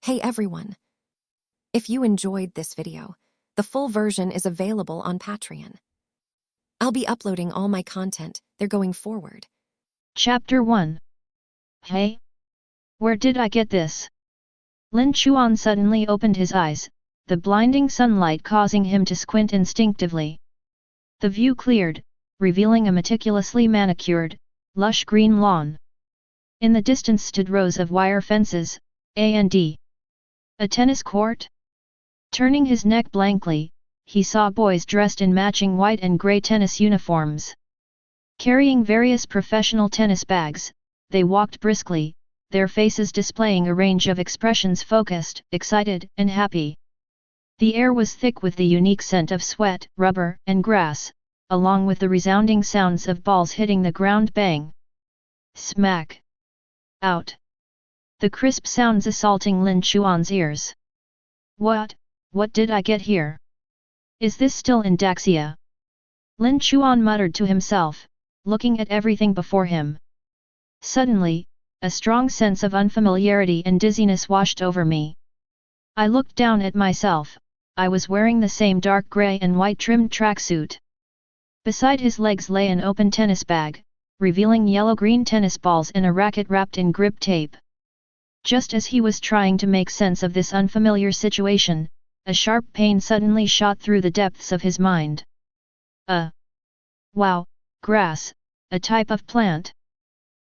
Hey everyone! If you enjoyed this video, the full version is available on Patreon. I'll be uploading all my content there going forward. Chapter 1. Hey? Where did I get this? Lin Chuan suddenly opened his eyes, the blinding sunlight causing him to squint instinctively. The view cleared, revealing a meticulously manicured, lush green lawn. In the distance stood rows of wire fences, A&D. A tennis court? Turning his neck blankly, he saw boys dressed in matching white and grey tennis uniforms. Carrying various professional tennis bags, they walked briskly, their faces displaying a range of expressions focused, excited, and happy. The air was thick with the unique scent of sweat, rubber, and grass, along with the resounding sounds of balls hitting the ground bang. Smack. Out. The crisp sounds assaulting Lin Chuan's ears. What did I get here? Is this still in Daxia? Lin Chuan muttered to himself, looking at everything before him. Suddenly, a strong sense of unfamiliarity and dizziness washed over me. I looked down at myself. I was wearing the same dark grey and white trimmed tracksuit. Beside his legs lay an open tennis bag, revealing yellow-green tennis balls and a racket wrapped in grip tape. Just as he was trying to make sense of this unfamiliar situation, a sharp pain suddenly shot through the depths of his mind. Wow, grass, a type of plant.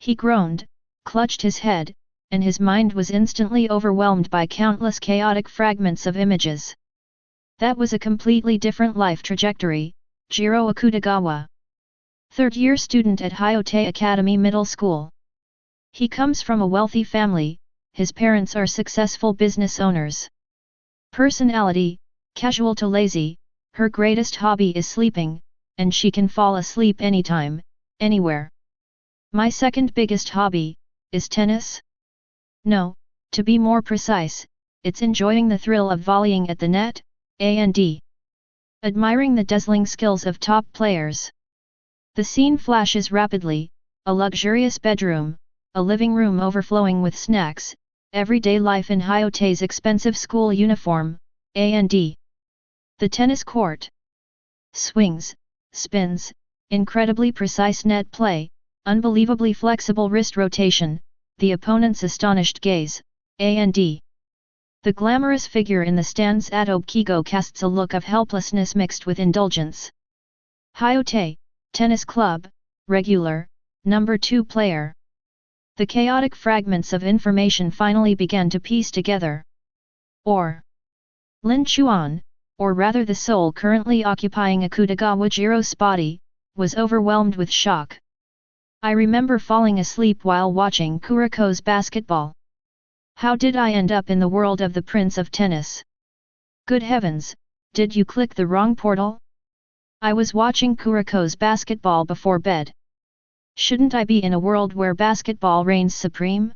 He groaned, clutched his head, and his mind was instantly overwhelmed by countless chaotic fragments of images. That was a completely different life trajectory, Jiro Akutagawa. Third-year student at Hyote Academy Middle School. He comes from a wealthy family, his parents are successful business owners. Personality, casual to lazy, her greatest hobby is sleeping, and she can fall asleep anytime, anywhere. My second biggest hobby, is tennis? No, to be more precise, it's enjoying the thrill of volleying at the net, A&D. Admiring the dazzling skills of top players. The scene flashes rapidly, a luxurious bedroom, a living room overflowing with snacks, everyday life in Hyote's expensive school uniform, A&D. The tennis court. Swings, spins, incredibly precise net play, unbelievably flexible wrist rotation, the opponent's astonished gaze, A&D. The glamorous figure in the stands at Obkigo casts a look of helplessness mixed with indulgence. Hyote, tennis club, regular, number 2 player. The chaotic fragments of information finally began to piece together. Lin Chuan, or rather the soul currently occupying Akutagawa Jiro's body, was overwhelmed with shock. I remember falling asleep while watching Kuriko's basketball. How did I end up in the world of the Prince of Tennis? Good heavens, did you click the wrong portal? I was watching Kuriko's basketball before bed. Shouldn't I be in a world where basketball reigns supreme?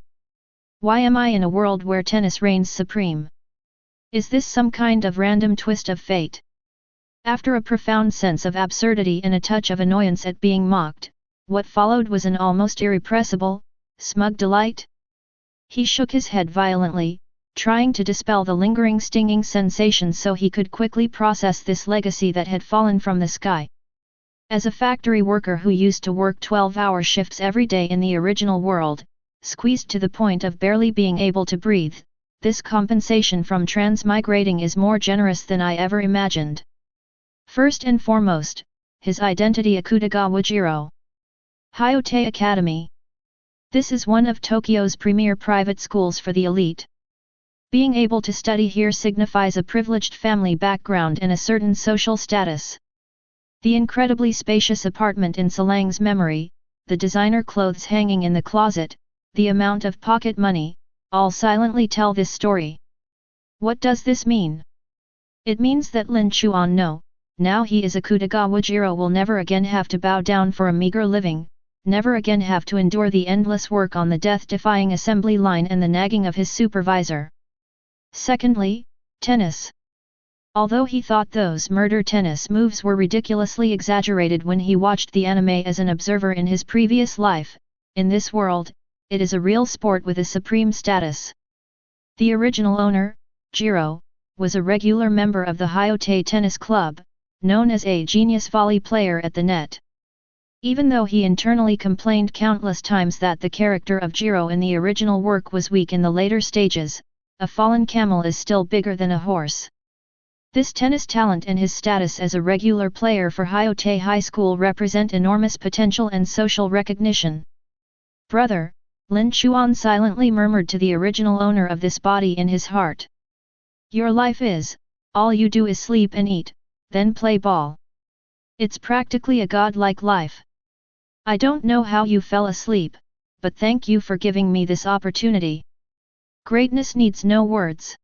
Why am I in a world where tennis reigns supreme? Is this some kind of random twist of fate? After a profound sense of absurdity and a touch of annoyance at being mocked, what followed was an almost irrepressible, smug delight. He shook his head violently, trying to dispel the lingering stinging sensation so he could quickly process this legacy that had fallen from the sky. As a factory worker who used to work 12-hour shifts every day in the original world, squeezed to the point of barely being able to breathe, this compensation from transmigrating is more generous than I ever imagined. First and foremost, his identity Akutagawa Jiro. Hyote Academy. This is one of Tokyo's premier private schools for the elite. Being able to study here signifies a privileged family background and a certain social status. The incredibly spacious apartment in Salang's memory, the designer clothes hanging in the closet, the amount of pocket money, all silently tell this story. What does this mean? It means that Lin Chuan now he is Akutagawa Jiro will never again have to bow down for a meager living, never again have to endure the endless work on the death-defying assembly line and the nagging of his supervisor. Secondly, tennis. Although he thought those murder tennis moves were ridiculously exaggerated when he watched the anime as an observer in his previous life, in this world, it is a real sport with a supreme status. The original owner, Jiro, was a regular member of the Hyote Tennis Club, known as a genius volley player at the net. Even though he internally complained countless times that the character of Jiro in the original work was weak in the later stages, a fallen camel is still bigger than a horse. This tennis talent and his status as a regular player for Hyote High School represent enormous potential and social recognition. Brother, Lin Chuan silently murmured to the original owner of this body in his heart. Your life is, all you do is sleep and eat, then play ball. It's practically a godlike life. I don't know how you fell asleep, but thank you for giving me this opportunity. Greatness needs no words.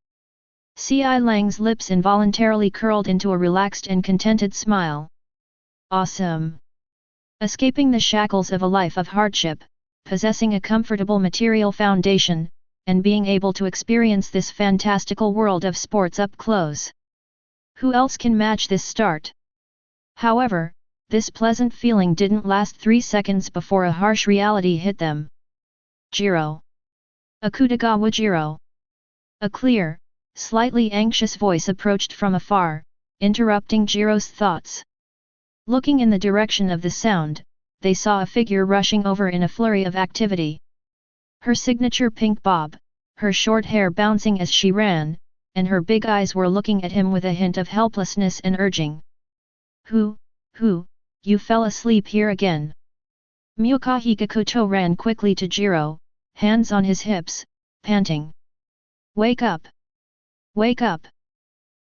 Ci Lang's lips involuntarily curled into a relaxed and contented smile. Awesome! Escaping the shackles of a life of hardship, possessing a comfortable material foundation, and being able to experience this fantastical world of sports up close. Who else can match this start? However, this pleasant feeling didn't last 3 seconds before a harsh reality hit them. Jiro. Akutagawa Jiro. A clear, slightly anxious voice approached from afar, interrupting Jiro's thoughts. Looking in the direction of the sound, they saw a figure rushing over in a flurry of activity. Her signature pink bob, her short hair bouncing as she ran, and her big eyes were looking at him with a hint of helplessness and urging. Who, you fell asleep here again. Myukahi Gakuto ran quickly to Jiro, hands on his hips, panting. Wake up! Wake up!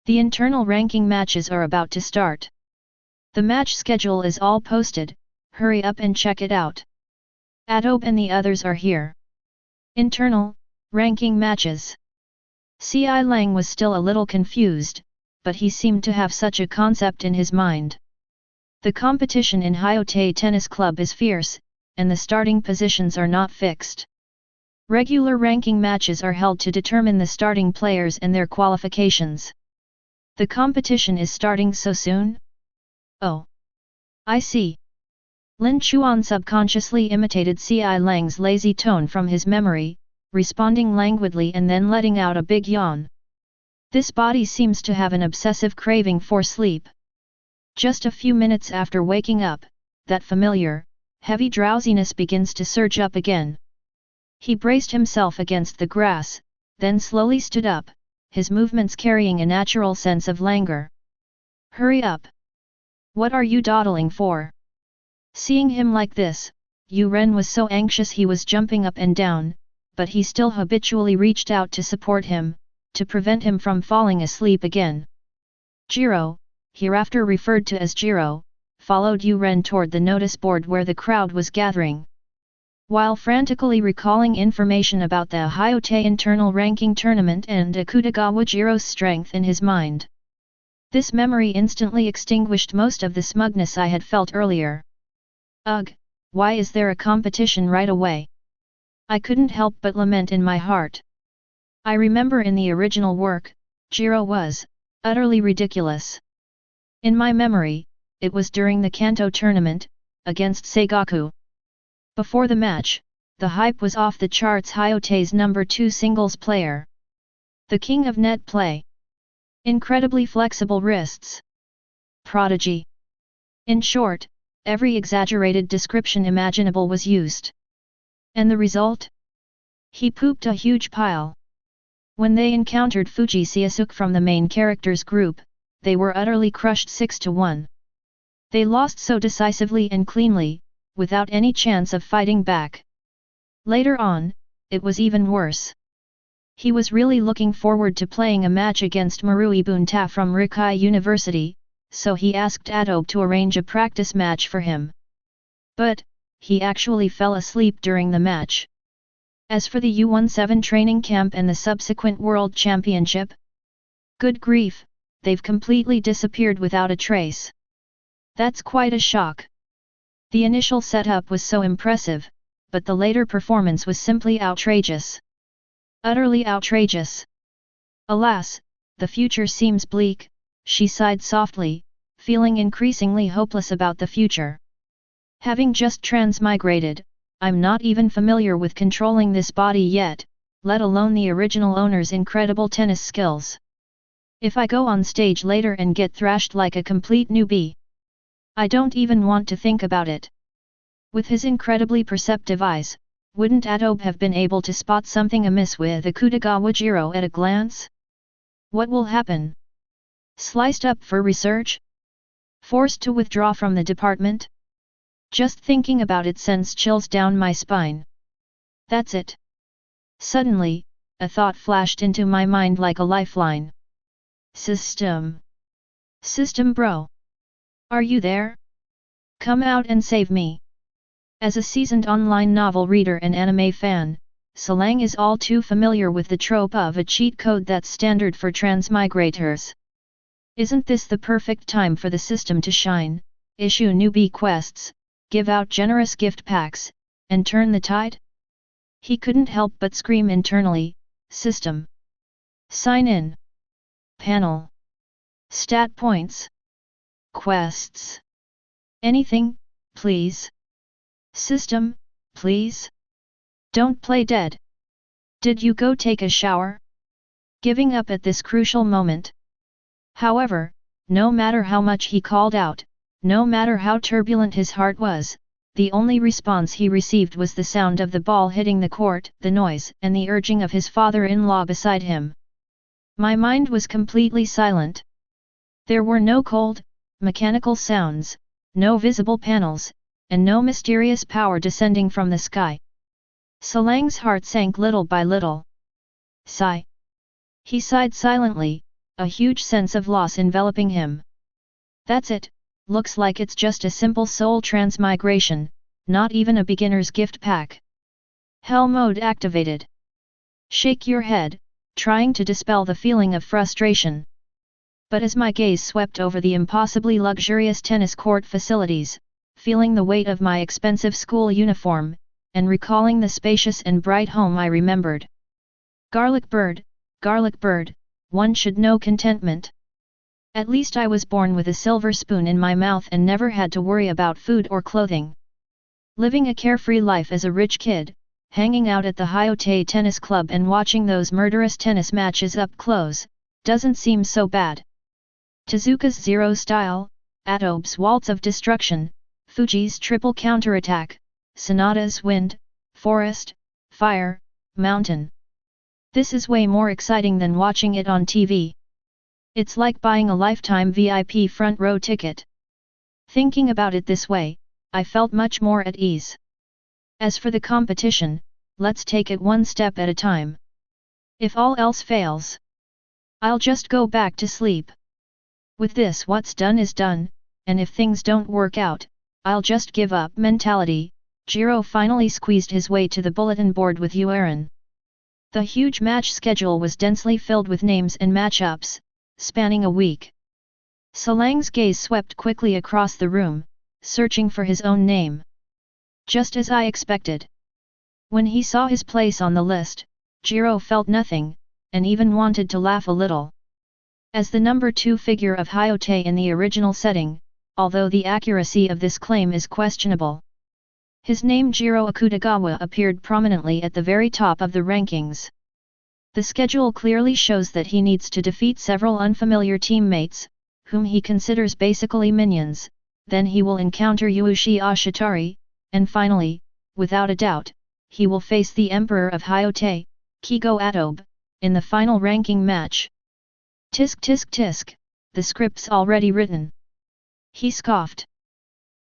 The internal ranking matches are about to start. The match schedule is all posted, hurry up and check it out. Adobe and the others are here. Internal, ranking matches. Ci Lang was still a little confused, but he seemed to have such a concept in his mind. The competition in Hyote Tennis Club is fierce, and the starting positions are not fixed. Regular ranking matches are held to determine the starting players and their qualifications. The competition is starting so soon? Oh. I see. Lin Chuan subconsciously imitated Ci Lang's lazy tone from his memory, responding languidly and then letting out a big yawn. This body seems to have an obsessive craving for sleep. Just a few minutes after waking up, that familiar, heavy drowsiness begins to surge up again. He braced himself against the grass, then slowly stood up, his movements carrying a natural sense of languor. Hurry up! What are you dawdling for? Seeing him like this, Yu Ren was so anxious he was jumping up and down, but he still habitually reached out to support him, to prevent him from falling asleep again. Jiro, hereafter referred to as Jiro, followed Yu Ren toward the notice board where the crowd was gathering. While frantically recalling information about the Hyote internal ranking tournament and Akutagawa Jiro's strength in his mind. This memory instantly extinguished most of the smugness I had felt earlier. Ugh, why is there a competition right away? I couldn't help but lament in my heart. I remember in the original work, Jiro was utterly ridiculous. In my memory, it was during the Kanto tournament, against Seigaku. Before the match, the hype was off the charts. Hyote's number 2 singles player. The king of net play. Incredibly flexible wrists. Prodigy. In short, every exaggerated description imaginable was used. And the result? He pooped a huge pile. When they encountered Fuji Siasuke from the main characters group, they were utterly crushed 6-1. They lost so decisively and cleanly, without any chance of fighting back. Later on, it was even worse. He was really looking forward to playing a match against Marui Bunta from Rikai University, so he asked Adobe to arrange a practice match for him. But, he actually fell asleep during the match. As for the U17 training camp and the subsequent World Championship, good grief, they've completely disappeared without a trace. That's quite a shock. The initial setup was so impressive, but the later performance was simply outrageous. Utterly outrageous. Alas, the future seems bleak, she sighed softly, feeling increasingly hopeless about the future. Having just transmigrated, I'm not even familiar with controlling this body yet, let alone the original owner's incredible tennis skills. If I go on stage later and get thrashed like a complete newbie, I don't even want to think about it. With his incredibly perceptive eyes, wouldn't Adobe have been able to spot something amiss with Akutagawa Jiro at a glance? What will happen? Sliced up for research? Forced to withdraw from the department? Just thinking about it sends chills down my spine. That's it. Suddenly, a thought flashed into my mind like a lifeline. System bro. Are you there? Come out and save me. As a seasoned online novel reader and anime fan, Salang is all too familiar with the trope of a cheat code that's standard for transmigrators. Isn't this the perfect time for the system to shine, issue newbie quests, give out generous gift packs, and turn the tide? He couldn't help but scream internally, System. Sign in. Panel. Stat points. Quests. Anything, please. System, please. Don't play dead. Did you go take a shower? Giving up at this crucial moment. However, no matter how much he called out, no matter how turbulent his heart was, the only response he received was the sound of the ball hitting the court, the noise, and the urging of his father-in-law beside him. My mind was completely silent. There were no cold, mechanical sounds, no visible panels, and no mysterious power descending from the sky. Salang's heart sank little by little. Sigh. He sighed silently, a huge sense of loss enveloping him. That's it, looks like it's just a simple soul transmigration, not even a beginner's gift pack. Hell mode activated. Shake your head, trying to dispel the feeling of frustration. But as my gaze swept over the impossibly luxurious tennis court facilities, feeling the weight of my expensive school uniform, and recalling the spacious and bright home I remembered. Garlic bird, one should know contentment. At least I was born with a silver spoon in my mouth and never had to worry about food or clothing. Living a carefree life as a rich kid, hanging out at the Hyote Tennis Club and watching those murderous tennis matches up close, doesn't seem so bad. Tezuka's Zero Style, Adobe's Waltz of Destruction, Fuji's Triple Counterattack, Sonata's Wind, Forest, Fire, Mountain. This is way more exciting than watching it on TV. It's like buying a lifetime VIP front row ticket. Thinking about it this way, I felt much more at ease. As for the competition, let's take it one step at a time. If all else fails, I'll just go back to sleep. With this what's done is done, and if things don't work out, I'll just give up mentality. Jiro finally squeezed his way to the bulletin board with Yuerin. The huge match schedule was densely filled with names and matchups, spanning a week. Salang's gaze swept quickly across the room, searching for his own name. Just as I expected. When he saw his place on the list, Jiro felt nothing, and even wanted to laugh a little. As the number 2 figure of Hyote in the original setting, although the accuracy of this claim is questionable, his name Jiro Akutagawa appeared prominently at the very top of the rankings. The schedule clearly shows that he needs to defeat several unfamiliar teammates, whom he considers basically minions, then he will encounter Yuushi Ashitari, and finally, without a doubt, he will face the Emperor of Hyote, Kigo Adobe, in the final ranking match. Tisk tisk tisk, the script's already written. He scoffed.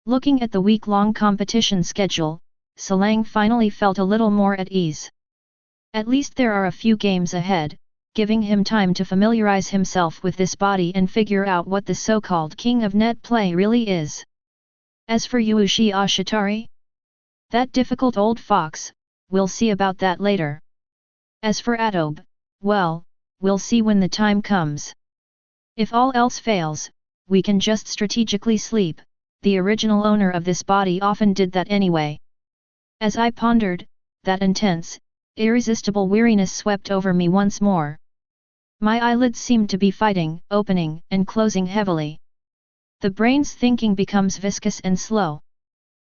Looking at the week-long competition schedule, Salang finally felt a little more at ease. At least there are a few games ahead, giving him time to familiarize himself with this body and figure out what the so-called king of net play really is. As for Yuushi Ashitari? That difficult old fox, we'll see about that later. As for Adobe, well, we'll see when the time comes. If all else fails, we can just strategically sleep. The original owner of this body often did that anyway. As I pondered, that intense, irresistible weariness swept over me once more. My eyelids seemed to be fighting, opening and closing heavily. The brain's thinking becomes viscous and slow.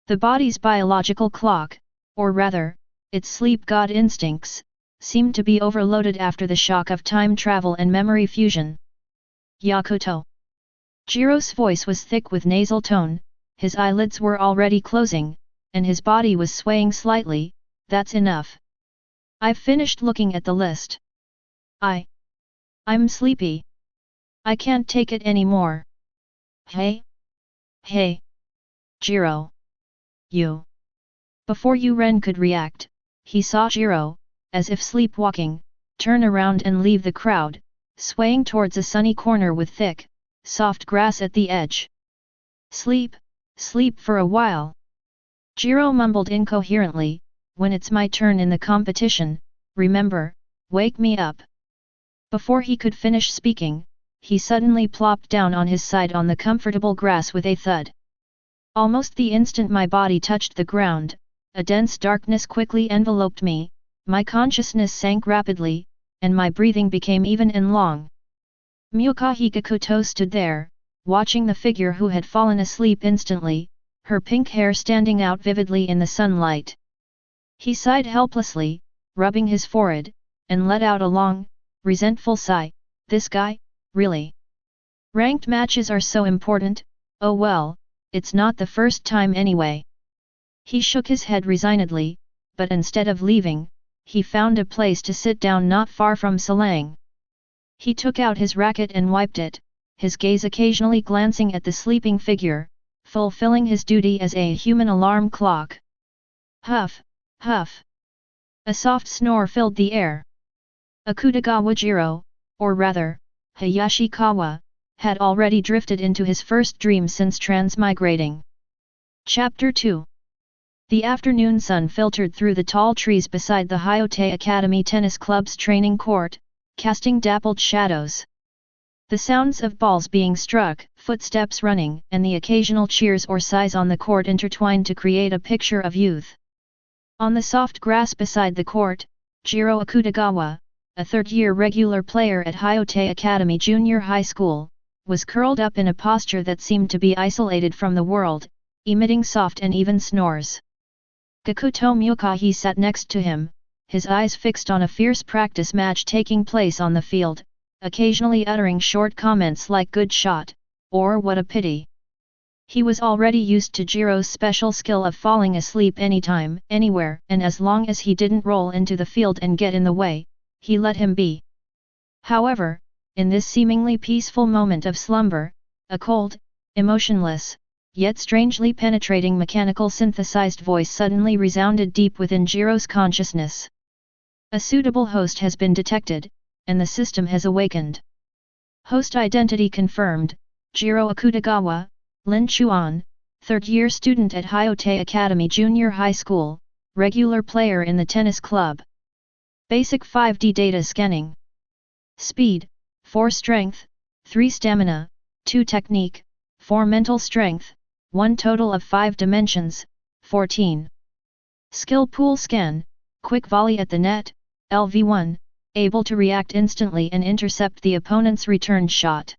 The body's biological clock, or rather, its sleep god instincts, seemed to be overloaded after the shock of time travel and memory fusion. Yakuto. Jiro's voice was thick with nasal tone, his eyelids were already closing, and his body was swaying slightly. That's enough. I've finished looking at the list. I'm sleepy. I can't take it anymore. Hey? Hey! Jiro! You! Before Ren could react, he saw Jiro, as if sleepwalking, turn around and leave the crowd, swaying towards a sunny corner with thick, soft grass at the edge. Sleep for a while. Jiro mumbled incoherently, when it's my turn in the competition, remember, wake me up. Before he could finish speaking, he suddenly plopped down on his side on the comfortable grass with a thud. Almost the instant my body touched the ground, a dense darkness quickly enveloped me, my consciousness sank rapidly, and my breathing became even and long. Miyuka Hikakuto stood there, watching the figure who had fallen asleep instantly, her pink hair standing out vividly in the sunlight. He sighed helplessly, rubbing his forehead, and let out a long, resentful sigh. This guy, really? Ranked matches are so important. Oh well, it's not the first time anyway. He shook his head resignedly, but instead of leaving, he found a place to sit down not far from Salang. He took out his racket and wiped it, his gaze occasionally glancing at the sleeping figure, fulfilling his duty as a human alarm clock. Huff, huff. A soft snore filled the air. Akutagawa Jiro, or rather, Hayashikawa, had already drifted into his first dream since transmigrating. Chapter 2. The afternoon sun filtered through the tall trees beside the Hyote Academy Tennis Club's training court, casting dappled shadows. The sounds of balls being struck, footsteps running, and the occasional cheers or sighs on the court intertwined to create a picture of youth. On the soft grass beside the court, Jiro Akutagawa, a third-year regular player at Hyote Academy Junior High School, was curled up in a posture that seemed to be isolated from the world, emitting soft and even snores. Gakuto Miyukahi sat next to him, his eyes fixed on a fierce practice match taking place on the field, occasionally uttering short comments like "good shot," or "what a pity." He was already used to Jiro's special skill of falling asleep anytime, anywhere, and as long as he didn't roll into the field and get in the way, he let him be. However, in this seemingly peaceful moment of slumber, a cold, emotionless, yet strangely penetrating mechanical synthesized voice suddenly resounded deep within Jiro's consciousness. A suitable host has been detected, and the system has awakened. Host identity confirmed, Jiro Akutagawa, Lin Chuan, third-year student at Hyote Academy Junior High School, regular player in the tennis club. Basic 5D data scanning. Speed, 4 strength, 3 stamina, 2 technique, 4 mental strength, 1 total of 5 dimensions, 14. Skill pool scan, quick volley at the net, LV1, able to react instantly and intercept the opponent's return shot.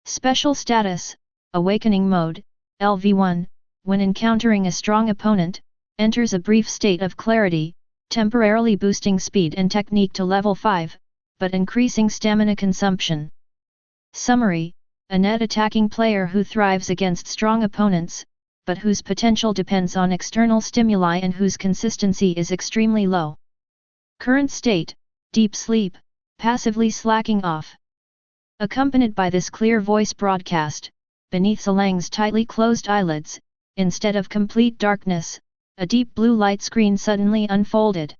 Special status, awakening mode, LV1, when encountering a strong opponent, enters a brief state of clarity, temporarily boosting speed and technique to level 5, but increasing stamina consumption. Summary: a net attacking player who thrives against strong opponents, but whose potential depends on external stimuli and whose consistency is extremely low. Current state: deep sleep, passively slacking off. Accompanied by this clear voice broadcast, beneath Salang's tightly closed eyelids, instead of complete darkness, a deep blue light screen suddenly unfolded.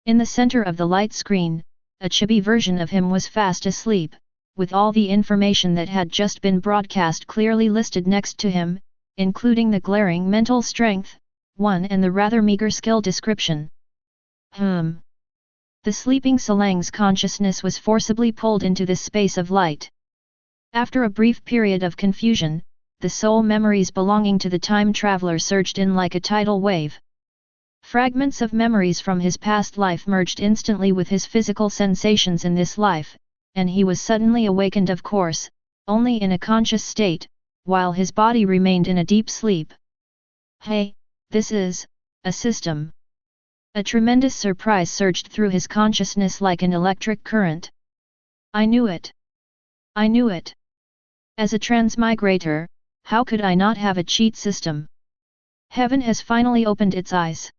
In the center of the light screen, a chibi version of him was fast asleep, with all the information that had just been broadcast clearly listed next to him, including the glaring mental strength, 1 and the rather meager skill description. The sleeping Salang's consciousness was forcibly pulled into this space of light. After a brief period of confusion, the soul memories belonging to the time traveler surged in like a tidal wave. Fragments of memories from his past life merged instantly with his physical sensations in this life, and he was suddenly awakened, of course, only in a conscious state, while his body remained in a deep sleep. Hey, this is a system. A tremendous surprise surged through his consciousness like an electric current. I knew it! I knew it! As a transmigrator, how could I not have a cheat system? Heaven has finally opened its eyes.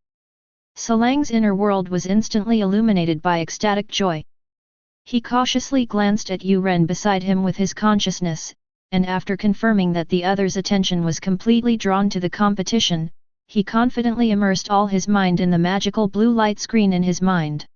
Salang's inner world was instantly illuminated by ecstatic joy. He cautiously glanced at Yu Ren beside him with his consciousness, and after confirming that the other's attention was completely drawn to the competition, he confidently immersed all his mind in the magical blue light screen in his mind.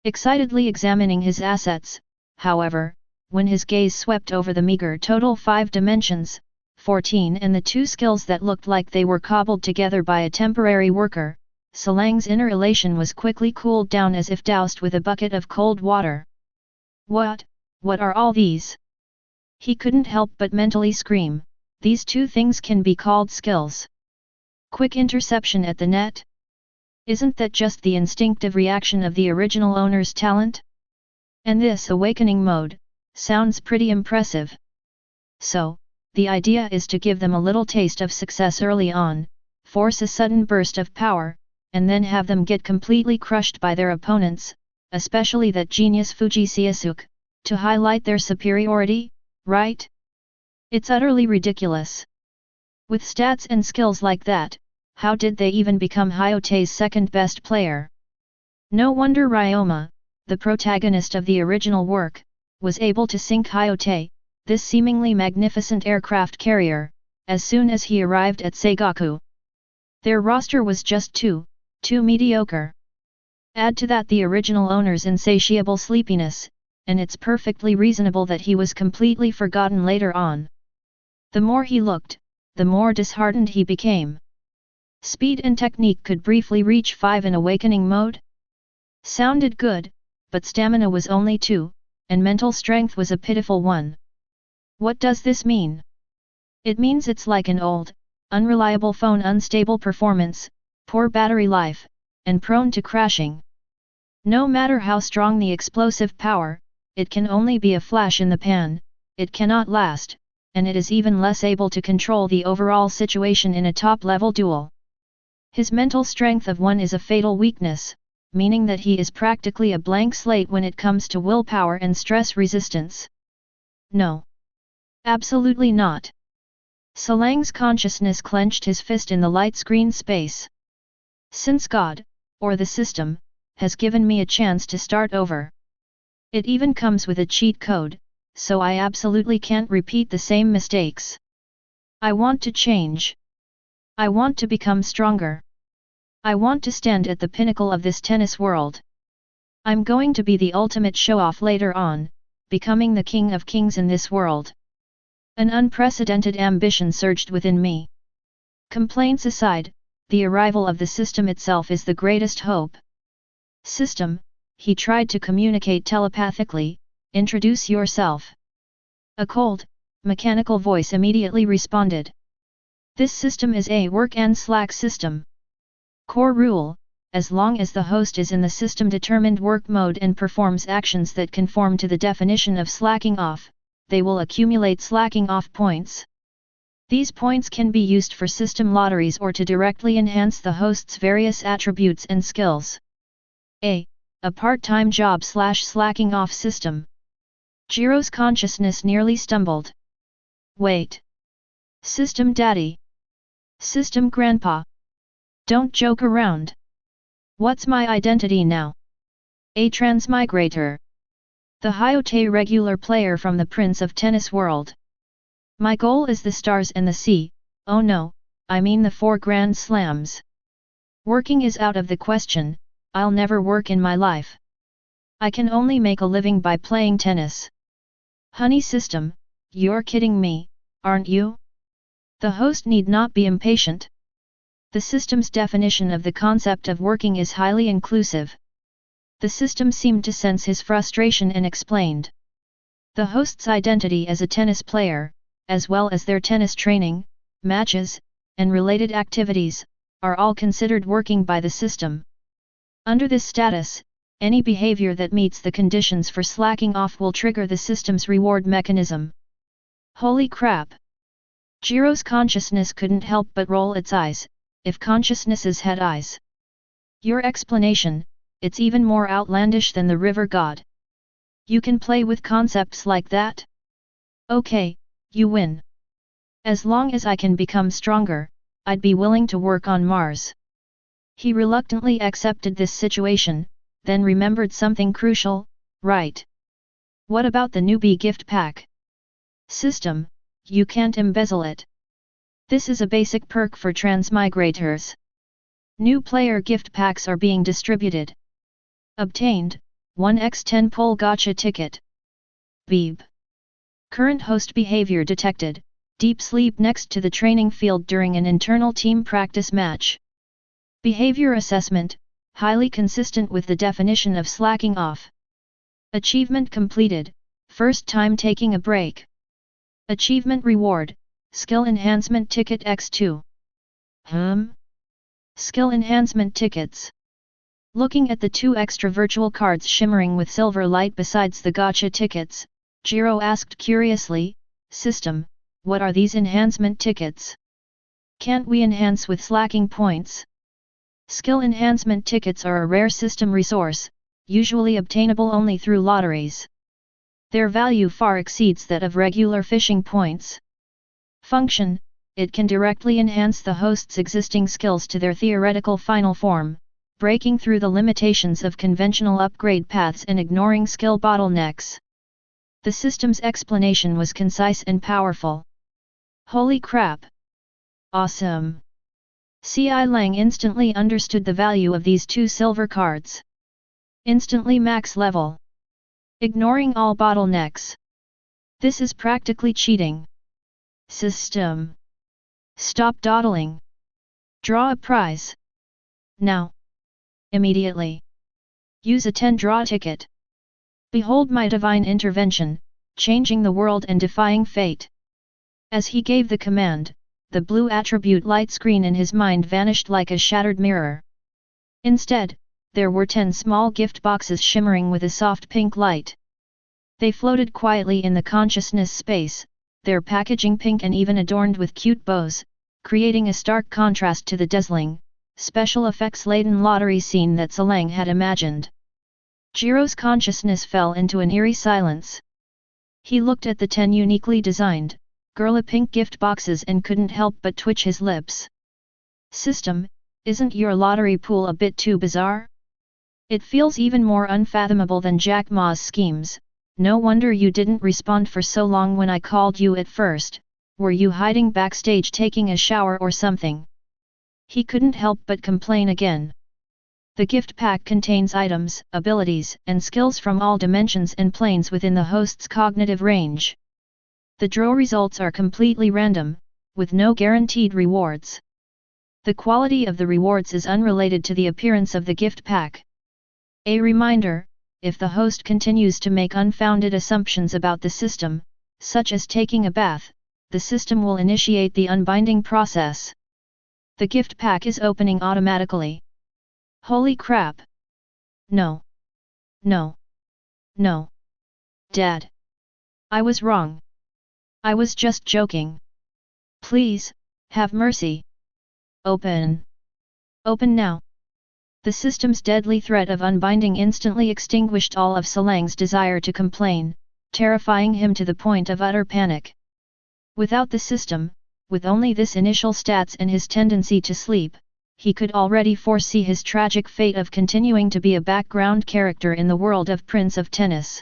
Excitedly examining his assets, however, when his gaze swept over the meager total 5 dimensions, 14 and the 2 skills that looked like they were cobbled together by a temporary worker, Salang's inner elation was quickly cooled down as if doused with a bucket of cold water. What are all these? He couldn't help but mentally scream, these 2 things can be called skills. Quick interception at the net? Isn't that just the instinctive reaction of the original owner's talent? And this awakening mode sounds pretty impressive. So, the idea is to give them a little taste of success early on, force a sudden burst of power, and then have them get completely crushed by their opponents, especially that genius Fujisasuke, to highlight their superiority, right? It's utterly ridiculous. With stats and skills like that, how did they even become Hyote's second best player? No wonder Ryoma, the protagonist of the original work, was able to sink Hyote, this seemingly magnificent aircraft carrier, as soon as he arrived at Seigaku. Their roster was just too mediocre. Add to that the original owner's insatiable sleepiness, and it's perfectly reasonable that he was completely forgotten later on. The more he looked, the more disheartened he became. Speed and technique could briefly reach 5 in awakening mode? Sounded good, but stamina was only 2, and mental strength was a pitiful 1. What does this mean? It means it's like an old, unreliable phone, unstable performance, poor battery life, and prone to crashing. No matter how strong the explosive power, it can only be a flash in the pan, it cannot last, and it is even less able to control the overall situation in a top-level duel. His mental strength of 1 is a fatal weakness, meaning that he is practically a blank slate when it comes to willpower and stress resistance. No. Absolutely not. Salang's consciousness clenched his fist in the light screen space. Since God, or the system, has given me a chance to start over. It even comes with a cheat code, so I absolutely can't repeat the same mistakes. I want to change. I want to become stronger. I want to stand at the pinnacle of this tennis world. I'm going to be the ultimate show-off later on, becoming the king of kings in this world. An unprecedented ambition surged within me. Complaints aside, the arrival of the system itself is the greatest hope. System, he tried to communicate telepathically, introduce yourself. A cold, mechanical voice immediately responded. This system is a work and slack system. Core rule, as long as the host is in the system-determined work mode and performs actions that conform to the definition of slacking off, they will accumulate slacking off points. These points can be used for system lotteries or to directly enhance the host's various attributes and skills. A part-time job / slacking off system. Jiro's consciousness nearly stumbled. Wait. System daddy. System grandpa. Don't joke around. What's my identity now? A transmigrator. The Hyote regular player from the Prince of Tennis world. My goal is the stars and the sea, oh no, I mean the 4 Grand Slams. Working is out of the question, I'll never work in my life. I can only make a living by playing tennis. Honey system, you're kidding me, aren't you? The host need not be impatient. The system's definition of the concept of working is highly inclusive. The system seemed to sense his frustration and explained. The host's identity as a tennis player, as well as their tennis training, matches, and related activities, are all considered working by the system. Under this status, any behavior that meets the conditions for slacking off will trigger the system's reward mechanism. Holy crap! Jiro's consciousness couldn't help but roll its eyes, if consciousnesses had eyes. Your explanation, it's even more outlandish than the river god. You can play with concepts like that? Okay, you win. As long as I can become stronger, I'd be willing to work on Mars. He reluctantly accepted this situation, then remembered something crucial, right? What about the newbie gift pack? System, you can't embezzle it. This is a basic perk for transmigrators. New player gift packs are being distributed. Obtained, 1x10 pull gotcha ticket. Beep. Current host behavior detected, deep sleep next to the training field during an internal team practice match. Behavior assessment, highly consistent with the definition of slacking off. Achievement completed, first time taking a break. Achievement reward, skill enhancement ticket x2. Skill enhancement tickets. Looking at the 2 extra virtual cards shimmering with silver light besides the gotcha tickets, Jiro asked curiously, System, what are these enhancement tickets? Can't we enhance with slacking points? Skill enhancement tickets are a rare system resource, usually obtainable only through lotteries. Their value far exceeds that of regular fishing points. Function, it can directly enhance the host's existing skills to their theoretical final form, breaking through the limitations of conventional upgrade paths and ignoring skill bottlenecks. The system's explanation was concise and powerful. Holy crap! Awesome! CI Lang instantly understood the value of these 2 silver cards. Instantly max level. Ignoring all bottlenecks. This is practically cheating. System. Stop dawdling. Draw a prize. Now. Immediately. Use a 10 draw ticket. Behold my divine intervention, changing the world and defying fate. As he gave the command, the blue attribute light screen in his mind vanished like a shattered mirror. Instead, there were 10 small gift boxes shimmering with a soft pink light. They floated quietly in the consciousness space, their packaging pink and even adorned with cute bows, creating a stark contrast to the dazzling, special effects-laden lottery scene that Salang had imagined. Jiro's consciousness fell into an eerie silence. He looked at the 10 uniquely designed, girly pink gift boxes and couldn't help but twitch his lips. System, isn't your lottery pool a bit too bizarre? It feels even more unfathomable than Jack Ma's schemes. No wonder you didn't respond for so long when I called you at first. Were you hiding backstage taking a shower or something? He couldn't help but complain again. The gift pack contains items, abilities, and skills from all dimensions and planes within the host's cognitive range. The draw results are completely random, with no guaranteed rewards. The quality of the rewards is unrelated to the appearance of the gift pack. A reminder, if the host continues to make unfounded assumptions about the system, such as taking a bath, the system will initiate the unbinding process. The gift pack is opening automatically. Holy crap! No. No. No. Dad. I was wrong. I was just joking. Please, have mercy. Open. Open now. The system's deadly threat of unbinding instantly extinguished all of Salang's desire to complain, terrifying him to the point of utter panic. Without the system, with only this initial stats and his tendency to sleep, he could already foresee his tragic fate of continuing to be a background character in the world of Prince of Tennis.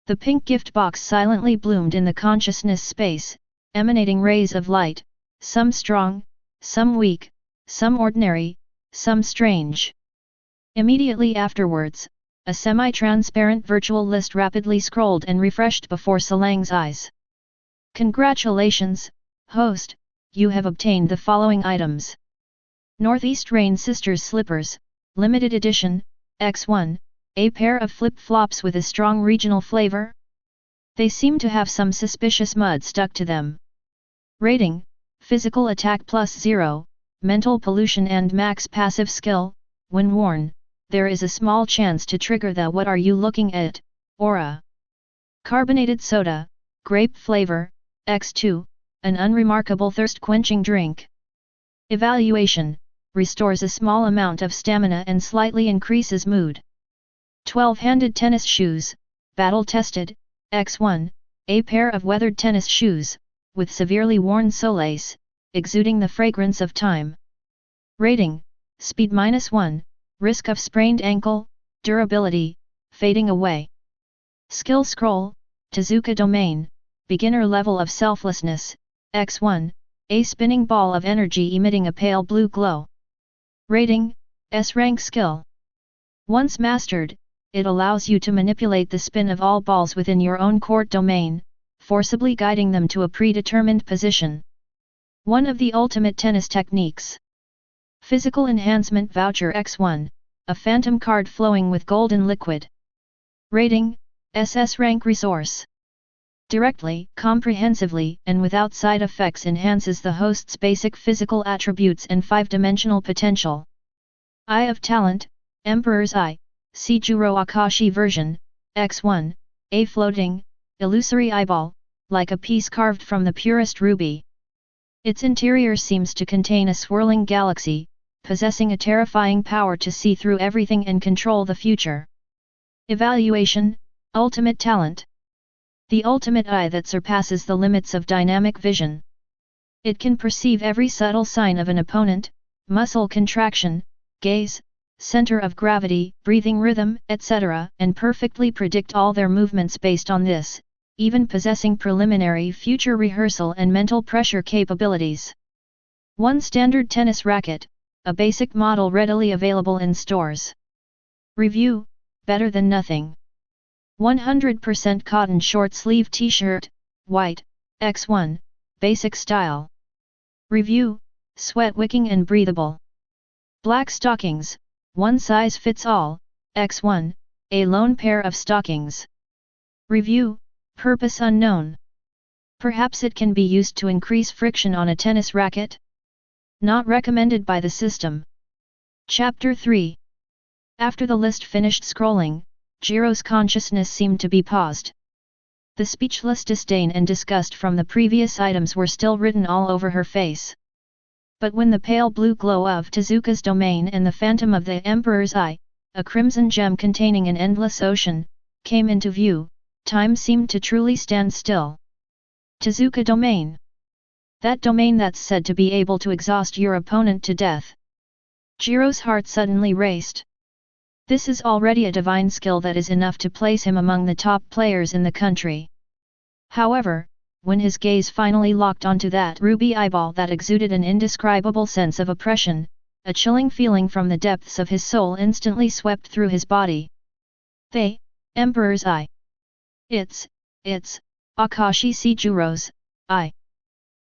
The pink gift box silently bloomed in the consciousness space, emanating rays of light, some strong, some weak, some ordinary, some strange. Immediately afterwards, a semi-transparent virtual list rapidly scrolled and refreshed before Salang's eyes. Congratulations, host, you have obtained the following items. Northeast Rain Sisters Slippers, Limited Edition, X1, a pair of flip-flops with a strong regional flavor. They seem to have some suspicious mud stuck to them. Rating, Physical Attack +0, Mental Pollution and Max Passive Skill. When worn, there is a small chance to trigger the "what are you looking at" aura. Carbonated soda, grape flavor, X2, an unremarkable thirst-quenching drink. Evaluation, restores a small amount of stamina and slightly increases mood. 12-handed tennis shoes, battle-tested, X1, a pair of weathered tennis shoes, with severely worn soles, exuding the fragrance of time. Rating, speed -1, risk of sprained ankle, durability, fading away. Skill scroll, Tezuka domain, beginner level of selflessness, X1, a spinning ball of energy emitting a pale blue glow. Rating, S rank skill. Once mastered, it allows you to manipulate the spin of all balls within your own court domain, forcibly guiding them to a predetermined position. One of the ultimate tennis techniques. Physical enhancement voucher X1, a phantom card flowing with golden liquid. Rating, SS rank resource. Directly, comprehensively, and without side effects enhances the host's basic physical attributes and 5-dimensional potential. Eye of Talent, Emperor's Eye, Seijuro Akashi version, X1, a floating, illusory eyeball, like a piece carved from the purest ruby. Its interior seems to contain a swirling galaxy, possessing a terrifying power to see through everything and control the future. Evaluation, Ultimate Talent. The ultimate eye that surpasses the limits of dynamic vision. It can perceive every subtle sign of an opponent, muscle contraction, gaze, center of gravity, breathing rhythm, etc., and perfectly predict all their movements based on this, even possessing preliminary future rehearsal and mental pressure capabilities. One standard tennis racket, a basic model readily available in stores. Review, better than nothing. 100% cotton short sleeve t-shirt, white, X1, basic style. Review, sweat wicking and breathable. Black stockings, one size fits all, X1, a lone pair of stockings. Review, purpose unknown. Perhaps it can be used to increase friction on a tennis racket? Not recommended by the system. Chapter 3. After the list finished scrolling, Jiro's consciousness seemed to be paused. The speechless disdain and disgust from the previous items were still written all over her face. But when the pale blue glow of Tezuka's domain and the phantom of the Emperor's Eye, a crimson gem containing an endless ocean, came into view, time seemed to truly stand still. Tezuka domain. That domain that's said to be able to exhaust your opponent to death. Jiro's heart suddenly raced. This is already a divine skill that is enough to place him among the top players in the country. However, when his gaze finally locked onto that ruby eyeball that exuded an indescribable sense of oppression, a chilling feeling from the depths of his soul instantly swept through his body. The Emperor's Eye. It's Akashi Seijuro's eye.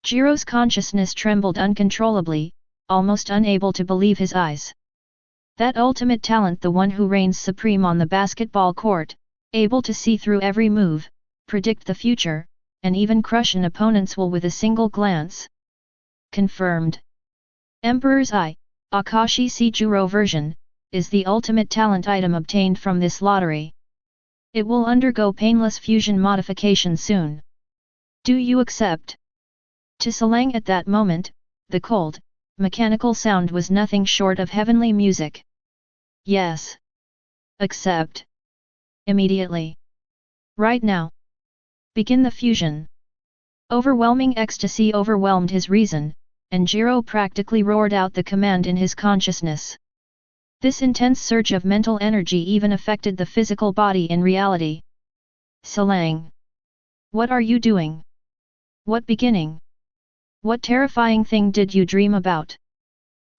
Jiro's consciousness trembled uncontrollably, almost unable to believe his eyes. That ultimate talent, the one who reigns supreme on the basketball court, able to see through every move, predict the future, and even crush an opponent's will with a single glance. Confirmed. Emperor's Eye, Akashi Seijuro version, is the ultimate talent item obtained from this lottery. It will undergo painless fusion modification soon. Do you accept? To Salang at that moment, the cold, mechanical sound was nothing short of heavenly music. Yes. Accept. Immediately. Right now. Begin the fusion. Overwhelming ecstasy overwhelmed his reason, and Jiro practically roared out the command in his consciousness. This intense surge of mental energy even affected the physical body in reality. Salang. What are you doing? What beginning? What terrifying thing did you dream about?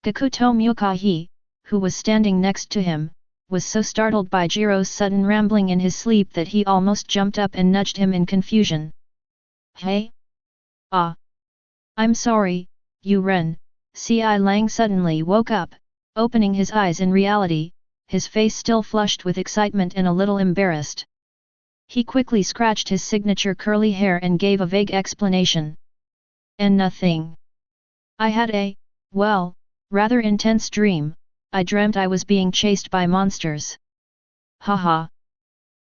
Gakuto Myukahi, who was standing next to him, was so startled by Jiro's sudden rambling in his sleep that he almost jumped up and nudged him in confusion. Hey? Ah. I'm sorry, Yu Ren. Si Lang suddenly woke up, opening his eyes in reality, his face still flushed with excitement and a little embarrassed. He quickly scratched his signature curly hair and gave a vague explanation. And nothing. I had a, well, rather intense dream. I dreamt I was being chased by monsters. Haha.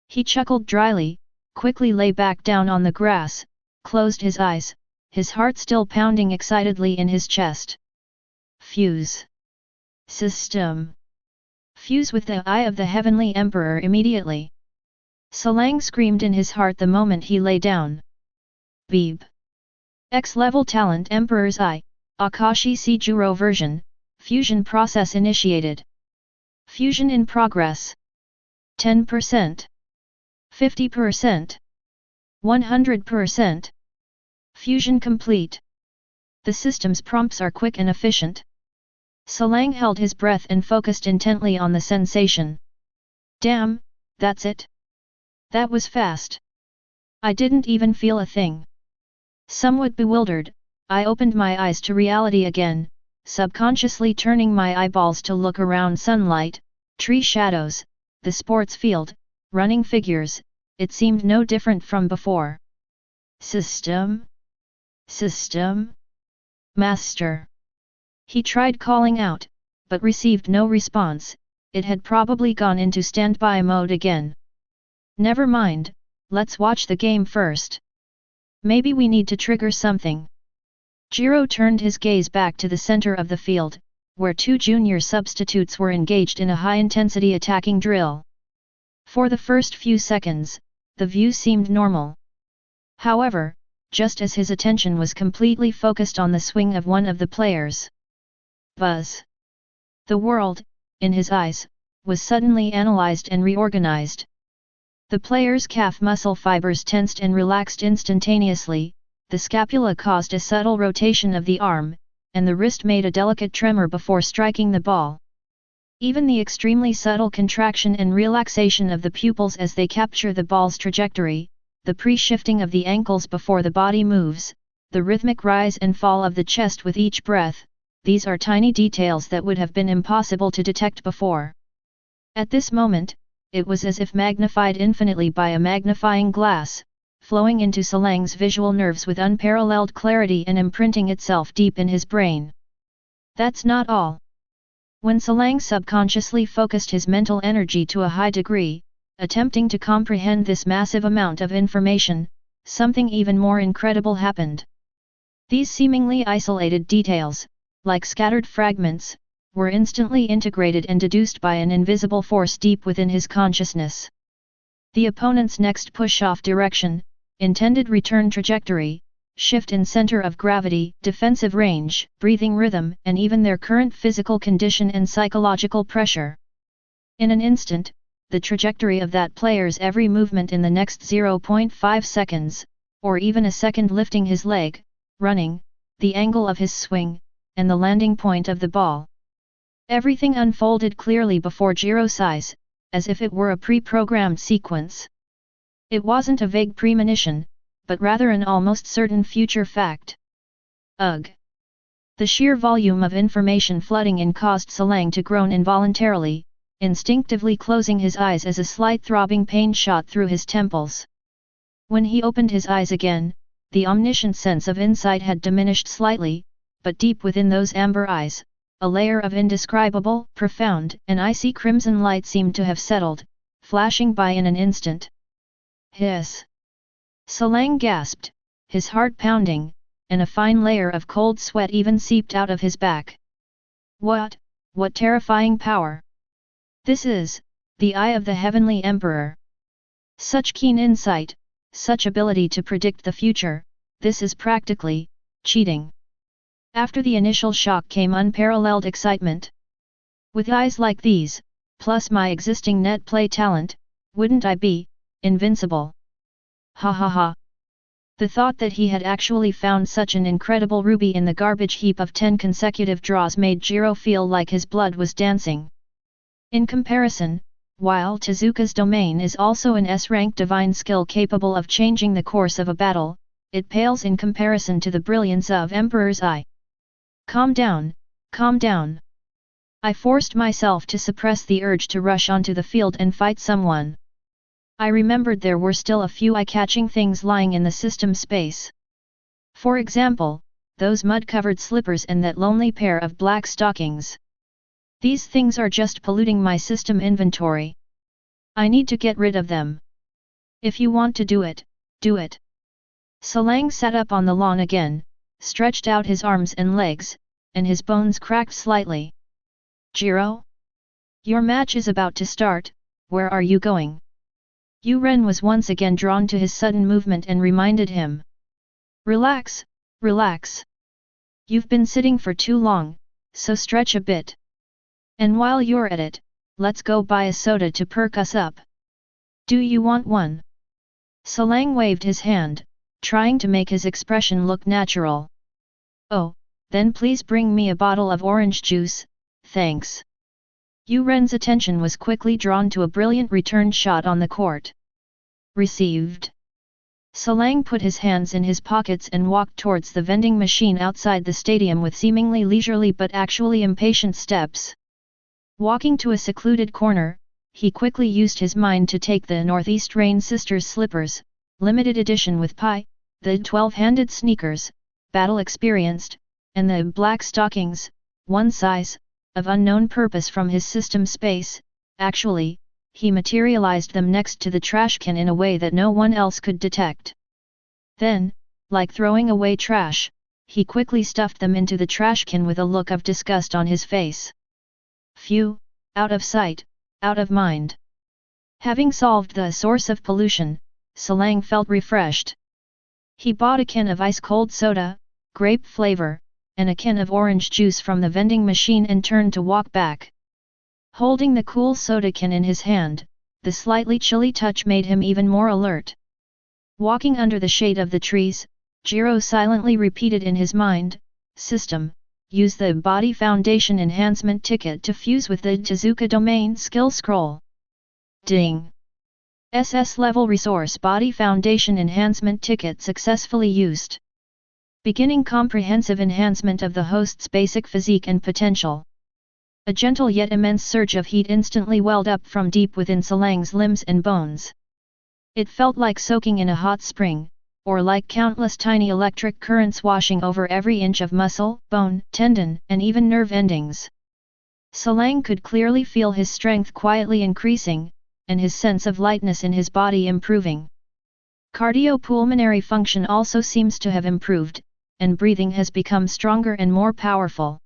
He chuckled dryly, quickly lay back down on the grass, closed his eyes, his heart still pounding excitedly in his chest. Fuse. System. Fuse with the eye of the Heavenly Emperor immediately. Salang screamed in his heart the moment he lay down. Beeb. X-level talent Emperor's Eye, Akashi Sejuro version, fusion process initiated. Fusion in progress. 10%. 50%. 100%. Fusion complete. The system's prompts are quick and efficient. Salang held his breath and focused intently on the sensation. Damn, that's it. That was fast. I didn't even feel a thing. Somewhat bewildered, I opened my eyes to reality again, subconsciously turning my eyeballs to look around sunlight, tree shadows, the sports field, running figures. It seemed no different from before. System? System? Master. He tried calling out, but received no response. It had probably gone into standby mode again. Never mind, let's watch the game first. Maybe we need to trigger something. Jiro turned his gaze back to the center of the field, where two junior substitutes were engaged in a high-intensity attacking drill. For the first few seconds, the view seemed normal. However, just as his attention was completely focused on the swing of one of the players. Buzz. The world, in his eyes, was suddenly analyzed and reorganized. The player's calf muscle fibers tensed and relaxed instantaneously, the scapula caused a subtle rotation of the arm, and the wrist made a delicate tremor before striking the ball. Even the extremely subtle contraction and relaxation of the pupils as they capture the ball's trajectory, the pre-shifting of the ankles before the body moves, the rhythmic rise and fall of the chest with each breath, these are tiny details that would have been impossible to detect before. At this moment, it was as if magnified infinitely by a magnifying glass, flowing into Salang's visual nerves with unparalleled clarity and imprinting itself deep in his brain. That's not all. When Salang subconsciously focused his mental energy to a high degree, attempting to comprehend this massive amount of information, something even more incredible happened. These seemingly isolated details, like scattered fragments, were instantly integrated and deduced by an invisible force deep within his consciousness. The opponent's next push-off direction, intended return trajectory, shift in center of gravity, defensive range, breathing rhythm, and even their current physical condition and psychological pressure. In an instant, the trajectory of that player's every movement in the next 0.5 seconds, or even a second lifting his leg, running, the angle of his swing, and the landing point of the ball. Everything unfolded clearly before Jiro's eyes, as if it were a pre-programmed sequence. It wasn't a vague premonition, but rather an almost certain future fact. Ugh! The sheer volume of information flooding in caused Salang to groan involuntarily, instinctively closing his eyes as a slight throbbing pain shot through his temples. When he opened his eyes again, the omniscient sense of insight had diminished slightly, but deep within those amber eyes, a layer of indescribable, profound, and icy crimson light seemed to have settled, flashing by in an instant. Hiss! Salang gasped, his heart pounding, and a fine layer of cold sweat even seeped out of his back. What terrifying power! This is, the eye of the Heavenly Emperor. Such keen insight, such ability to predict the future, this is practically, cheating. After the initial shock came unparalleled excitement. With eyes like these, plus my existing net play talent, wouldn't I be, invincible? Ha ha ha. The thought that he had actually found such an incredible ruby in the garbage heap of 10 consecutive draws made Jiro feel like his blood was dancing. In comparison, while Tezuka's domain is also an S-rank divine skill capable of changing the course of a battle, it pales in comparison to the brilliance of Emperor's Eye. Calm down, calm down. I forced myself to suppress the urge to rush onto the field and fight someone. I remembered there were still a few eye-catching things lying in the system space. For example, those mud-covered slippers and that lonely pair of black stockings. These things are just polluting my system inventory. I need to get rid of them. If you want to do it, do it. Salang sat up on the lawn again, stretched out his arms and legs, and his bones cracked slightly. Jiro? Your match is about to start, where are you going? Yu Ren was once again drawn to his sudden movement and reminded him. Relax, relax. You've been sitting for too long, so stretch a bit. And while you're at it, let's go buy a soda to perk us up. Do you want one? Salang waved his hand, trying to make his expression look natural. Oh, then please bring me a bottle of orange juice, thanks. Yu Ren's attention was quickly drawn to a brilliant return shot on the court. Received. Salang put his hands in his pockets and walked towards the vending machine outside the stadium with seemingly leisurely but actually impatient steps. Walking to a secluded corner, he quickly used his mind to take the Northeast Rain Sisters slippers, limited edition with pie, the 12-handed sneakers, battle experienced, and the black stockings, one size, of unknown purpose from his system space. Actually, he materialized them next to the trash can in a way that no one else could detect. Then, like throwing away trash, he quickly stuffed them into the trash can with a look of disgust on his face. Phew, out of sight, out of mind. Having solved the source of pollution, Salang felt refreshed. He bought a can of ice-cold soda, grape flavor, and a can of orange juice from the vending machine and turned to walk back. Holding the cool soda can in his hand, the slightly chilly touch made him even more alert. Walking under the shade of the trees, Jiro silently repeated in his mind, System, use the Body Foundation Enhancement Ticket to fuse with the Tezuka Domain Skill Scroll. Ding! SS Level Resource Body Foundation Enhancement Ticket successfully used. Beginning comprehensive enhancement of the host's basic physique and potential. A gentle yet immense surge of heat instantly welled up from deep within Salang's limbs and bones. It felt like soaking in a hot spring, or like countless tiny electric currents washing over every inch of muscle, bone, tendon, and even nerve endings. Salang could clearly feel his strength quietly increasing, and his sense of lightness in his body improving. Cardiopulmonary function also seems to have improved, and breathing has become stronger and more powerful.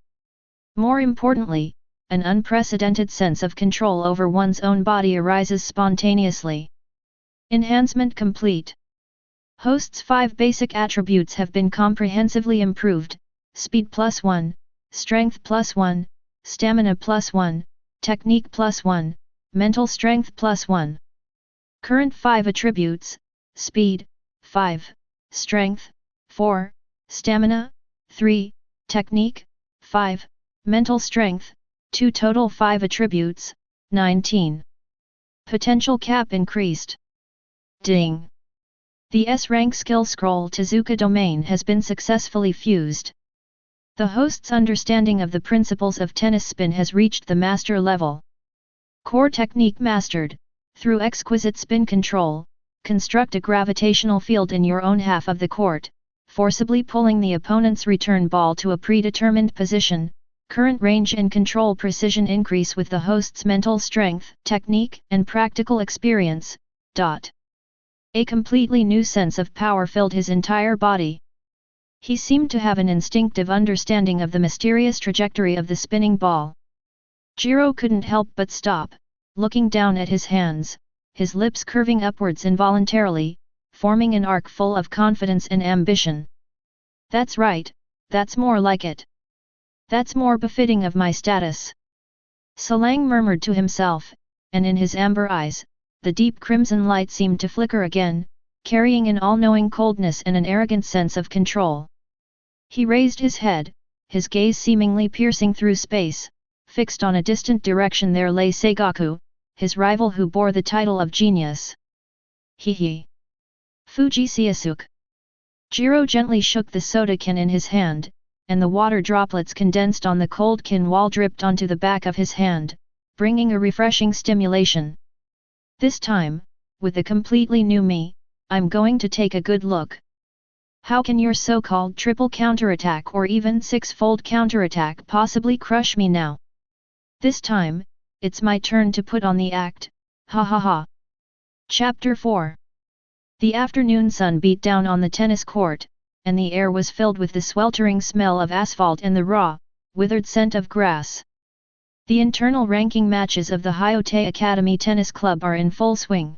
More importantly, an unprecedented sense of control over one's own body arises spontaneously. Enhancement complete. Host's 5 basic attributes have been comprehensively improved: speed +1, strength +1, stamina +1, technique +1, mental strength +1. Current 5 attributes: speed, 5, strength, 4, stamina, 3, technique, 5, mental strength, 2 total 5 attributes, 19. Potential cap increased. Ding! The S-rank skill scroll Tezuka domain has been successfully fused. The host's understanding of the principles of tennis spin has reached the master level. Core technique mastered. Through exquisite spin control, construct a gravitational field in your own half of the court, forcibly pulling the opponent's return ball to a predetermined position. Current range and control precision increase with the host's mental strength, technique, and practical experience. A completely new sense of power filled his entire body. He seemed to have an instinctive understanding of the mysterious trajectory of the spinning ball. Jiro couldn't help but stop, looking down at his hands, his lips curving upwards involuntarily, forming an arc full of confidence and ambition. That's right, that's more like it. That's more befitting of my status. Salang murmured to himself, and in his amber eyes, the deep crimson light seemed to flicker again, carrying an all-knowing coldness and an arrogant sense of control. He raised his head, his gaze seemingly piercing through space, fixed on a distant direction. There lay Seigaku, his rival who bore the title of genius. He. Fuji Siasuke. Jiro gently shook the soda can in his hand, and the water droplets condensed on the cold can wall dripped onto the back of his hand, bringing a refreshing stimulation. This time, with a completely new me, I'm going to take a good look. How can your so-called triple counterattack or even six-fold counterattack possibly crush me now? This time, it's my turn to put on the act, ha ha ha. Chapter 4. The afternoon sun beat down on the tennis court, and the air was filled with the sweltering smell of asphalt and the raw, withered scent of grass. The internal ranking matches of the Hyote Academy Tennis Club are in full swing.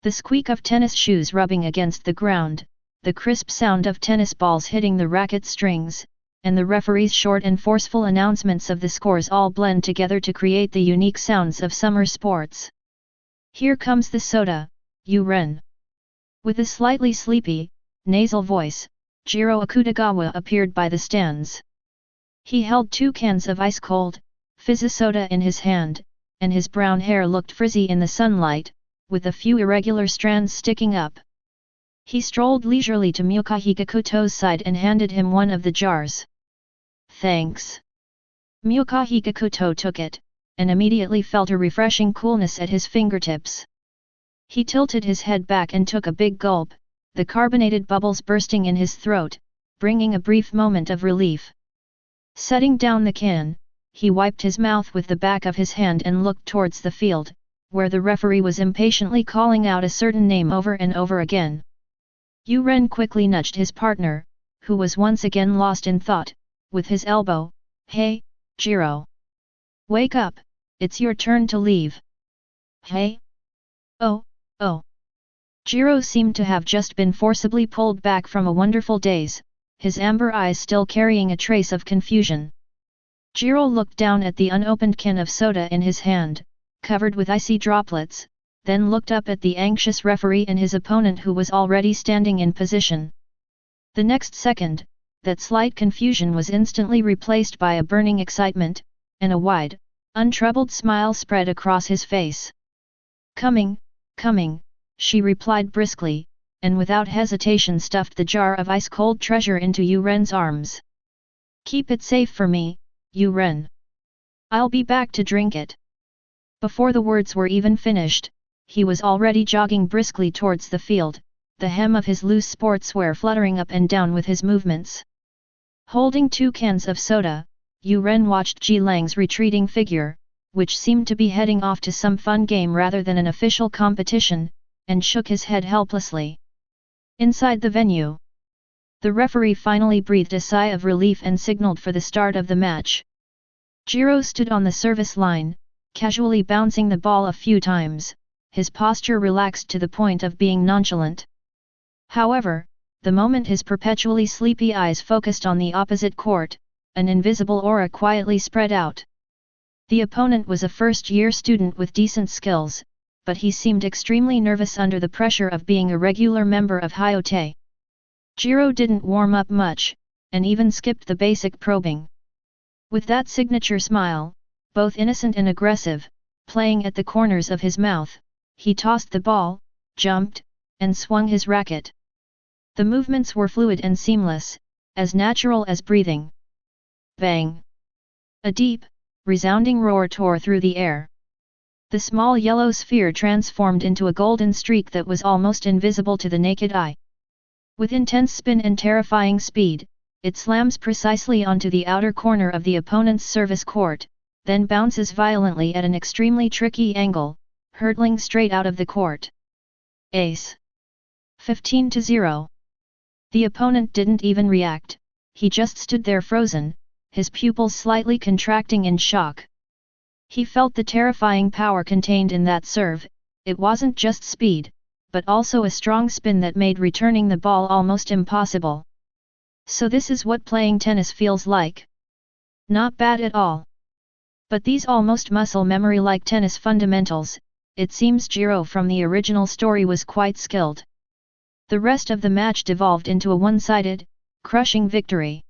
The squeak of tennis shoes rubbing against the ground, the crisp sound of tennis balls hitting the racket strings, and the referee's short and forceful announcements of the scores all blend together to create the unique sounds of summer sports. Here comes the soda, Ren. With a slightly sleepy, nasal voice, Jiro Akutagawa appeared by the stands. He held 2 cans of ice-cold, fizzy soda in his hand, and his brown hair looked frizzy in the sunlight, with a few irregular strands sticking up. He strolled leisurely to Mukahikakuto's side and handed him one of the jars. "Thanks." Mukahikakuto took it, and immediately felt a refreshing coolness at his fingertips. He tilted his head back and took a big gulp, the carbonated bubbles bursting in his throat, bringing a brief moment of relief. Setting down the can, he wiped his mouth with the back of his hand and looked towards the field, where the referee was impatiently calling out a certain name over and over again. Ren quickly nudged his partner, who was once again lost in thought, with his elbow. "Hey, Jiro! Wake up, it's your turn to leave." "Hey? Oh. Jiro seemed to have just been forcibly pulled back from a wonderful daze, his amber eyes still carrying a trace of confusion. Jiro looked down at the unopened can of soda in his hand, covered with icy droplets, then looked up at the anxious referee and his opponent who was already standing in position. The next second, that slight confusion was instantly replaced by a burning excitement, and a wide, untroubled smile spread across his face. Coming," she replied briskly, and without hesitation stuffed the jar of ice-cold treasure into Ren's arms. "Keep it safe for me, Ren. I'll be back to drink it." Before the words were even finished, he was already jogging briskly towards the field, the hem of his loose sportswear fluttering up and down with his movements. Holding 2 cans of soda, Ren watched Ji Lang's retreating figure, which seemed to be heading off to some fun game rather than an official competition, and shook his head helplessly. Inside the venue, the referee finally breathed a sigh of relief and signaled for the start of the match. Jiro stood on the service line, casually bouncing the ball a few times, his posture relaxed to the point of being nonchalant. However, the moment his perpetually sleepy eyes focused on the opposite court, an invisible aura quietly spread out. The opponent was a first-year student with decent skills, but he seemed extremely nervous under the pressure of being a regular member of Hyote. Jiro didn't warm up much, and even skipped the basic probing. With that signature smile, both innocent and aggressive, playing at the corners of his mouth, he tossed the ball, jumped, and swung his racket. The movements were fluid and seamless, as natural as breathing. Bang! A deep, resounding roar tore through the air. The small yellow sphere transformed into a golden streak that was almost invisible to the naked eye. With intense spin and terrifying speed, it slams precisely onto the outer corner of the opponent's service court, then bounces violently at an extremely tricky angle, hurtling straight out of the court. Ace. 15-0. The opponent didn't even react, he just stood there frozen, his pupils slightly contracting in shock. He felt the terrifying power contained in that serve. It wasn't just speed, but also a strong spin that made returning the ball almost impossible. So this is what playing tennis feels like? Not bad at all. But these almost muscle memory-like tennis fundamentals, it seems Jiro from the original story was quite skilled. The rest of the match devolved into a one-sided, crushing victory.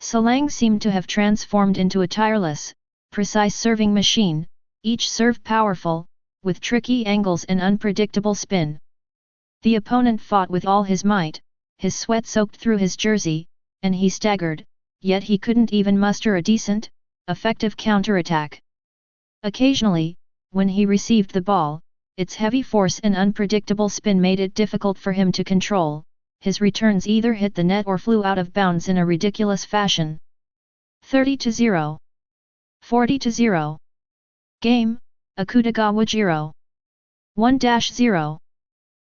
Salang seemed to have transformed into a tireless, precise serving machine, each serve powerful, with tricky angles and unpredictable spin. The opponent fought with all his might, his sweat soaked through his jersey, and he staggered, yet he couldn't even muster a decent, effective counterattack. Occasionally, when he received the ball, its heavy force and unpredictable spin made it difficult for him to control. His returns either hit the net or flew out of bounds in a ridiculous fashion. 30-0. 40-0. Game, Akutagawa Jiro. 1-0.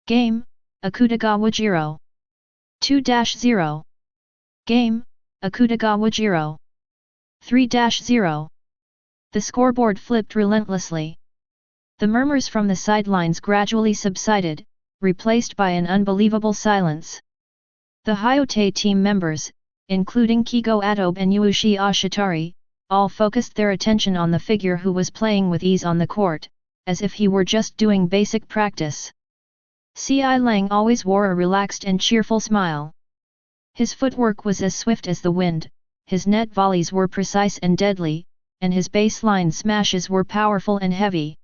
Game, Akutagawa Jiro. 2-0. Game, Akutagawa Jiro. 3-0. The scoreboard flipped relentlessly. The murmurs from the sidelines gradually subsided, replaced by an unbelievable silence. The Hyote team members, including Kigo Atobe and Yuushi Ashitari, all focused their attention on the figure who was playing with ease on the court, as if he were just doing basic practice. Ci Lang always wore a relaxed and cheerful smile. His footwork was as swift as the wind, his net volleys were precise and deadly, and his baseline smashes were powerful and heavy.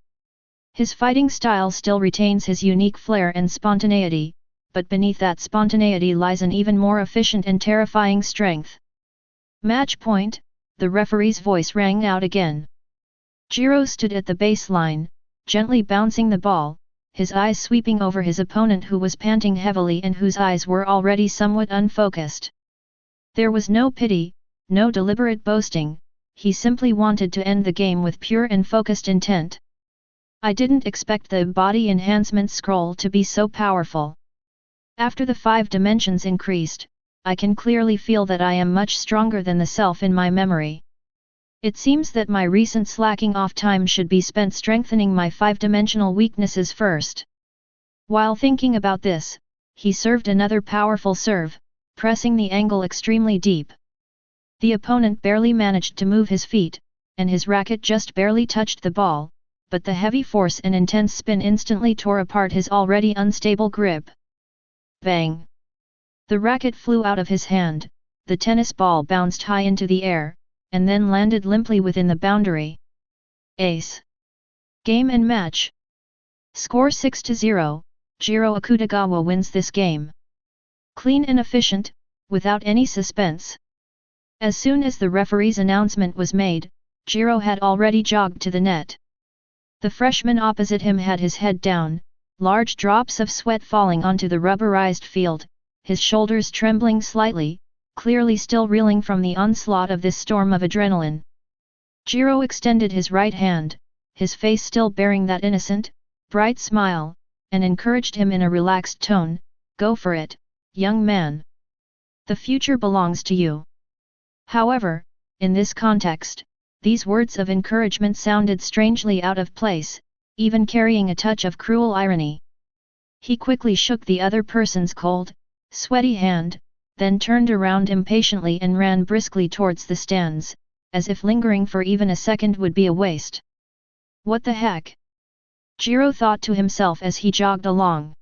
His fighting style still retains his unique flair and spontaneity, but beneath that spontaneity lies an even more efficient and terrifying strength. Match point, the referee's voice rang out again. Jiro stood at the baseline, gently bouncing the ball, his eyes sweeping over his opponent who was panting heavily and whose eyes were already somewhat unfocused. There was no pity, no deliberate boasting, he simply wanted to end the game with pure and focused intent. I didn't expect the body enhancement scroll to be so powerful. After the 5 dimensions increased, I can clearly feel that I am much stronger than the self in my memory. It seems that my recent slacking off time should be spent strengthening my 5-dimensional weaknesses first. While thinking about this, he served another powerful serve, pressing the angle extremely deep. The opponent barely managed to move his feet, and his racket just barely touched the ball, but the heavy force and intense spin instantly tore apart his already unstable grip. Bang! The racket flew out of his hand, the tennis ball bounced high into the air, and then landed limply within the boundary. Ace! Game and match. Score 6-0, Jiro Akutagawa wins this game. Clean and efficient, without any suspense. As soon as the referee's announcement was made, Jiro had already jogged to the net. The freshman opposite him had his head down, large drops of sweat falling onto the rubberized field, his shoulders trembling slightly, clearly still reeling from the onslaught of this storm of adrenaline. Jiro extended his right hand, his face still bearing that innocent, bright smile, and encouraged him in a relaxed tone, "Go for it, young man. The future belongs to you." However, in this context, these words of encouragement sounded strangely out of place, even carrying a touch of cruel irony. He quickly shook the other person's cold, sweaty hand, then turned around impatiently and ran briskly towards the stands, as if lingering for even a second would be a waste. What the heck? Jiro thought to himself as he jogged along.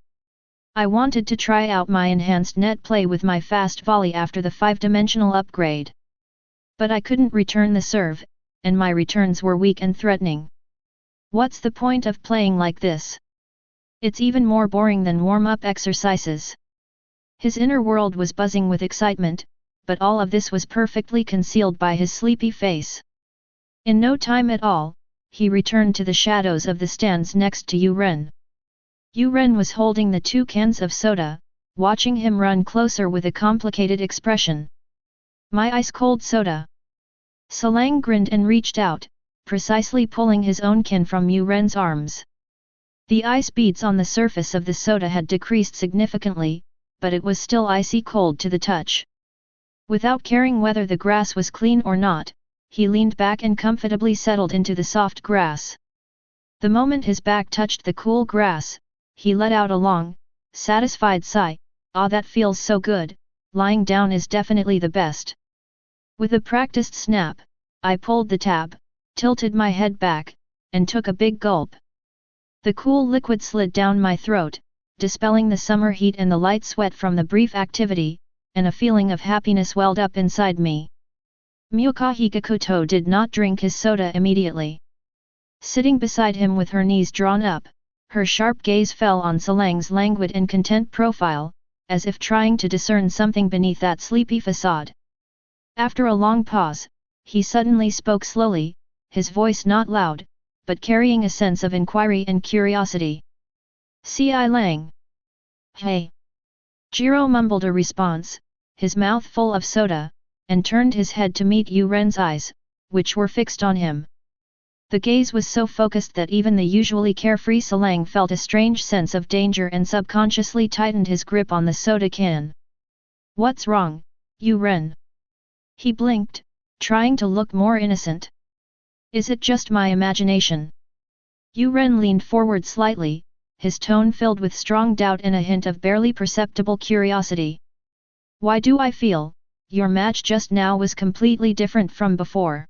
I wanted to try out my enhanced net play with my fast volley after the 5-dimensional upgrade. But I couldn't return the serve, and my returns were weak and threatening. What's the point of playing like this? It's even more boring than warm-up exercises. His inner world was buzzing with excitement, but all of this was perfectly concealed by his sleepy face. In no time at all, he returned to the shadows of the stands next to Yu Ren. Yu Ren was holding the 2 cans of soda, watching him run closer with a complicated expression. My ice-cold soda. Salang grinned and reached out, precisely pulling his own can from Yu Ren's arms. The ice beads on the surface of the soda had decreased significantly, but it was still icy cold to the touch. Without caring whether the grass was clean or not, he leaned back and comfortably settled into the soft grass. The moment his back touched the cool grass, he let out a long, satisfied sigh. "Ah, that feels so good, lying down is definitely the best." With a practiced snap, I pulled the tab, tilted my head back, and took a big gulp. The cool liquid slid down my throat, dispelling the summer heat and the light sweat from the brief activity, and a feeling of happiness welled up inside me. Myuka Hikakuto did not drink his soda immediately. Sitting beside him with her knees drawn up, her sharp gaze fell on Salang's languid and content profile, as if trying to discern something beneath that sleepy facade. After a long pause, he suddenly spoke slowly, his voice not loud, but carrying a sense of inquiry and curiosity. "Ci Lang." "Hey." Jiro mumbled a response, his mouth full of soda, and turned his head to meet Yu Ren's eyes, which were fixed on him. The gaze was so focused that even the usually carefree Salang felt a strange sense of danger and subconsciously tightened his grip on the soda can. "What's wrong, Yu Ren?" He blinked, trying to look more innocent. Is it just my imagination? Yu Ren leaned forward slightly, his tone filled with strong doubt and a hint of barely perceptible curiosity. Why do I feel, your match just now was completely different from before?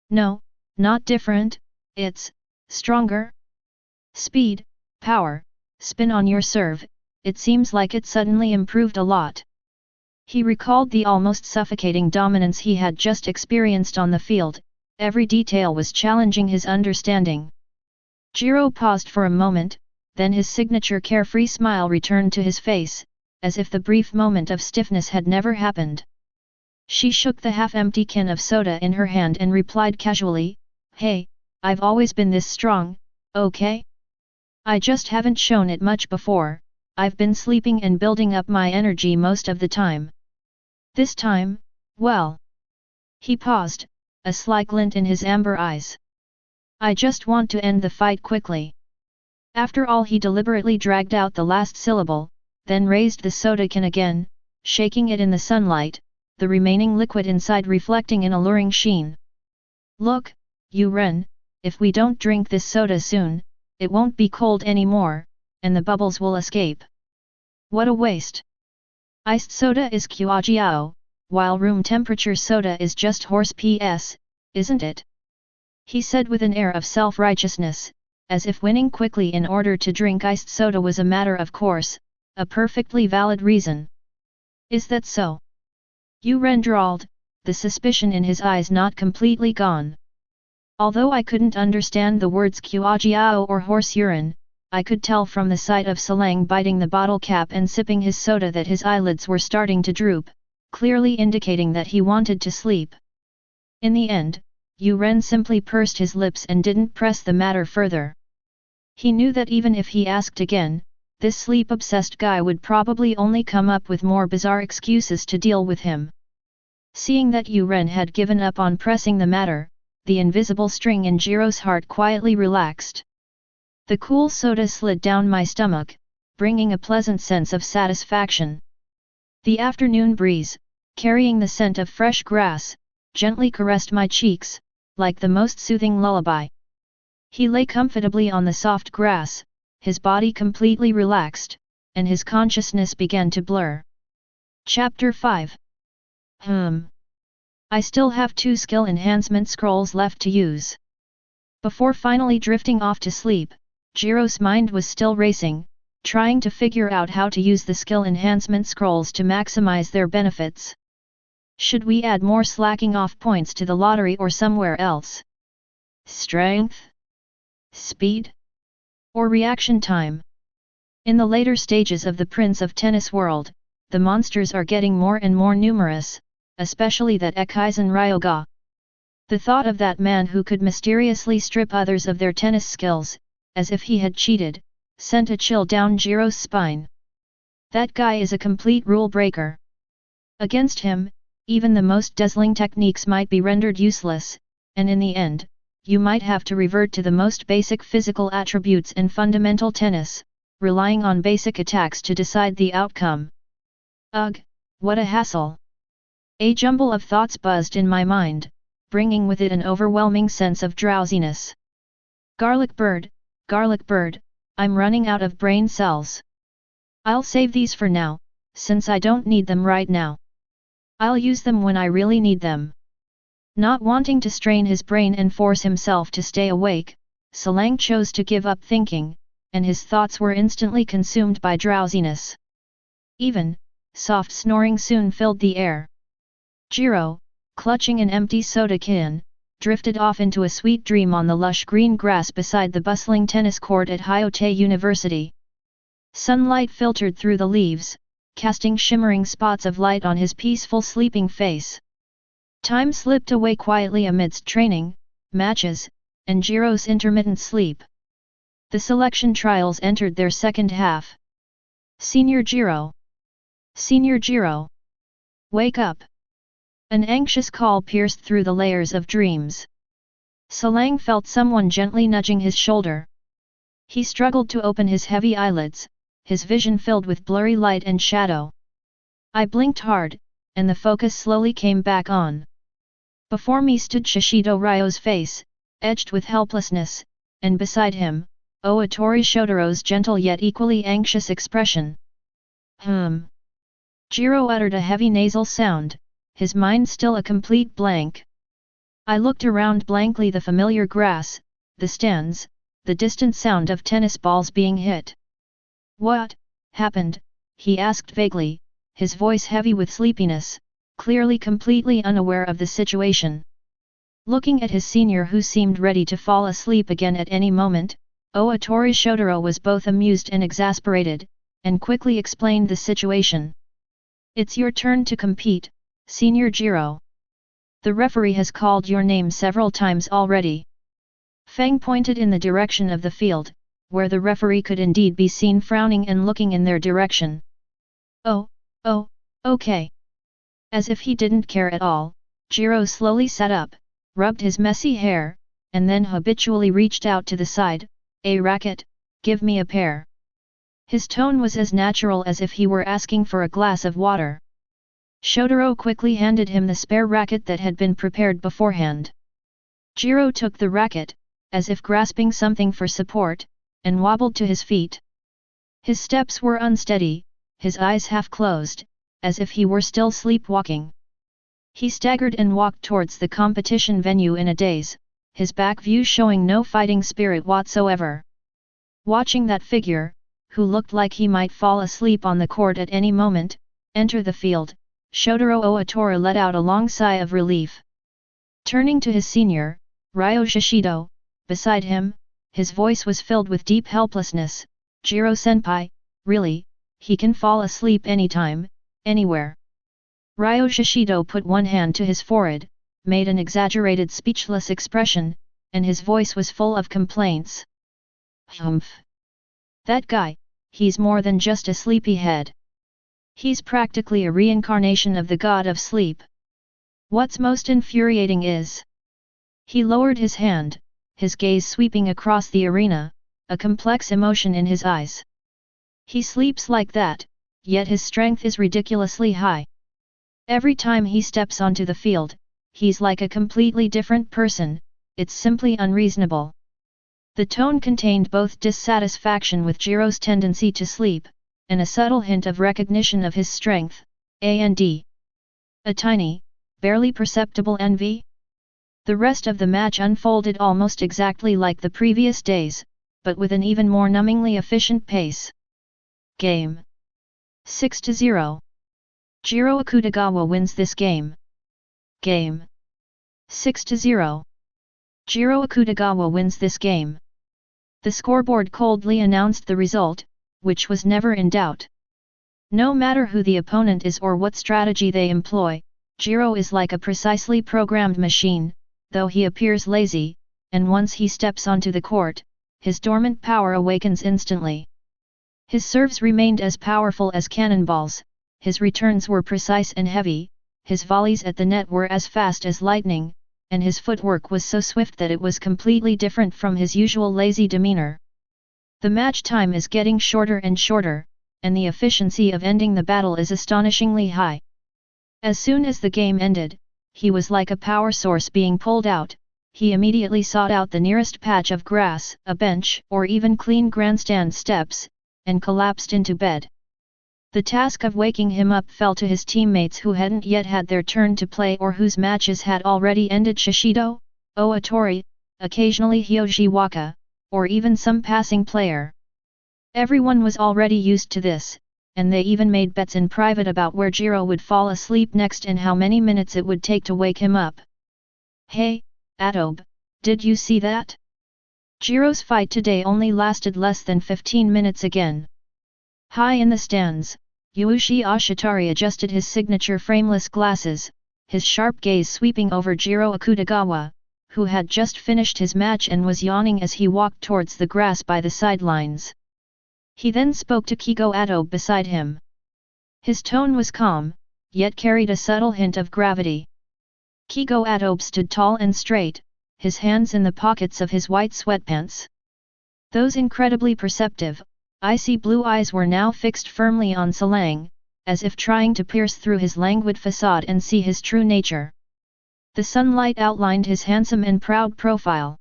No, not different, it's stronger. Speed, power, spin on your serve, it seems like it suddenly improved a lot. He recalled the almost suffocating dominance he had just experienced on the field, every detail was challenging his understanding. Jiro paused for a moment, then his signature carefree smile returned to his face, as if the brief moment of stiffness had never happened. She shook the half-empty can of soda in her hand and replied casually, "Hey, I've always been this strong, okay? I just haven't shown it much before, I've been sleeping and building up my energy most of the time. This time, well..." He paused, a sly glint in his amber eyes. "I just want to end the fight quickly." After all, he deliberately dragged out the last syllable, then raised the soda can again, shaking it in the sunlight, the remaining liquid inside reflecting an alluring sheen. "Look, Yu Ren, if we don't drink this soda soon, it won't be cold anymore, and the bubbles will escape. What a waste. Iced soda is Kuajiao, while room temperature soda is just horse PS, isn't it?" he said with an air of self-righteousness, as if winning quickly in order to drink iced soda was a matter of course, a perfectly valid reason. "Is that so?" Yu Ren drawled, the suspicion in his eyes not completely gone. "Although I couldn't understand the words Kuajiao or horse urine, I could tell from the sight of Salang biting the bottle cap and sipping his soda that his eyelids were starting to droop, clearly indicating that he wanted to sleep. In the end, Yu Ren simply pursed his lips and didn't press the matter further. He knew that even if he asked again, this sleep-obsessed guy would probably only come up with more bizarre excuses to deal with him. Seeing that Yu Ren had given up on pressing the matter, the invisible string in Jiro's heart quietly relaxed. The cool soda slid down my stomach, bringing a pleasant sense of satisfaction. The afternoon breeze, carrying the scent of fresh grass, gently caressed my cheeks, like the most soothing lullaby. He lay comfortably on the soft grass, his body completely relaxed, and his consciousness began to blur. Chapter 5. I still have 2 skill enhancement scrolls left to use. Before finally drifting off to sleep, Jiro's mind was still racing, trying to figure out how to use the skill enhancement scrolls to maximize their benefits. Should we add more slacking off points to the lottery or somewhere else? Strength? Speed? Or reaction time? In the later stages of the Prince of Tennis world, the monsters are getting more and more numerous, especially that Ekizen Ryoga. The thought of that man who could mysteriously strip others of their tennis skills, as if he had cheated, sent a chill down Jiro's spine. That guy is a complete rule breaker. Against him, even the most dazzling techniques might be rendered useless, and in the end, you might have to revert to the most basic physical attributes in fundamental tennis, relying on basic attacks to decide the outcome. Ugh, what a hassle. A jumble of thoughts buzzed in my mind, bringing with it an overwhelming sense of drowsiness. Garlic bird, I'm running out of brain cells. I'll save these for now, since I don't need them right now. I'll use them when I really need them. Not wanting to strain his brain and force himself to stay awake, Salang chose to give up thinking, and his thoughts were instantly consumed by drowsiness. Even, soft snoring soon filled the air. Jiro, clutching an empty soda can, drifted off into a sweet dream on the lush green grass beside the bustling tennis court at Hyote University. Sunlight filtered through the leaves, casting shimmering spots of light on his peaceful sleeping face. Time slipped away quietly amidst training, matches, and Jiro's intermittent sleep. The selection trials entered their second half. Senior Jiro! Senior Jiro! Wake up! An anxious call pierced through the layers of dreams. Salang felt someone gently nudging his shoulder. He struggled to open his heavy eyelids, his vision filled with blurry light and shadow. I blinked hard, and the focus slowly came back on. Before me stood Shishido Ryo's face, edged with helplessness, and beside him, Oatori Shotaro's gentle yet equally anxious expression. Jiro uttered a heavy nasal sound, his mind still a complete blank. I looked around blankly, the familiar grass, the stands, the distant sound of tennis balls being hit. What happened? He asked vaguely, his voice heavy with sleepiness, clearly completely unaware of the situation. Looking at his senior, who seemed ready to fall asleep again at any moment, Oatori Shotaro was both amused and exasperated, and quickly explained the situation. It's your turn to compete, Senior Jiro. The referee has called your name several times already. Feng pointed in the direction of the field, where the referee could indeed be seen frowning and looking in their direction. Oh, okay. As if he didn't care at all, Jiro slowly sat up, rubbed his messy hair, and then habitually reached out to the side. A racket, give me a pair. His tone was as natural as if he were asking for a glass of water. Shotaro quickly handed him the spare racket that had been prepared beforehand. Jiro took the racket, as if grasping something for support, and wobbled to his feet. His steps were unsteady, his eyes half closed, as if he were still sleepwalking. He staggered and walked towards the competition venue in a daze, his back view showing no fighting spirit whatsoever. Watching that figure, who looked like he might fall asleep on the court at any moment, enter the field, Shotaro Oatora let out a long sigh of relief. Turning to his senior, Ryo Shishido, beside him, his voice was filled with deep helplessness. Jiro-senpai, really, he can fall asleep anytime, anywhere. Ryo Shishido put one hand to his forehead, made an exaggerated speechless expression, and his voice was full of complaints. Humph! That guy, he's more than just a sleepyhead. He's practically a reincarnation of the god of sleep. What's most infuriating is... He lowered his hand, his gaze sweeping across the arena, a complex emotion in his eyes. He sleeps like that, yet his strength is ridiculously high. Every time he steps onto the field, he's like a completely different person. It's simply unreasonable. The tone contained both dissatisfaction with Jiro's tendency to sleep, and a subtle hint of recognition of his strength, and a tiny, barely perceptible envy. The rest of the match unfolded almost exactly like the previous days, but with an even more numbingly efficient pace. Game 6-0. Jiro Akutagawa wins this game. Game 6-0. Jiro Akutagawa wins this game. The scoreboard coldly announced the result, which was never in doubt. No matter who the opponent is or what strategy they employ, Jiro is like a precisely programmed machine, though he appears lazy, and once he steps onto the court, his dormant power awakens instantly. His serves remained as powerful as cannonballs, his returns were precise and heavy, his volleys at the net were as fast as lightning, and his footwork was so swift that it was completely different from his usual lazy demeanor. The match time is getting shorter and shorter, and the efficiency of ending the battle is astonishingly high. As soon as the game ended, he was like a power source being pulled out. He immediately sought out the nearest patch of grass, a bench, or even clean grandstand steps, and collapsed into bed. The task of waking him up fell to his teammates who hadn't yet had their turn to play or whose matches had already ended. Shishido, Oatori, occasionally Hyojiwaka, or even some passing player. Everyone was already used to this, and they even made bets in private about where Jiro would fall asleep next and how many minutes it would take to wake him up. Hey, Atobe, did you see that? Jiro's fight today only lasted less than 15 minutes again. High in the stands, Yuushi Ashitari adjusted his signature frameless glasses, his sharp gaze sweeping over Jiro Akutagawa, who had just finished his match and was yawning as he walked towards the grass by the sidelines. He then spoke to Kigo Atobe beside him. His tone was calm, yet carried a subtle hint of gravity. Kigo Atobe stood tall and straight, his hands in the pockets of his white sweatpants. Those incredibly perceptive, icy blue eyes were now fixed firmly on Salang, as if trying to pierce through his languid facade and see his true nature. The sunlight outlined his handsome and proud profile.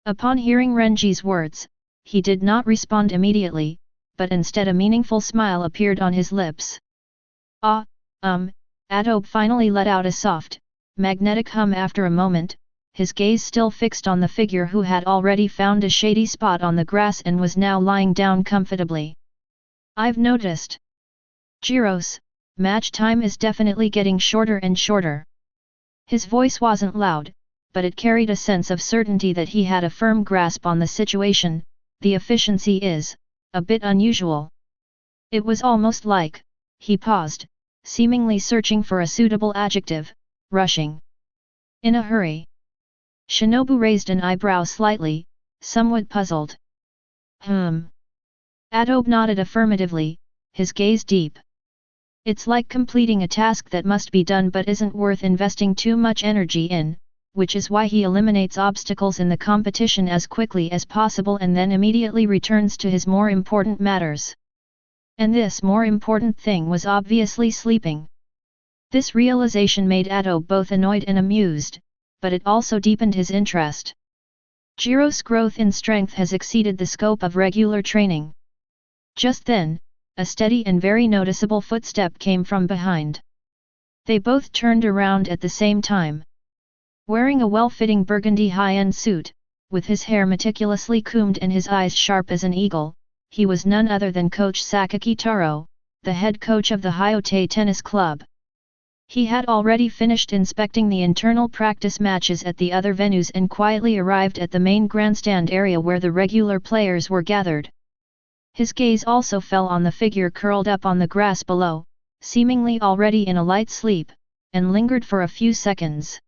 Upon hearing Renji's words, he did not respond immediately, but instead a meaningful smile appeared on his lips. Ah, Adobe finally let out a soft, magnetic hum after a moment, his gaze still fixed on the figure who had already found a shady spot on the grass and was now lying down comfortably. I've noticed. Jiro's match time is definitely getting shorter and shorter. His voice wasn't loud, but it carried a sense of certainty that he had a firm grasp on the situation. The efficiency is a bit unusual. It was almost like, he paused, seemingly searching for a suitable adjective, rushing. In a hurry. Shinobu raised an eyebrow slightly, somewhat puzzled. Adobe nodded affirmatively, his gaze deep. It's like completing a task that must be done but isn't worth investing too much energy in, which is why he eliminates obstacles in the competition as quickly as possible and then immediately returns to his more important matters. And this more important thing was obviously sleeping. This realization made Adobe both annoyed and amused, but it also deepened his interest. Jiro's growth in strength has exceeded the scope of regular training. Just then, a steady and very noticeable footstep came from behind. They both turned around at the same time. Wearing a well-fitting burgundy high-end suit, with his hair meticulously combed and his eyes sharp as an eagle, he was none other than Coach Sakaki Taro, the head coach of the Hyote Tennis Club. He had already finished inspecting the internal practice matches at the other venues and quietly arrived at the main grandstand area where the regular players were gathered. His gaze also fell on the figure curled up on the grass below, seemingly already in a light sleep, and lingered for a few seconds.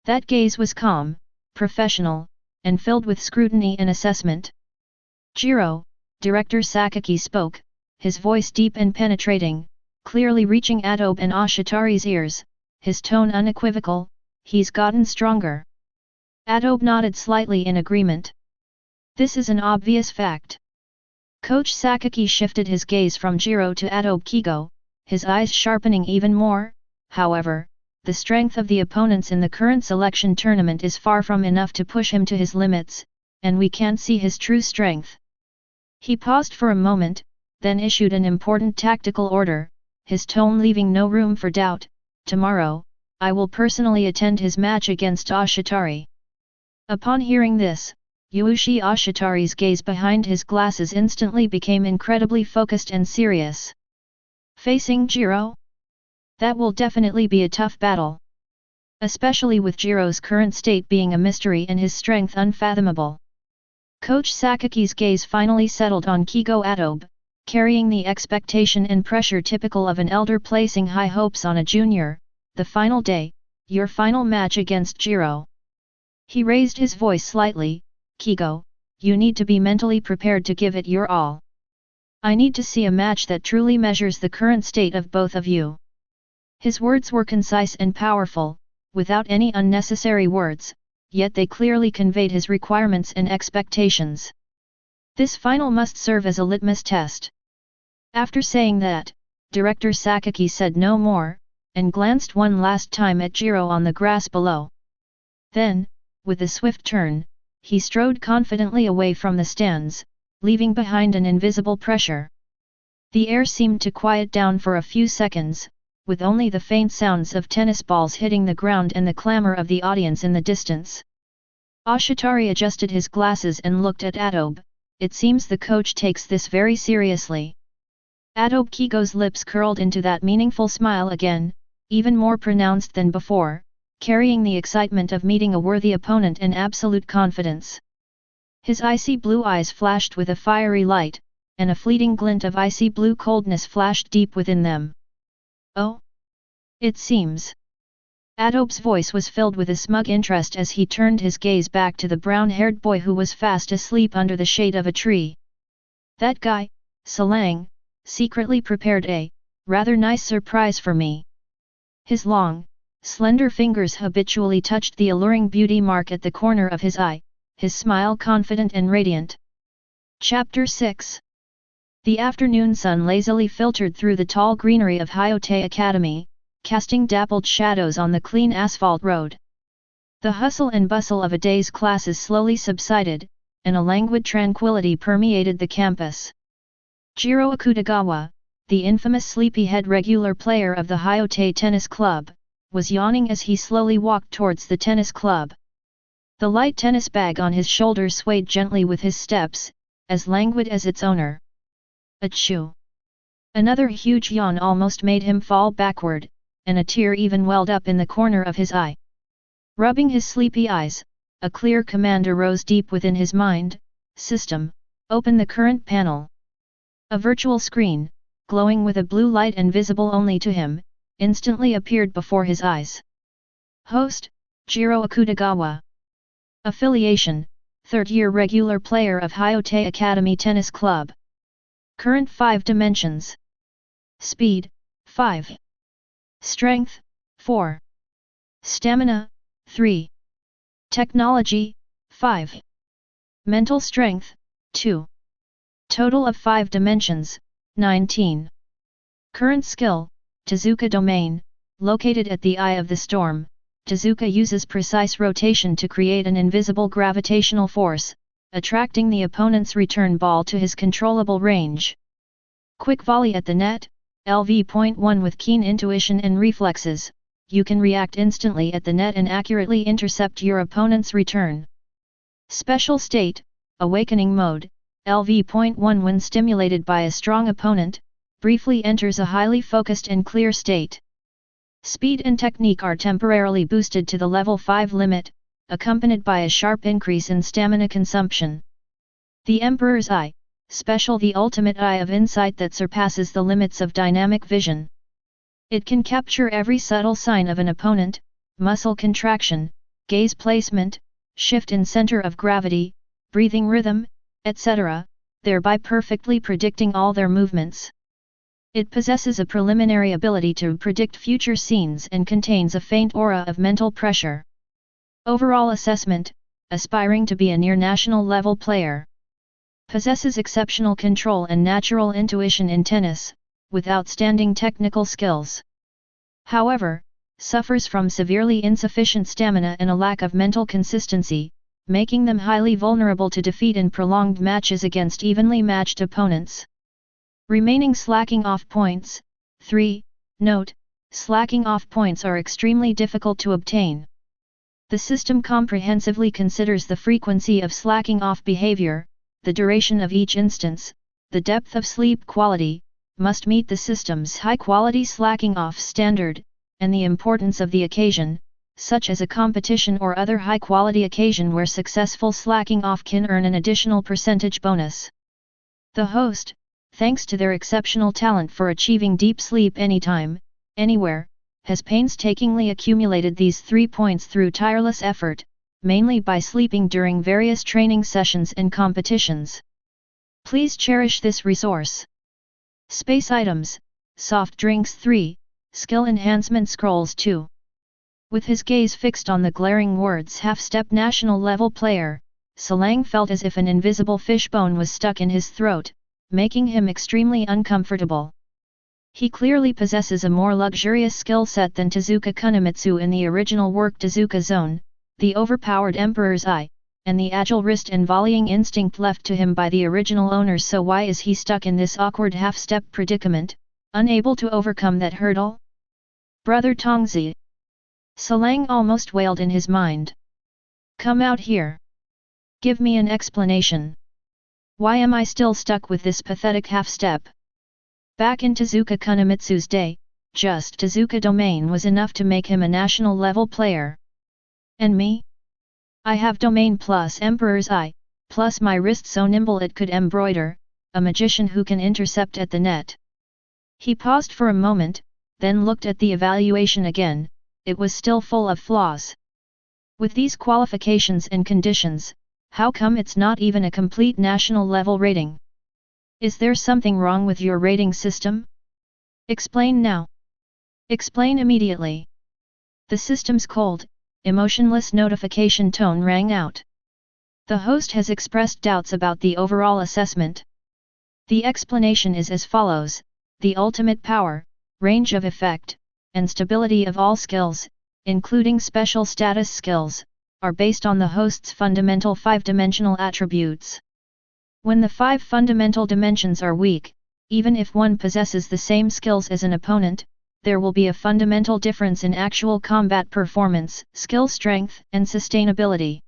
That gaze was calm, professional, and filled with scrutiny and assessment. Jiro, Director Sakaki spoke, his voice deep and penetrating, clearly reaching Adobe and Ashitari's ears, his tone unequivocal, he's gotten stronger. Adobe nodded slightly in agreement. This is an obvious fact. Coach Sakaki shifted his gaze from Jiro to Adobe Kigo, his eyes sharpening even more. However, the strength of the opponents in the current selection tournament is far from enough to push him to his limits, and we can't see his true strength. He paused for a moment, then issued an important tactical order, his tone leaving no room for doubt. Tomorrow, I will personally attend his match against Ashitari. Upon hearing this, Yuushi Ashitari's gaze behind his glasses instantly became incredibly focused and serious. Facing Jiro? That will definitely be a tough battle. Especially with Jiro's current state being a mystery and his strength unfathomable. Coach Sakaki's gaze finally settled on Kigo Adobe, carrying the expectation and pressure typical of an elder placing high hopes on a junior. The final day, your final match against Jiro. He raised his voice slightly. Kigo, you need to be mentally prepared to give it your all. I need to see a match that truly measures the current state of both of you. His words were concise and powerful, without any unnecessary words, yet they clearly conveyed his requirements and expectations. This final must serve as a litmus test. After saying that, Director Sakaki said no more, and glanced one last time at Jiro on the grass below. Then, with a swift turn, he strode confidently away from the stands, leaving behind an invisible pressure. The air seemed to quiet down for a few seconds, with only the faint sounds of tennis balls hitting the ground and the clamor of the audience in the distance. Ashitari adjusted his glasses and looked at Adobe. It seems the coach takes this very seriously. Adobe Kigo's lips curled into that meaningful smile again, even more pronounced than before, carrying the excitement of meeting a worthy opponent and absolute confidence. His icy blue eyes flashed with a fiery light, and a fleeting glint of icy blue coldness flashed deep within them. Oh? It seems. Adobe's voice was filled with a smug interest as he turned his gaze back to the brown-haired boy who was fast asleep under the shade of a tree. That guy, Salang, secretly prepared a rather nice surprise for me. His long, slender fingers habitually touched the alluring beauty mark at the corner of his eye, his smile confident and radiant. Chapter 6. The afternoon sun lazily filtered through the tall greenery of Hyote Academy, casting dappled shadows on the clean asphalt road. The hustle and bustle of a day's classes slowly subsided, and a languid tranquility permeated the campus. Jiro Akutagawa, the infamous sleepyhead regular player of the Hyote Tennis Club, was yawning as he slowly walked towards the tennis club. The light tennis bag on his shoulder swayed gently with his steps, as languid as its owner. Achoo! Another huge yawn almost made him fall backward, and a tear even welled up in the corner of his eye. Rubbing his sleepy eyes, a clear command arose deep within his mind. System, open the current panel. A virtual screen, glowing with a blue light and visible only to him, instantly appeared before his eyes. Host, Jiro Akutagawa. Affiliation, 3rd year regular player of Hyote Academy Tennis Club. Current 5 dimensions. Speed, 5. Strength, 4. Stamina, 3. Technology, 5. Mental strength, 2. Total of 5 dimensions, 19. Current skill, Tezuka Domain, located at the eye of the storm. Tezuka uses precise rotation to create an invisible gravitational force, attracting the opponent's return ball to his controllable range. Quick volley at the net, LV.1 with keen intuition and reflexes, you can react instantly at the net and accurately intercept your opponent's return. Special state, Awakening Mode, LV.1 when stimulated by a strong opponent, briefly enters a highly focused and clear state. Speed and technique are temporarily boosted to the level 5 limit, accompanied by a sharp increase in stamina consumption. The Emperor's Eye, special the ultimate eye of insight that surpasses the limits of dynamic vision. It can capture every subtle sign of an opponent, muscle contraction, gaze placement, shift in center of gravity, breathing rhythm, etc., thereby perfectly predicting all their movements. It possesses a preliminary ability to predict future scenes and contains a faint aura of mental pressure. Overall assessment, aspiring to be a near-national level player. Possesses exceptional control and natural intuition in tennis, with outstanding technical skills. However, suffers from severely insufficient stamina and a lack of mental consistency, making them highly vulnerable to defeat in prolonged matches against evenly matched opponents. Remaining slacking off points, 3. Note, slacking off points are extremely difficult to obtain. The system comprehensively considers the frequency of slacking off behavior, the duration of each instance, the depth of sleep quality, must meet the system's high-quality slacking off standard, and the importance of the occasion, such as a competition or other high-quality occasion where successful slacking off can earn an additional percentage bonus. The host, thanks to their exceptional talent for achieving deep sleep anytime, anywhere, has painstakingly accumulated these 3 points through tireless effort, mainly by sleeping during various training sessions and competitions. Please cherish this resource. Space items, soft drinks 3, skill enhancement scrolls 2. With his gaze fixed on the glaring words half-step national level player, Salang felt as if an invisible fishbone was stuck in his throat, making him extremely uncomfortable. He clearly possesses a more luxurious skill set than Tezuka Kunimitsu in the original work Tezuka Zone, the overpowered Emperor's Eye, and the agile wrist and volleying instinct left to him by the original owners. So why is he stuck in this awkward half-step predicament, unable to overcome that hurdle? Brother Tongzi! Salang almost wailed in his mind. Come out here. Give me an explanation. Why am I still stuck with this pathetic half-step? Back in Tezuka Kunimitsu's day, just Tezuka Domain was enough to make him a national level player. And me? I have Domain plus Emperor's Eye, plus my wrist so nimble it could embroider, a magician who can intercept at the net. He paused for a moment, then looked at the evaluation again, it was still full of flaws. With these qualifications and conditions, how come it's not even a complete national level rating? Is there something wrong with your rating system? Explain now. Explain immediately. The system's cold, emotionless notification tone rang out. The host has expressed doubts about the overall assessment. The explanation is as follows: the ultimate power, range of effect, and stability of all skills, including special status skills, are based on the host's fundamental 5-dimensional attributes. When the 5 fundamental dimensions are weak, even if one possesses the same skills as an opponent, there will be a fundamental difference in actual combat performance, skill strength, and sustainability.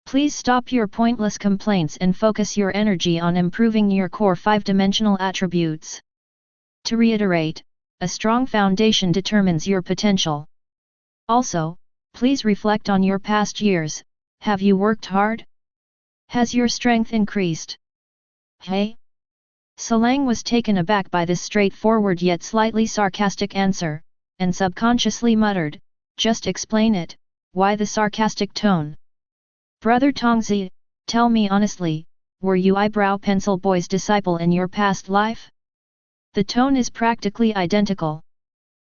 Please stop your pointless complaints and focus your energy on improving your core 5-dimensional attributes. To reiterate, a strong foundation determines your potential. Also, please reflect on your past years. Have you worked hard? Has your strength increased? Hey? Salang was taken aback by this straightforward yet slightly sarcastic answer, and subconsciously muttered, "Just explain it, why the sarcastic tone?" "Brother Tongzi, tell me honestly, were you Eyebrow Pencil Boy's disciple in your past life?" The tone is practically identical.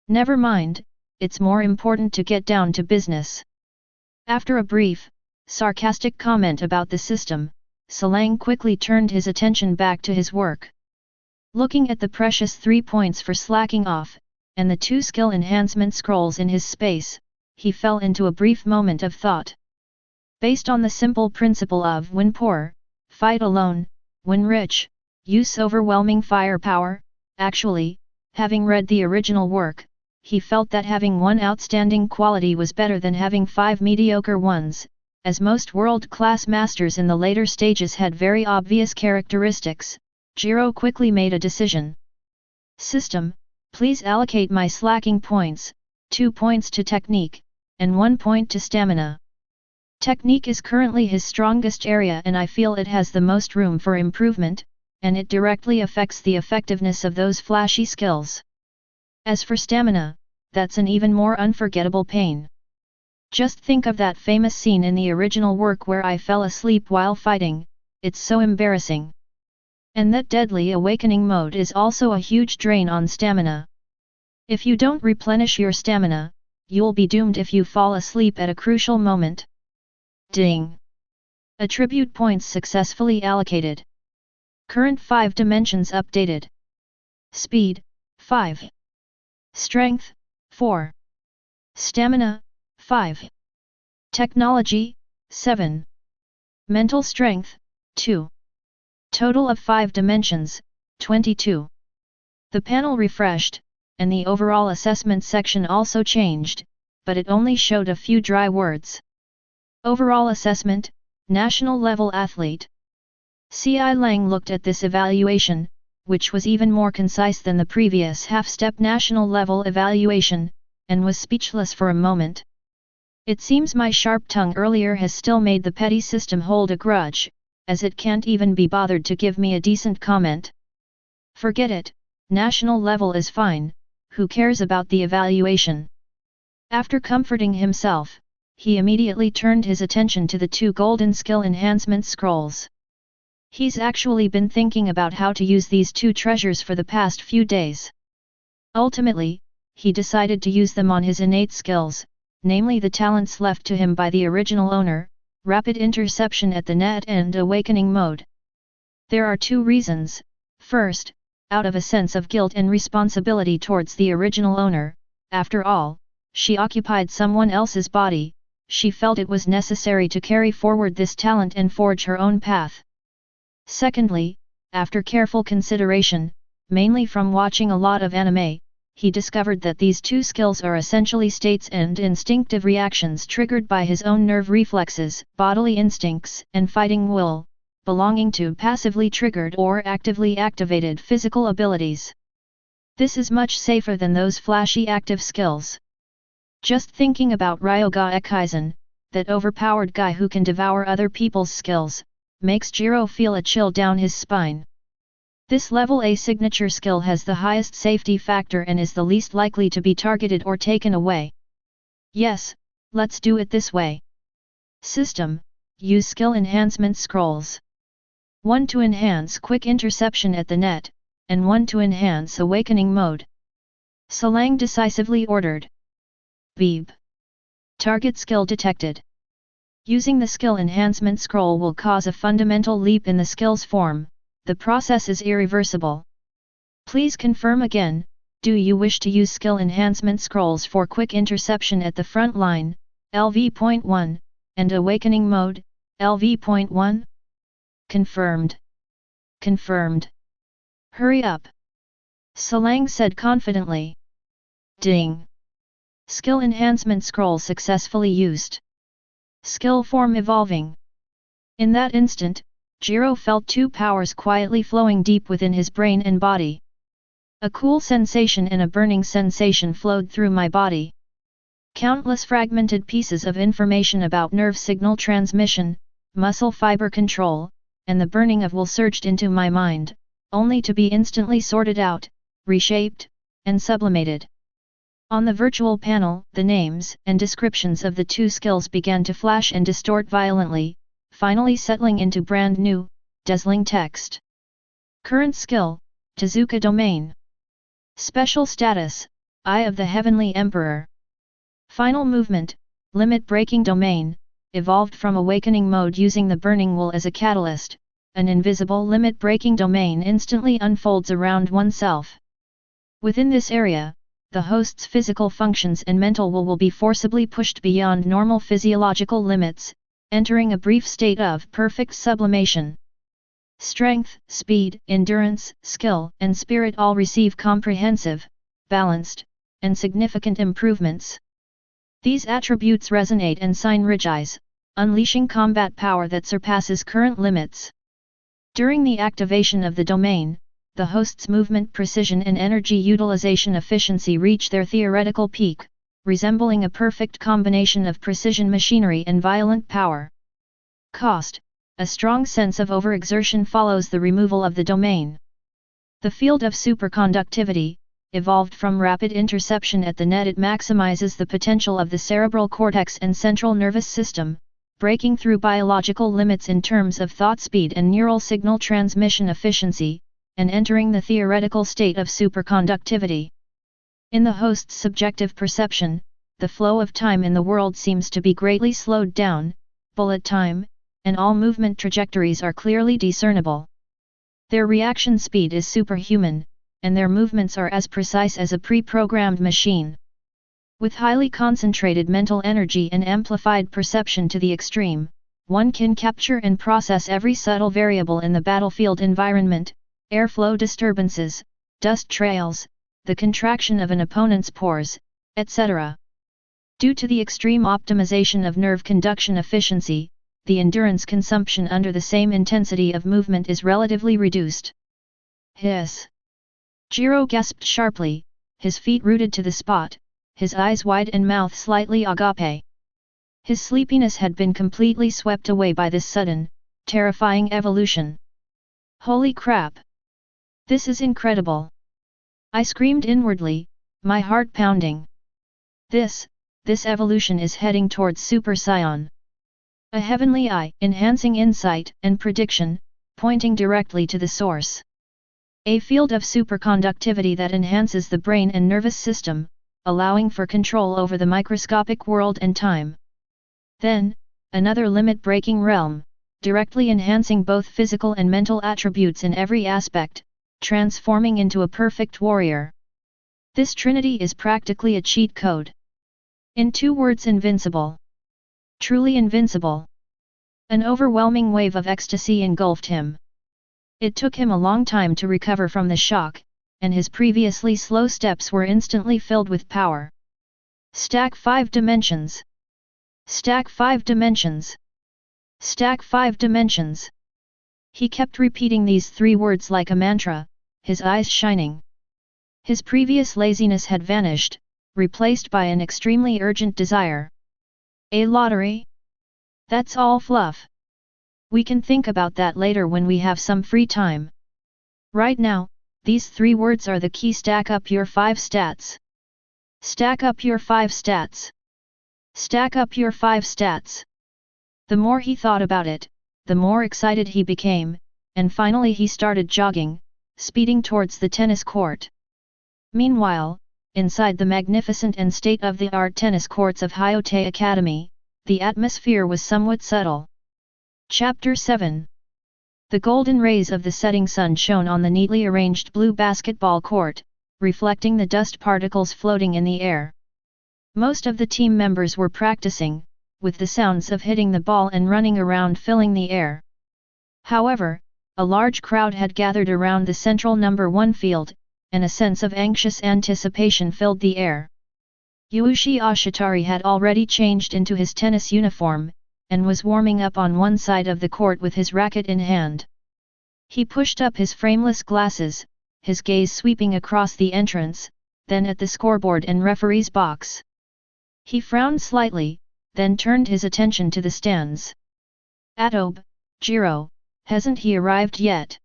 Never mind, it's more important to get down to business. After a brief, sarcastic comment about the system, Salang quickly turned his attention back to his work. Looking at the precious 3 points for slacking off, and the 2 skill enhancement scrolls in his space, he fell into a brief moment of thought. Based on the simple principle of when poor, fight alone, when rich, use overwhelming firepower, actually, having read the original work, he felt that having 1 outstanding quality was better than having 5 mediocre ones, as most world-class masters in the later stages had very obvious characteristics. Jiro quickly made a decision. "System, please allocate my slacking points, 2 points to technique, and 1 point to stamina." Technique is currently his strongest area and I feel it has the most room for improvement, and it directly affects the effectiveness of those flashy skills. As for stamina, that's an even more unforgettable pain. Just think of that famous scene in the original work where I fell asleep while fighting, it's so embarrassing. And that deadly awakening mode is also a huge drain on stamina. If you don't replenish your stamina, you'll be doomed if you fall asleep at a crucial moment. Ding! Attribute points successfully allocated. Current 5 dimensions updated. Speed, 5. Strength, 4. Stamina, 5. Technology, 7. Mental strength, 2. Total of 5 dimensions, 22. The panel refreshed, and the overall assessment section also changed, but it only showed a few dry words. Overall assessment, National Level Athlete. C.I. Lang looked at this evaluation, which was even more concise than the previous half-step national level evaluation, and was speechless for a moment. It seems my sharp tongue earlier has still made the petty system hold a grudge, as it can't even be bothered to give me a decent comment. Forget it, national level is fine, who cares about the evaluation? After comforting himself, he immediately turned his attention to the 2 golden skill enhancement scrolls. He's actually been thinking about how to use these 2 treasures for the past few days. Ultimately, he decided to use them on his innate skills, namely the talents left to him by the original owner, rapid interception at the net and awakening mode. There are 2 reasons. First, out of a sense of guilt and responsibility towards the original owner, after all, she occupied someone else's body, she felt it was necessary to carry forward this talent and forge her own path. Secondly, after careful consideration, mainly from watching a lot of anime, he discovered that these 2 skills are essentially states and instinctive reactions triggered by his own nerve reflexes, bodily instincts, and fighting will, belonging to passively triggered or actively activated physical abilities. This is much safer than those flashy active skills. Just thinking about Ryoga Ekaizen, that overpowered guy who can devour other people's skills, makes Jiro feel a chill down his spine. This level A signature skill has the highest safety factor and is the least likely to be targeted or taken away. Yes, let's do it this way. System, use skill enhancement scrolls. 1 to enhance quick interception at the net, and 1 to enhance awakening mode. Salang decisively ordered. Beep. Target skill detected. Using the skill enhancement scroll will cause a fundamental leap in the skill's form. The process is irreversible. Please confirm again, Do you wish to use skill enhancement scrolls for quick interception at the front line, LV.1, and awakening mode, LV.1? Confirmed. Confirmed. Hurry up. Salang said confidently. Ding. Skill enhancement scroll successfully used. Skill form evolving. In that instant, Jiro felt two powers quietly flowing deep within his brain and body. A cool sensation and a burning sensation flowed through my body. Countless fragmented pieces of information about nerve signal transmission, muscle fiber control, and the burning of will surged into my mind, only to be instantly sorted out, reshaped, and sublimated. On the virtual panel, the names and descriptions of the two skills began to flash and distort violently, finally settling into brand new, dazzling text. Current skill, Tezuka Domain. Special status, Eye of the Heavenly Emperor. Final movement, Limit Breaking Domain, evolved from awakening mode using the burning wool as a catalyst. An invisible limit-breaking domain instantly unfolds around oneself. Within this area, the host's physical functions and mental will be forcibly pushed beyond normal physiological limits, entering a brief state of perfect sublimation. Strength, speed, endurance, skill, and spirit all receive comprehensive, balanced, and significant improvements. These attributes resonate and synergize, unleashing combat power that surpasses current limits. During the activation of the domain, the host's movement precision and energy utilization efficiency reach their theoretical peak, resembling a perfect combination of precision machinery and violent power. Cost: a strong sense of overexertion follows the removal of the domain. The field of superconductivity, evolved from rapid interception at the net, it maximizes the potential of the cerebral cortex and central nervous system, breaking through biological limits in terms of thought speed and neural signal transmission efficiency, and entering the theoretical state of superconductivity. In the host's subjective perception, the flow of time in the world seems to be greatly slowed down, bullet time, and all movement trajectories are clearly discernible. Their reaction speed is superhuman, and their movements are as precise as a pre-programmed machine. With highly concentrated mental energy and amplified perception to the extreme, one can capture and process every subtle variable in the battlefield environment, airflow disturbances, dust trails, the contraction of an opponent's pores, etc. Due to the extreme optimization of nerve conduction efficiency, the endurance consumption under the same intensity of movement is relatively reduced. Hiss! Jiro gasped sharply, his feet rooted to the spot, his eyes wide and mouth slightly agape. His sleepiness had been completely swept away by this sudden, terrifying evolution. Holy crap! This is incredible! I screamed inwardly, my heart pounding. This evolution is heading towards Super Saiyan. A heavenly eye, enhancing insight and prediction, pointing directly to the source. A field of superconductivity that enhances the brain and nervous system, allowing for control over the microscopic world and time. Then, another limit-breaking realm, directly enhancing both physical and mental attributes in every aspect, transforming into a perfect warrior. This trinity is practically a cheat code. In 2 words, invincible. Truly invincible. An overwhelming wave of ecstasy engulfed him. It took him a long time to recover from the shock, and his previously slow steps were instantly filled with power. Stack 5 dimensions. Stack 5 dimensions. Stack 5 dimensions. He kept repeating these 3 words like a mantra, his eyes shining. His previous laziness had vanished, replaced by an extremely urgent desire. A lottery? That's all fluff. We can think about that later when we have some free time. Right now, these 3 words are the key. Stack up your 5 stats. Stack up your 5 stats. Stack up your 5 stats. The more he thought about it, the more excited he became, and finally he started jogging, speeding towards the tennis court. Meanwhile, inside the magnificent and state-of-the-art tennis courts of Hyote Academy, the atmosphere was somewhat subtle. Chapter 7. The golden rays of the setting sun shone on the neatly arranged blue basketball court, reflecting the dust particles floating in the air. Most of the team members were practicing, with the sounds of hitting the ball and running around filling the air. However, a large crowd had gathered around the central number 1 field, and a sense of anxious anticipation filled the air. Usse Ashitari had already changed into his tennis uniform, and was warming up on one side of the court with his racket in hand. He pushed up his frameless glasses, his gaze sweeping across the entrance, then at the scoreboard and referee's box. He frowned slightly, then turned his attention to the stands. Adobe, Jiro, hasn't he arrived yet?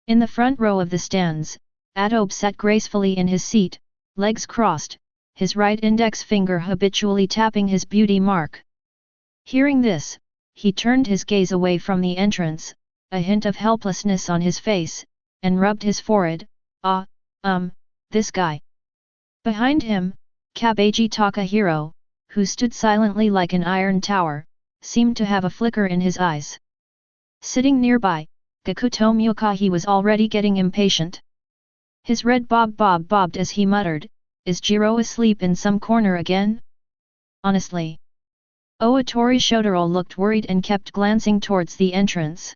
In the front row of the stands, Adobe sat gracefully in his seat, legs crossed, his right index finger habitually tapping his beauty mark. Hearing this, he turned his gaze away from the entrance, a hint of helplessness on his face, and rubbed his forehead. This guy. Behind him, Kabeji Takahiro, who stood silently like an iron tower, seemed to have a flicker in his eyes. Sitting nearby, Gakuto Myokahi was already getting impatient. His red bobbed as he muttered, "Is Jiro asleep in some corner again?" Honestly. Oatori Shotaro looked worried and kept glancing towards the entrance.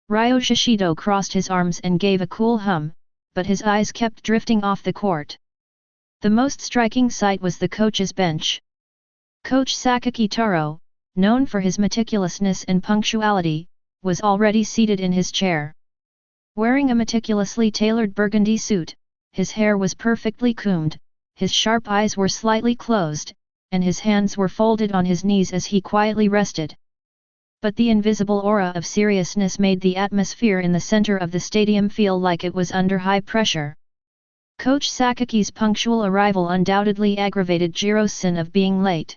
Ryo Shishido crossed his arms and gave a cool hum, but his eyes kept drifting off the court. The most striking sight was the coach's bench. Coach Sakaki Taro, known for his meticulousness and punctuality, was already seated in his chair. Wearing a meticulously tailored burgundy suit, his hair was perfectly combed, his sharp eyes were slightly closed, and his hands were folded on his knees as he quietly rested. But the invisible aura of seriousness made the atmosphere in the center of the stadium feel like it was under high pressure. Coach Sakaki's punctual arrival undoubtedly aggravated Jiro's sin of being late.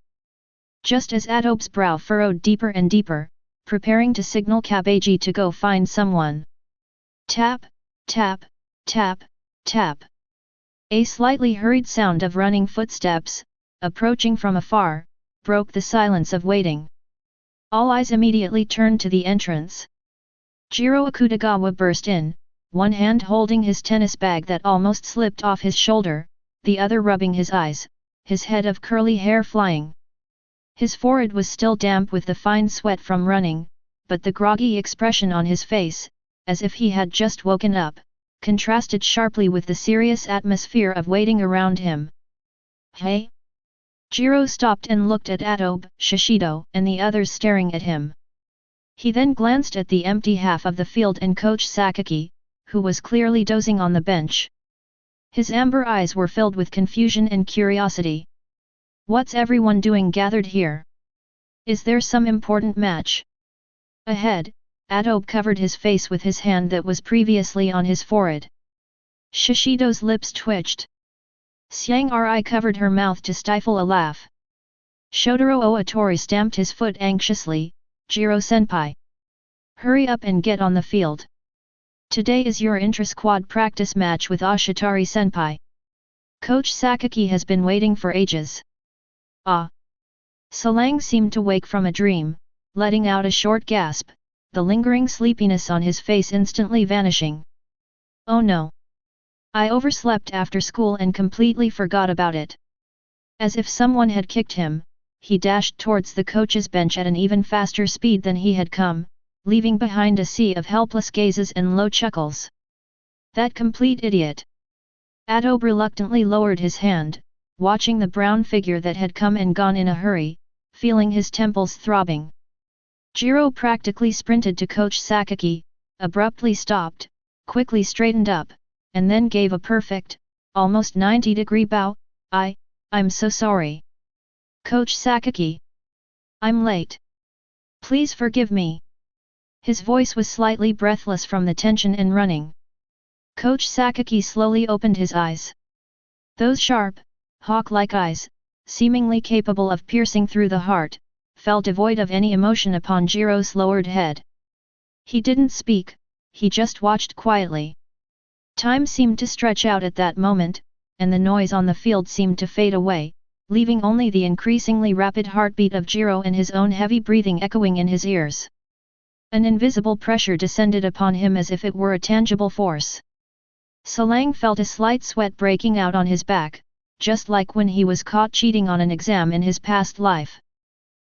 Just as Adobe's brow furrowed deeper and deeper, preparing to signal Kabeji to go find someone. Tap, tap, tap, tap. A slightly hurried sound of running footsteps, approaching from afar, broke the silence of waiting. All eyes immediately turned to the entrance. Jiro Akutagawa burst in, one hand holding his tennis bag that almost slipped off his shoulder, the other rubbing his eyes, his head of curly hair flying. His forehead was still damp with the fine sweat from running, but the groggy expression on his face, as if he had just woken up, contrasted sharply with the serious atmosphere of waiting around him. "Hey?" Jiro stopped and looked at Adobe, Shishido, and the others staring at him. He then glanced at the empty half of the field and Coach Sakaki, who was clearly dozing on the bench. His amber eyes were filled with confusion and curiosity. What's everyone doing gathered here? Is there some important match? Ahead, Adobe covered his face with his hand that was previously on his forehead. Shishido's lips twitched. Xiang-Ri covered her mouth to stifle a laugh. Shotaro Oatori stamped his foot anxiously. "Jiro-senpai. Hurry up and get on the field. Today is your intra-squad practice match with Ashitari-senpai. Coach Sakaki has been waiting for ages." "Ah!" Salang seemed to wake from a dream, letting out a short gasp, the lingering sleepiness on his face instantly vanishing. "Oh no! I overslept after school and completely forgot about it." As if someone had kicked him, he dashed towards the coach's bench at an even faster speed than he had come, leaving behind a sea of helpless gazes and low chuckles. "That complete idiot!" Adobe reluctantly lowered his hand, watching the brown figure that had come and gone in a hurry, feeling his temples throbbing. Jiro practically sprinted to Coach Sakaki, abruptly stopped, quickly straightened up, and then gave a perfect, almost 90-degree bow. I'm so sorry. Coach Sakaki. I'm late. Please forgive me." His voice was slightly breathless from the tension and running. Coach Sakaki slowly opened his eyes. Those sharp, hawk-like eyes, seemingly capable of piercing through the heart, fell devoid of any emotion upon Jiro's lowered head. He didn't speak, he just watched quietly. Time seemed to stretch out at that moment, and the noise on the field seemed to fade away, leaving only the increasingly rapid heartbeat of Jiro and his own heavy breathing echoing in his ears. An invisible pressure descended upon him as if it were a tangible force. Salang felt a slight sweat breaking out on his back, just like when he was caught cheating on an exam in his past life.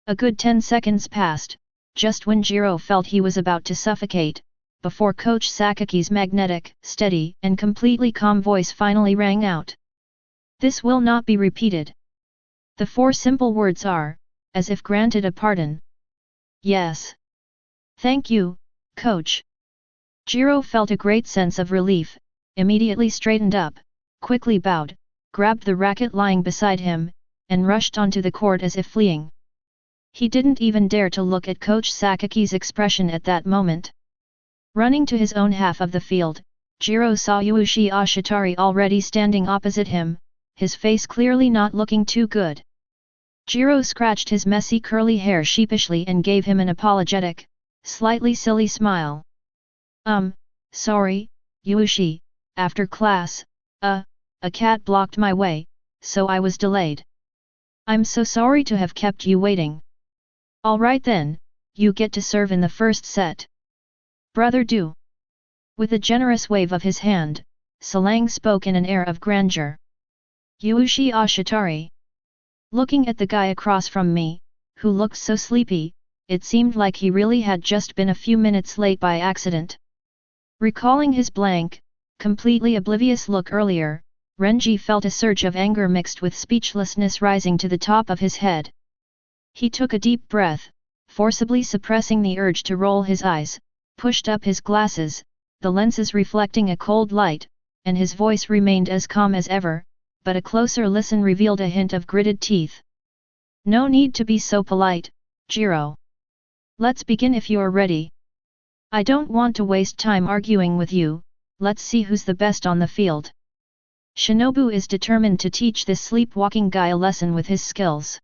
A good 10 seconds passed, just when Jiro felt he was about to suffocate, before Coach Sakaki's magnetic, steady, and completely calm voice finally rang out. This will not be repeated. The 4 simple words are, as if granted a pardon. Yes. Thank you, Coach. Jiro felt a great sense of relief, immediately straightened up, quickly bowed, grabbed the racket lying beside him, and rushed onto the court as if fleeing. He didn't even dare to look at Coach Sakaki's expression at that moment. Running to his own half of the field, Jiro saw Usse Ashitari already standing opposite him, his face clearly not looking too good. Jiro scratched his messy curly hair sheepishly and gave him an apologetic, slightly silly smile. Sorry, Usse, after class, a cat blocked my way, so I was delayed. I'm so sorry to have kept you waiting. Alright then, you get to serve in the first set. Brother do. With a generous wave of his hand, Salang spoke in an air of grandeur. Usse Ashitari. Looking at the guy across from me, who looked so sleepy, it seemed like he really had just been a few minutes late by accident. Recalling his blank, completely oblivious look earlier, Renji felt a surge of anger mixed with speechlessness rising to the top of his head. He took a deep breath, forcibly suppressing the urge to roll his eyes, pushed up his glasses, the lenses reflecting a cold light, and his voice remained as calm as ever, but a closer listen revealed a hint of gritted teeth. No need to be so polite, Jiro. Let's begin if you're ready. I don't want to waste time arguing with you, let's see who's the best on the field. Shinobu is determined to teach this sleepwalking guy a lesson with his skills.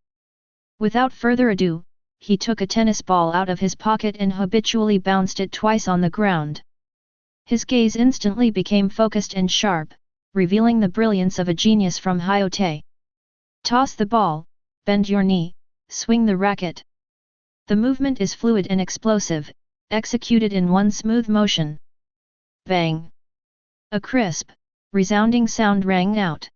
Without further ado, he took a tennis ball out of his pocket and habitually bounced it twice on the ground. His gaze instantly became focused and sharp, revealing the brilliance of a genius from Hyote. Toss the ball, bend your knee, swing the racket. The movement is fluid and explosive, executed in one smooth motion. Bang! A crisp, resounding sound rang out.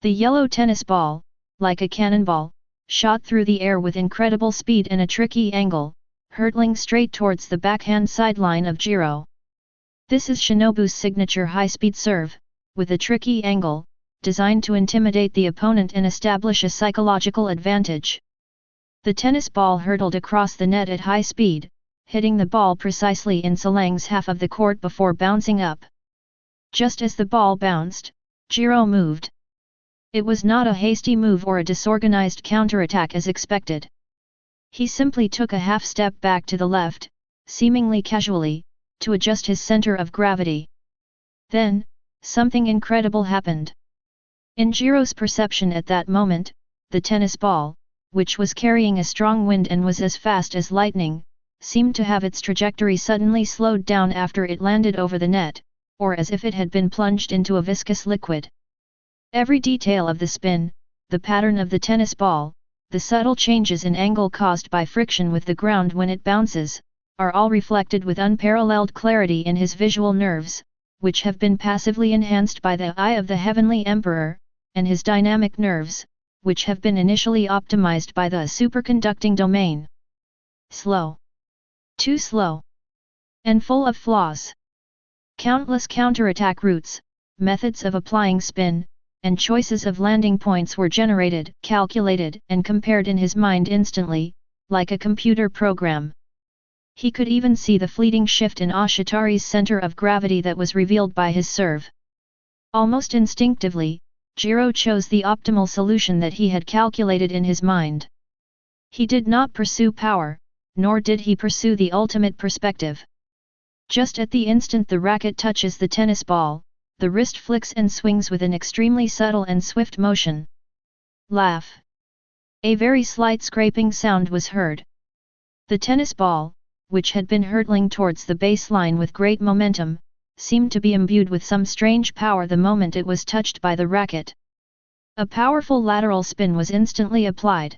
The yellow tennis ball, like a cannonball, shot through the air with incredible speed and a tricky angle, hurtling straight towards the backhand sideline of Jiro. This is Shinobu's signature high-speed serve, with a tricky angle, designed to intimidate the opponent and establish a psychological advantage. The tennis ball hurtled across the net at high speed, hitting the ball precisely in Salang's half of the court before bouncing up. Just as the ball bounced, Jiro moved. It was not a hasty move or a disorganized counterattack as expected. He simply took a half step back to the left, seemingly casually, to adjust his center of gravity. Then, something incredible happened. In Jiro's perception at that moment, the tennis ball, which was carrying a strong wind and was as fast as lightning, seemed to have its trajectory suddenly slowed down after it landed over the net, or as if it had been plunged into a viscous liquid. Every detail of the spin, the pattern of the tennis ball, the subtle changes in angle caused by friction with the ground when it bounces, are all reflected with unparalleled clarity in his visual nerves, which have been passively enhanced by the eye of the Heavenly Emperor, and his dynamic nerves, which have been initially optimized by the superconducting domain. Slow. Too slow. And full of flaws. Countless counterattack routes, methods of applying spin, and choices of landing points were generated, calculated, and compared in his mind instantly, like a computer program. He could even see the fleeting shift in Ashitari's center of gravity that was revealed by his serve. Almost instinctively, Jiro chose the optimal solution that he had calculated in his mind. He did not pursue power, nor did he pursue the ultimate perspective. Just at the instant the racket touches the tennis ball, the wrist flicks and swings with an extremely subtle and swift motion. Laugh. A very slight scraping sound was heard. The tennis ball, which had been hurtling towards the baseline with great momentum, seemed to be imbued with some strange power the moment it was touched by the racket. A powerful lateral spin was instantly applied.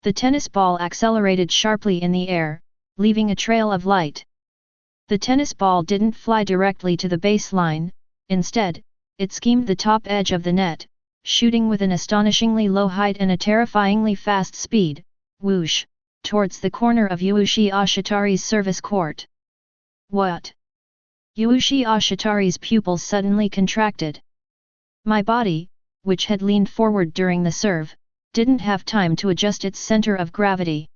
The tennis ball accelerated sharply in the air, leaving a trail of light. The tennis ball didn't fly directly to the baseline, Instead, it schemed the top edge of the net, shooting with an astonishingly low height and a terrifyingly fast speed, whoosh, towards the corner of Usse Ashitari's service court. What? Usse Ashitari's pupils suddenly contracted. My body, which had leaned forward during the serve, didn't have time to adjust its center of gravity.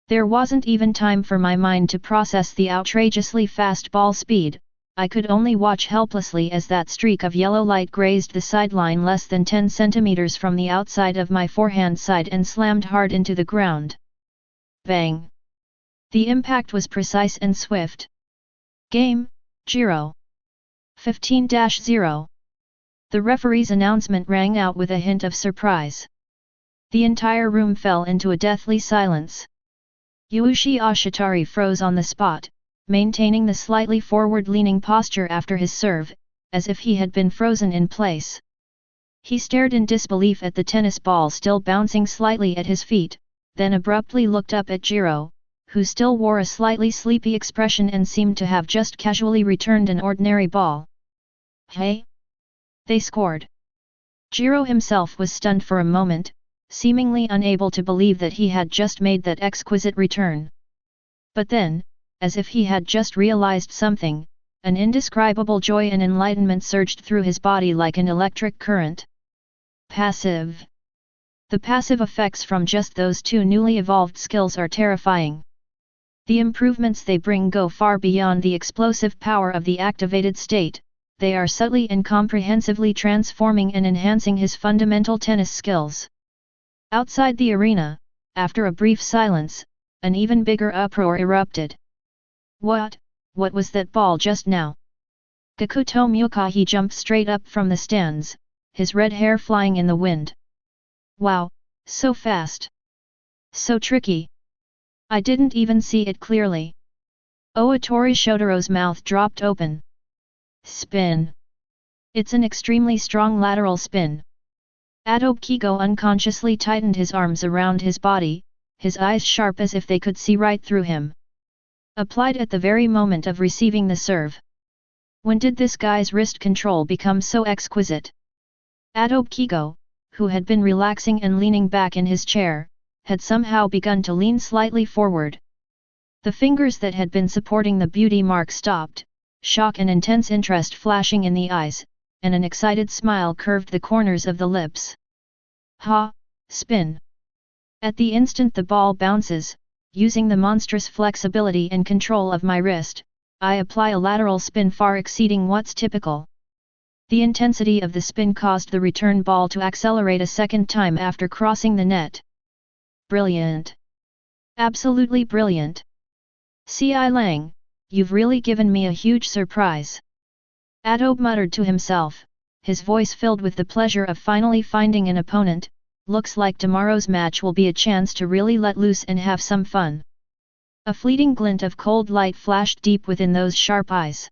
There wasn't even time for my mind to process the outrageously fast ball speed. I could only watch helplessly as that streak of yellow light grazed the sideline less than 10 centimeters from the outside of my forehand side and slammed hard into the ground. Bang! The impact was precise and swift. Game, Jiro. 15-0. The referee's announcement rang out with a hint of surprise. The entire room fell into a deathly silence. Usse Ashitari froze on the spot, maintaining the slightly forward-leaning posture after his serve, as if he had been frozen in place. He stared in disbelief at the tennis ball still bouncing slightly at his feet, then abruptly looked up at Jiro, who still wore a slightly sleepy expression and seemed to have just casually returned an ordinary ball. Hey? They scored. Jiro himself was stunned for a moment, seemingly unable to believe that he had just made that exquisite return. But then, as if he had just realized something, an indescribable joy and enlightenment surged through his body like an electric current. Passive. The passive effects from just those two newly evolved skills are terrifying. The improvements they bring go far beyond the explosive power of the activated state. They are subtly and comprehensively transforming and enhancing his fundamental tennis skills. Outside the arena, after a brief silence, an even bigger uproar erupted. What was that ball just now? Gakuto Mukahi jumped straight up from the stands, his red hair flying in the wind. Wow, so fast. So tricky. I didn't even see it clearly. Oatori Shotaro's mouth dropped open. Spin. It's an extremely strong lateral spin. Adobe Kigo unconsciously tightened his arms around his body, his eyes sharp as if they could see right through him. Applied at the very moment of receiving the serve. When did this guy's wrist control become so exquisite? Adobe Kigo, who had been relaxing and leaning back in his chair, had somehow begun to lean slightly forward. The fingers that had been supporting the beauty mark stopped, shock and intense interest flashing in the eyes, and an excited smile curved the corners of the lips. Ha! Spin! At the instant the ball bounces, using the monstrous flexibility and control of my wrist, I apply a lateral spin far exceeding what's typical. The intensity of the spin caused the return ball to accelerate a second time after crossing the net. Brilliant! Absolutely brilliant! C.I. Lang, you've really given me a huge surprise. Adobe muttered to himself, his voice filled with the pleasure of finally finding an opponent. Looks like tomorrow's match will be a chance to really let loose and have some fun. A fleeting glint of cold light flashed deep within those sharp eyes.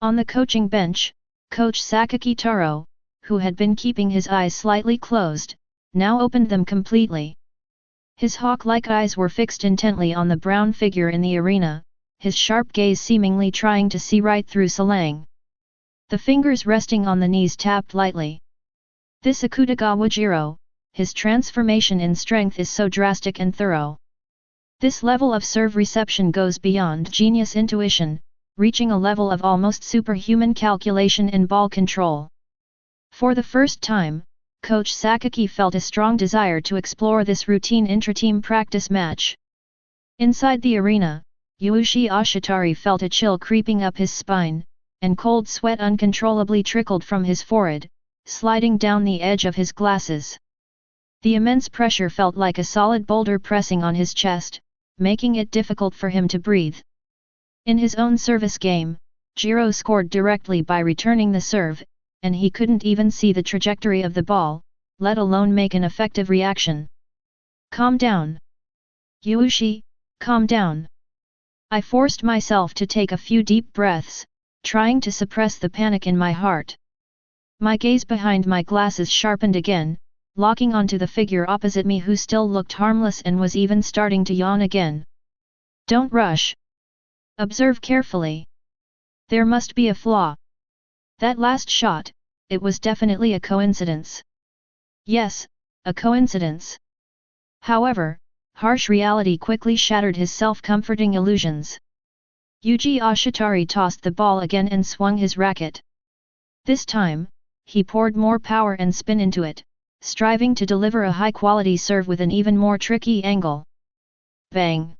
On the coaching bench, Coach Sakaki Taro, who had been keeping his eyes slightly closed, now opened them completely. His hawk-like eyes were fixed intently on the brown figure in the arena, his sharp gaze seemingly trying to see right through Salang. The fingers resting on the knees tapped lightly. This Akutagawa Jiro, his transformation in strength is so drastic and thorough. This level of serve reception goes beyond genius intuition, reaching a level of almost superhuman calculation and ball control. For the first time, Coach Sakaki felt a strong desire to explore this routine intra-team practice match. Inside the arena, Usse Ashitari felt a chill creeping up his spine, and cold sweat uncontrollably trickled from his forehead, sliding down the edge of his glasses. The immense pressure felt like a solid boulder pressing on his chest, making it difficult for him to breathe. In his own service game, Jiro scored directly by returning the serve, and he couldn't even see the trajectory of the ball, let alone make an effective reaction. Calm down. Usse, calm down. I forced myself to take a few deep breaths, trying to suppress the panic in my heart. My gaze behind my glasses sharpened again, locking onto the figure opposite me who still looked harmless and was even starting to yawn again. Don't rush. Observe carefully. There must be a flaw. That last shot, it was definitely a coincidence. Yes, a coincidence. However, harsh reality quickly shattered his self-comforting illusions. Yuji Ashitari tossed the ball again and swung his racket. This time, he poured more power and spin into it, striving to deliver a high-quality serve with an even more tricky angle. Bang!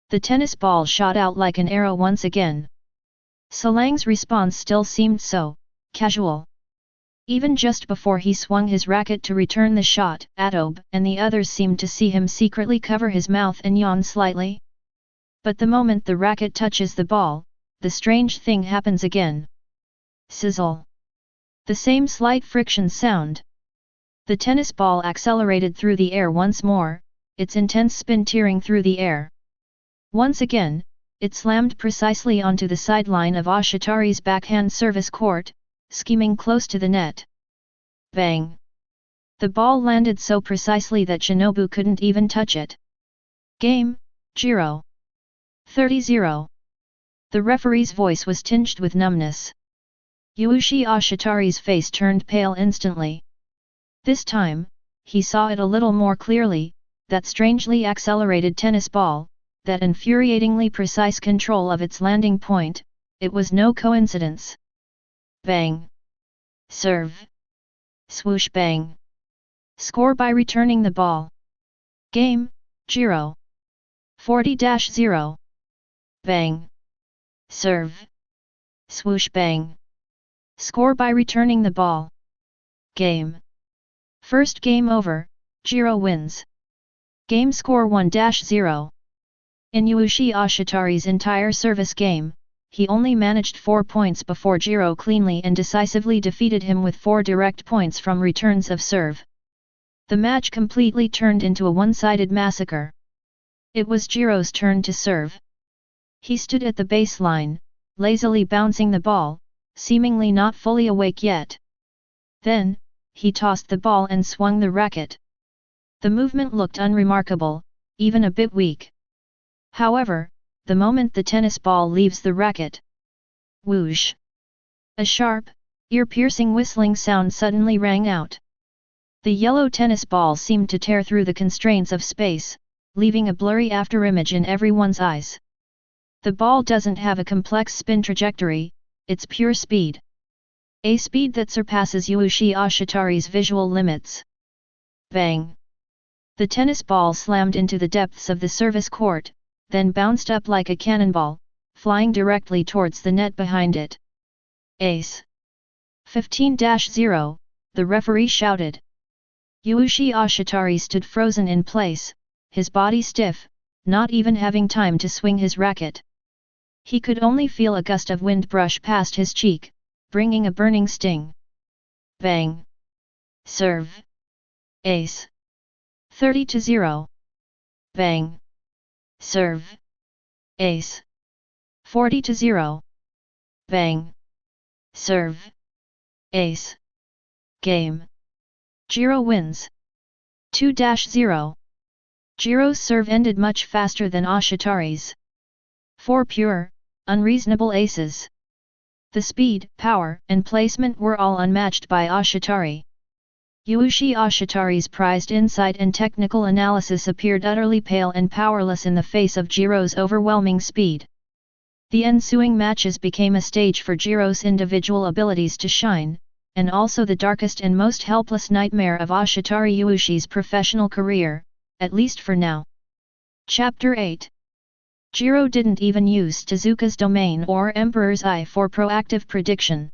The tennis ball shot out like an arrow once again. Salang's response still seemed so casual. Even just before he swung his racket to return the shot, Atobe and the others seemed to see him secretly cover his mouth and yawn slightly. But the moment the racket touches the ball, the strange thing happens again. Sizzle. The same slight friction sound. The tennis ball accelerated through the air once more, its intense spin tearing through the air. Once again, it slammed precisely onto the sideline of Ashitari's backhand service court, skimming close to the net. Bang! The ball landed so precisely that Shinobu couldn't even touch it. Game, Jiro. 30-0. The referee's voice was tinged with numbness. Yuushi Ashitari's face turned pale instantly. This time, he saw it a little more clearly, that strangely accelerated tennis ball, that infuriatingly precise control of its landing point, it was no coincidence. Bang! Serve! Swoosh bang! Score by returning the ball. Game, Jiro. 40-0. Bang! Serve! Swoosh bang! Score by returning the ball. Game. First game over, Jiro wins. Game score 1-0. In Yuushi Ashitari's entire service game, he only managed 4 points before Jiro cleanly and decisively defeated him with 4 direct points from returns of serve. The match completely turned into a one-sided massacre. It was Jiro's turn to serve. He stood at the baseline, lazily bouncing the ball, seemingly not fully awake yet. Then, he tossed the ball and swung the racket. The movement looked unremarkable, even a bit weak. However, the moment the tennis ball leaves the racket, whoosh! A sharp, ear-piercing whistling sound suddenly rang out. The yellow tennis ball seemed to tear through the constraints of space, leaving a blurry afterimage in everyone's eyes. The ball doesn't have a complex spin trajectory, it's pure speed. A speed that surpasses Yuushi Ashitari's visual limits. Bang! The tennis ball slammed into the depths of the service court, then bounced up like a cannonball, flying directly towards the net behind it. Ace! 15-0, the referee shouted. Yuushi Ashitari stood frozen in place, his body stiff, not even having time to swing his racket. He could only feel a gust of wind brush past his cheek, bringing a burning sting. Bang! Serve! Ace! 30-0. Bang! Serve! Ace! 40-0. Bang! Serve! Ace! Game! Jiro wins. 2-0. Jiro's serve ended much faster than Ashitari's. 4 pure, unreasonable aces. The speed, power, and placement were all unmatched by Ashitari. Yuushi Ashitari's prized insight and technical analysis appeared utterly pale and powerless in the face of Jiro's overwhelming speed. The ensuing matches became a stage for Jiro's individual abilities to shine, and also the darkest and most helpless nightmare of Ashitari Yuushi's professional career, at least for now. Chapter 8. Jiro didn't even use Tezuka's domain or Emperor's Eye for proactive prediction.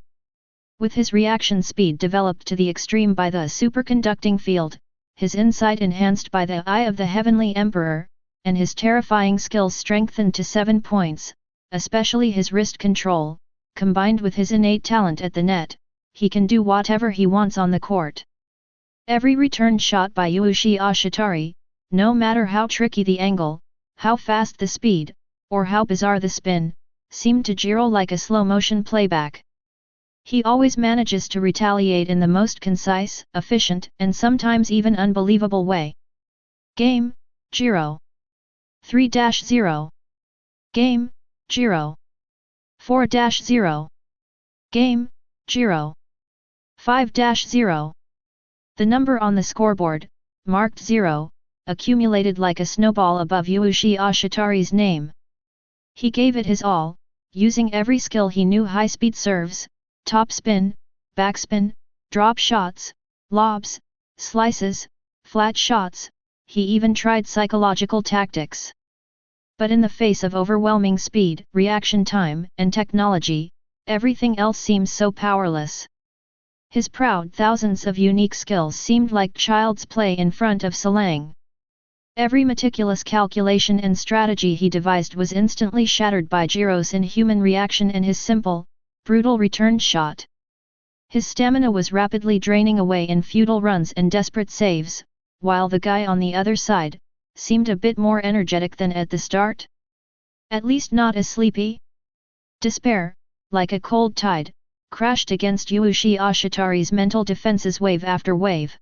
With his reaction speed developed to the extreme by the superconducting field, his insight enhanced by the Eye of the Heavenly Emperor, and his terrifying skills strengthened to 7 points, especially his wrist control, combined with his innate talent at the net, he can do whatever he wants on the court. Every return shot by Yuushi Ashitari, no matter how tricky the angle, how fast the speed, or how bizarre the spin, seemed to Jiro like a slow-motion playback. He always manages to retaliate in the most concise, efficient, and sometimes even unbelievable way. Game, Jiro. 3-0. Game, Jiro. 4-0. Game, Jiro. 5-0. The number on the scoreboard, marked 0, accumulated like a snowball above Usse Ashitari's name. He gave it his all, using every skill he knew: high-speed serves, topspin, backspin, drop shots, lobs, slices, flat shots. He even tried psychological tactics. But in the face of overwhelming speed, reaction time, and technology, everything else seems so powerless. His proud thousands of unique skills seemed like child's play in front of Salang. Every meticulous calculation and strategy he devised was instantly shattered by Jiro's inhuman reaction and his simple, brutal return shot. His stamina was rapidly draining away in futile runs and desperate saves, while the guy on the other side seemed a bit more energetic than at the start. At least not as sleepy. Despair, like a cold tide, crashed against Usse Ashitari's mental defenses wave after wave.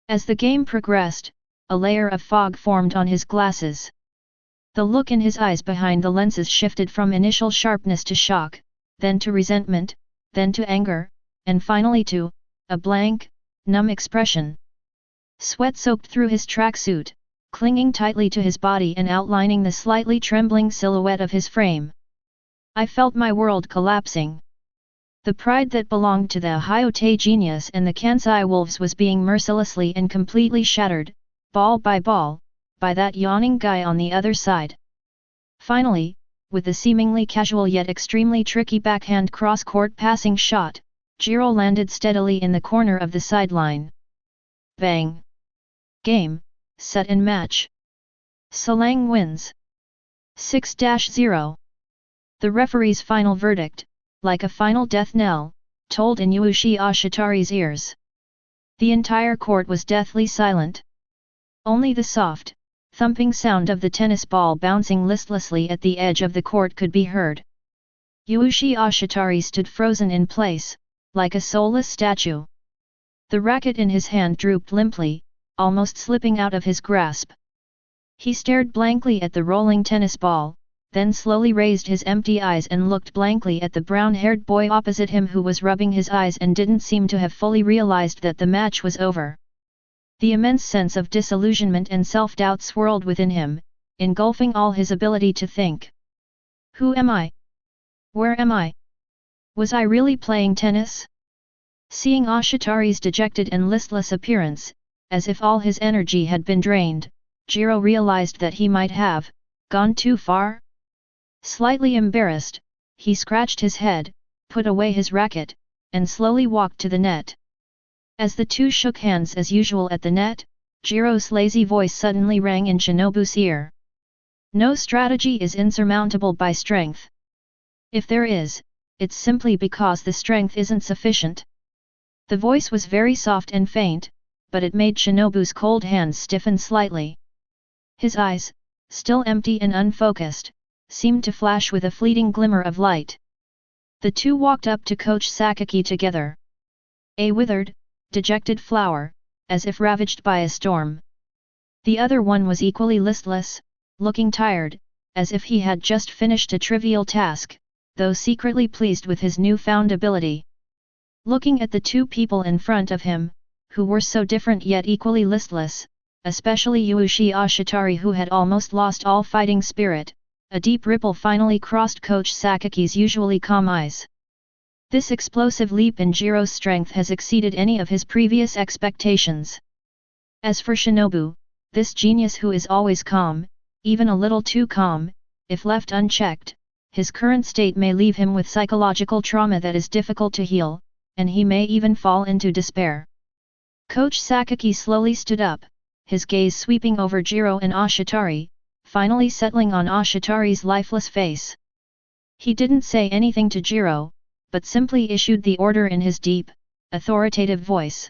As the game progressed, a layer of fog formed on his glasses. The look in his eyes behind the lenses shifted from initial sharpness to shock, then to resentment, then to anger, and finally to a blank, numb expression. Sweat soaked through his tracksuit, clinging tightly to his body and outlining the slightly trembling silhouette of his frame. I felt my world collapsing. The pride that belonged to the Hyote genius and the Kansai wolves was being mercilessly and completely shattered, ball, by that yawning guy on the other side. Finally, with a seemingly casual yet extremely tricky backhand cross-court passing shot, Jiro landed steadily in the corner of the sideline. Bang! Game, set and match. Salang wins. 6-0. The referee's final verdict, like a final death knell, tolled in Usse Ashitari's ears. The entire court was deathly silent. Only the soft, thumping sound of the tennis ball bouncing listlessly at the edge of the court could be heard. Usse Ashitari stood frozen in place, like a soulless statue. The racket in his hand drooped limply, almost slipping out of his grasp. He stared blankly at the rolling tennis ball, then slowly raised his empty eyes and looked blankly at the brown-haired boy opposite him, who was rubbing his eyes and didn't seem to have fully realized that the match was over. The immense sense of disillusionment and self-doubt swirled within him, engulfing all his ability to think. Who am I? Where am I? Was I really playing tennis? Seeing Ashitari's dejected and listless appearance, as if all his energy had been drained, Jiro realized that he might have gone too far. Slightly embarrassed, he scratched his head, put away his racket, and slowly walked to the net. As the two shook hands as usual at the net, Jiro's lazy voice suddenly rang in Shinobu's ear. No strategy is insurmountable by strength. If there is, it's simply because the strength isn't sufficient. The voice was very soft and faint, but it made Shinobu's cold hands stiffen slightly. His eyes, still empty and unfocused, seemed to flash with a fleeting glimmer of light. The two walked up to Coach Sakaki together. A withered, dejected flower, as if ravaged by a storm. The other one was equally listless, looking tired, as if he had just finished a trivial task, though secretly pleased with his newfound ability. Looking at the two people in front of him, who were so different yet equally listless, especially Usse Ashitari, who had almost lost all fighting spirit, a deep ripple finally crossed Coach Sakaki's usually calm eyes. This explosive leap in Jiro's strength has exceeded any of his previous expectations. As for Shinobu, this genius who is always calm, even a little too calm, if left unchecked, his current state may leave him with psychological trauma that is difficult to heal, and he may even fall into despair. Coach Sakaki slowly stood up, his gaze sweeping over Jiro and Ashitari, finally settling on Ashitari's lifeless face. He didn't say anything to Jiro, but simply issued the order in his deep, authoritative voice.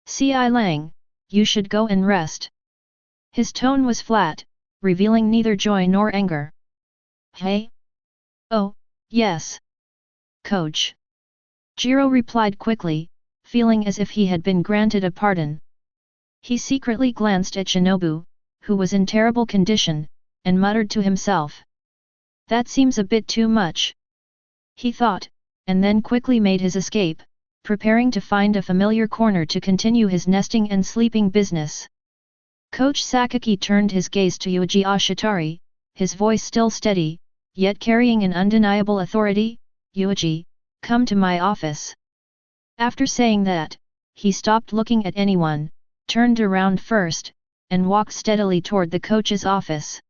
"Ci Lang, you should go and rest." His tone was flat, revealing neither joy nor anger. "Hey? Oh, yes. Coach." Jiro replied quickly, feeling as if he had been granted a pardon. He secretly glanced at Shinobu, who was in terrible condition, and muttered to himself. "That seems a bit too much," he thought, and then quickly made his escape, preparing to find a familiar corner to continue his nesting and sleeping business. Coach Sakaki turned his gaze to Yuji Ashitari, his voice still steady, yet carrying an undeniable authority. "Yuji, come to my office." After saying that, he stopped looking at anyone, turned around first, and walked steadily toward the coach's office.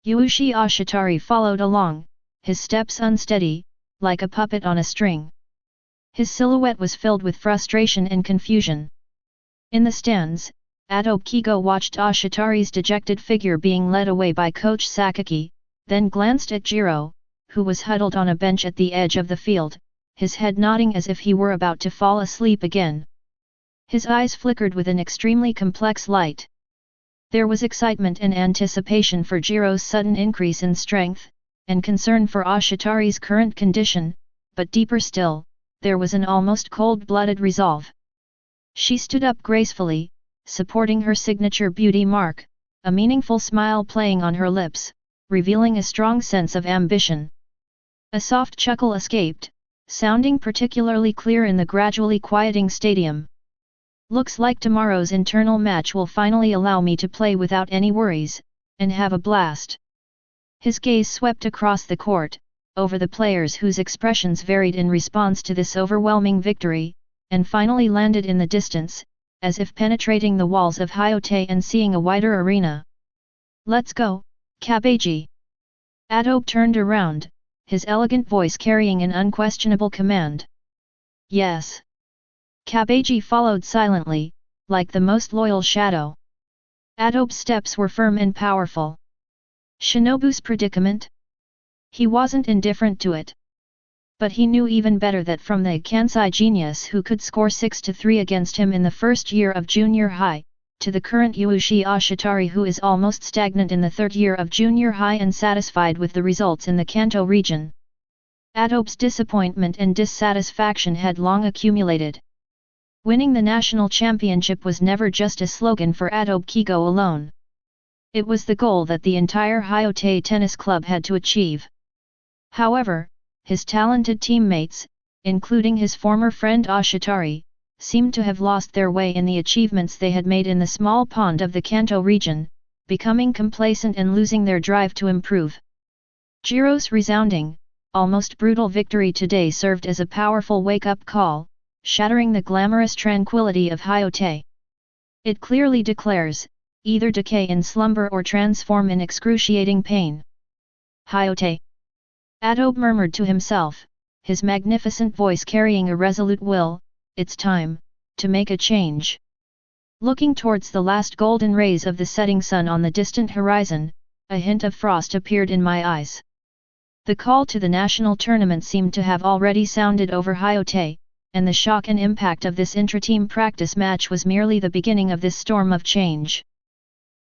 Yuji Ashitari followed along, his steps unsteady, like a puppet on a string. His silhouette was filled with frustration and confusion. In the stands, Ado Kigo watched Ashitari's dejected figure being led away by Coach Sakaki, then glanced at Jiro, who was huddled on a bench at the edge of the field, his head nodding as if he were about to fall asleep again. His eyes flickered with an extremely complex light. There was excitement and anticipation for Jiro's sudden increase in strength, and concern for Ashitari's current condition, but deeper still, there was an almost cold-blooded resolve. She stood up gracefully, supporting her signature beauty mark, a meaningful smile playing on her lips, revealing a strong sense of ambition. A soft chuckle escaped, sounding particularly clear in the gradually quieting stadium. "Looks like tomorrow's internal match will finally allow me to play without any worries, and have a blast." His gaze swept across the court, over the players whose expressions varied in response to this overwhelming victory, and finally landed in the distance, as if penetrating the walls of Hyote and seeing a wider arena. "Let's go, Kabeji." Ado turned around, his elegant voice carrying an unquestionable command. "Yes." Kabeji followed silently, like the most loyal shadow. Ado's steps were firm and powerful. Shinobu's predicament? He wasn't indifferent to it. But he knew even better that from the Kansai genius who could score 6-3 against him in the first year of junior high, to the current Yuji Ashitari who is almost stagnant in the third year of junior high and satisfied with the results in the Kanto region. Ado's disappointment and dissatisfaction had long accumulated. Winning the national championship was never just a slogan for Ado Kigo alone. It was the goal that the entire Hyote Tennis Club had to achieve. However, his talented teammates, including his former friend Ashitari, seemed to have lost their way in the achievements they had made in the small pond of the Kanto region, becoming complacent and losing their drive to improve. Jiro's resounding, almost brutal victory today served as a powerful wake-up call, shattering the glamorous tranquility of Hyote. It clearly declares, either decay in slumber or transform in excruciating pain. Hyote. Ado murmured to himself, his magnificent voice carrying a resolute will, "It's time, to make a change." Looking towards the last golden rays of the setting sun on the distant horizon, a hint of frost appeared in my eyes. The call to the national tournament seemed to have already sounded over Hyote, and the shock and impact of this intra-team practice match was merely the beginning of this storm of change.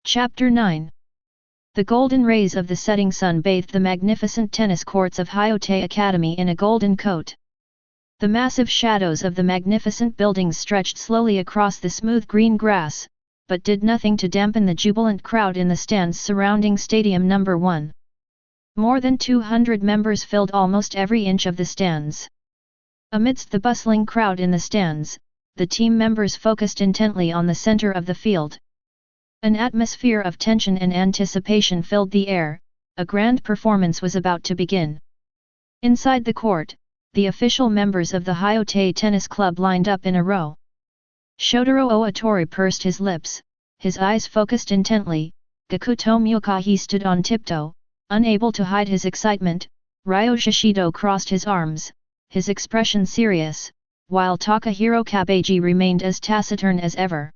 Chapter 9. The golden rays of the setting sun bathed the magnificent tennis courts of Hyote Academy in a golden coat. The massive shadows of the magnificent buildings stretched slowly across the smooth green grass, but did nothing to dampen the jubilant crowd in the stands surrounding Stadium No. 1. More than 200 members filled almost every inch of the stands. Amidst the bustling crowd in the stands, the team members focused intently on the center of the field. An atmosphere of tension and anticipation filled the air, a grand performance was about to begin. Inside the court, the official members of the Hyote Tennis Club lined up in a row. Shotaro Oatori pursed his lips, his eyes focused intently. Gakuto Mukahi stood on tiptoe, unable to hide his excitement. Ryo Shishido crossed his arms, his expression serious, while Takahiro Kabeji remained as taciturn as ever.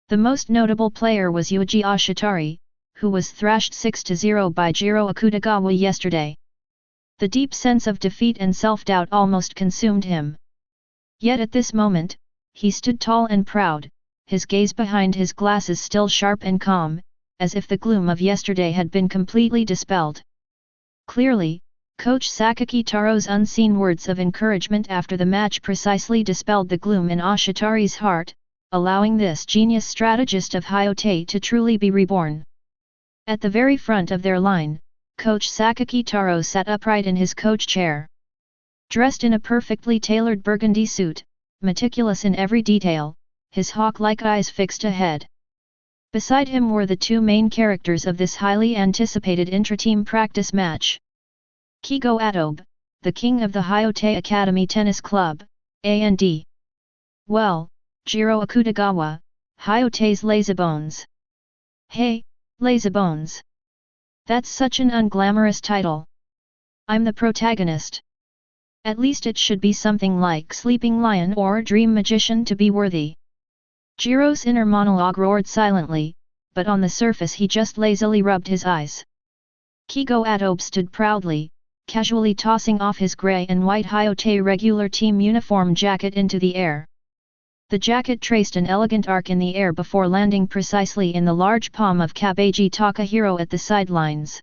The most notable player was Yuji Ashitari, who was thrashed 6-0 by Jiro Akutagawa yesterday. The deep sense of defeat and self-doubt almost consumed him. Yet at this moment, he stood tall and proud, his gaze behind his glasses still sharp and calm, as if the gloom of yesterday had been completely dispelled. Clearly, Coach Sakaki Taro's unseen words of encouragement after the match precisely dispelled the gloom in Ashitari's heart, allowing this genius strategist of Hyote to truly be reborn. At the very front of their line, Coach Sakaki Taro sat upright in his coach chair. Dressed in a perfectly tailored burgundy suit, meticulous in every detail, his hawk-like eyes fixed ahead. Beside him were the two main characters of this highly anticipated intra-team practice match. Kigo Atobe, the king of the Hyote Academy Tennis Club, A&D. Well, Jiro Akutagawa, Hyote's Lazybones. Hey, Lazybones. That's such an unglamorous title. I'm the protagonist. At least it should be something like Sleeping Lion or Dream Magician to be worthy. Jiro's inner monologue roared silently, but on the surface he just lazily rubbed his eyes. Kigo Atobe stood proudly, casually tossing off his grey and white Hyote regular team uniform jacket into the air. The jacket traced an elegant arc in the air before landing precisely in the large palm of Kabeji Takahiro at the sidelines.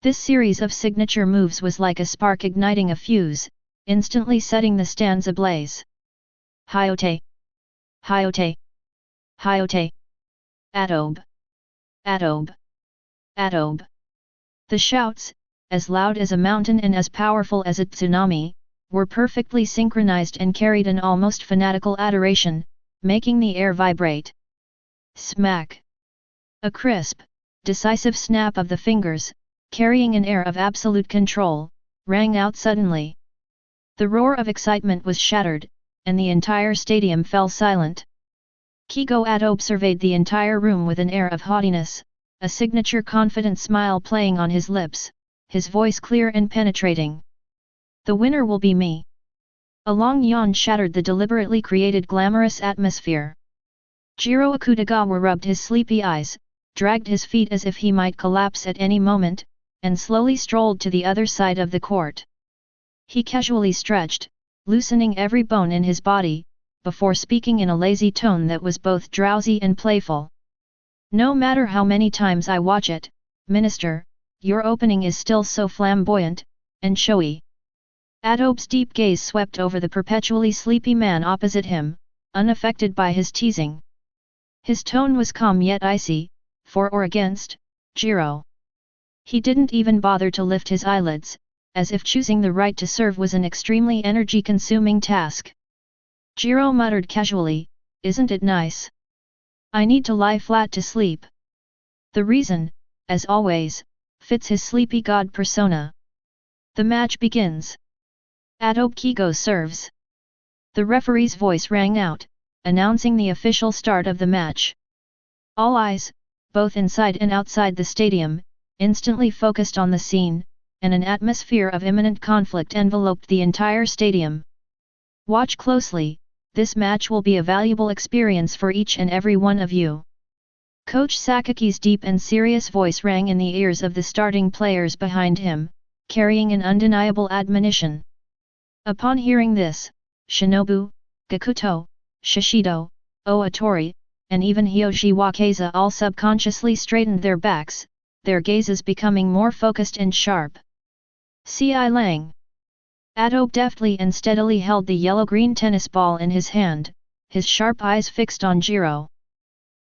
This series of signature moves was like a spark igniting a fuse, instantly setting the stands ablaze. Hyote! Hyote! Hyote! Atobe! Atobe! Atobe! The shouts, as loud as a mountain and as powerful as a tsunami, were perfectly synchronized and carried an almost fanatical adoration, making the air vibrate. Smack! A crisp, decisive snap of the fingers, carrying an air of absolute control, rang out suddenly. The roar of excitement was shattered, and the entire stadium fell silent. Kigo Atobe surveyed the entire room with an air of haughtiness, a signature confident smile playing on his lips, his voice clear and penetrating. The winner will be me. A long yawn shattered the deliberately created glamorous atmosphere. Jiro Akutagawa rubbed his sleepy eyes, dragged his feet as if he might collapse at any moment, and slowly strolled to the other side of the court. He casually stretched, loosening every bone in his body, before speaking in a lazy tone that was both drowsy and playful. No matter how many times I watch it, Minister, your opening is still so flamboyant and showy. Atobe's deep gaze swept over the perpetually sleepy man opposite him, unaffected by his teasing. His tone was calm yet icy, for or against, Jiro. He didn't even bother to lift his eyelids, as if choosing the right to serve was an extremely energy-consuming task. Jiro muttered casually, "Isn't it nice? I need to lie flat to sleep." The reason, as always, fits his sleepy god persona. The match begins. Atobe Kigo serves. The referee's voice rang out, announcing the official start of the match. All eyes, both inside and outside the stadium, instantly focused on the scene, and an atmosphere of imminent conflict enveloped the entire stadium. Watch closely, this match will be a valuable experience for each and every one of you. Coach Sakaki's deep and serious voice rang in the ears of the starting players behind him, carrying an undeniable admonition. Upon hearing this, Shinobu, Gakuto, Shishido, Oatori, and even Hiyoshi Wakeza all subconsciously straightened their backs, their gazes becoming more focused and sharp. C.I. Lang. Atobe deftly and steadily held the yellow-green tennis ball in his hand, his sharp eyes fixed on Jiro.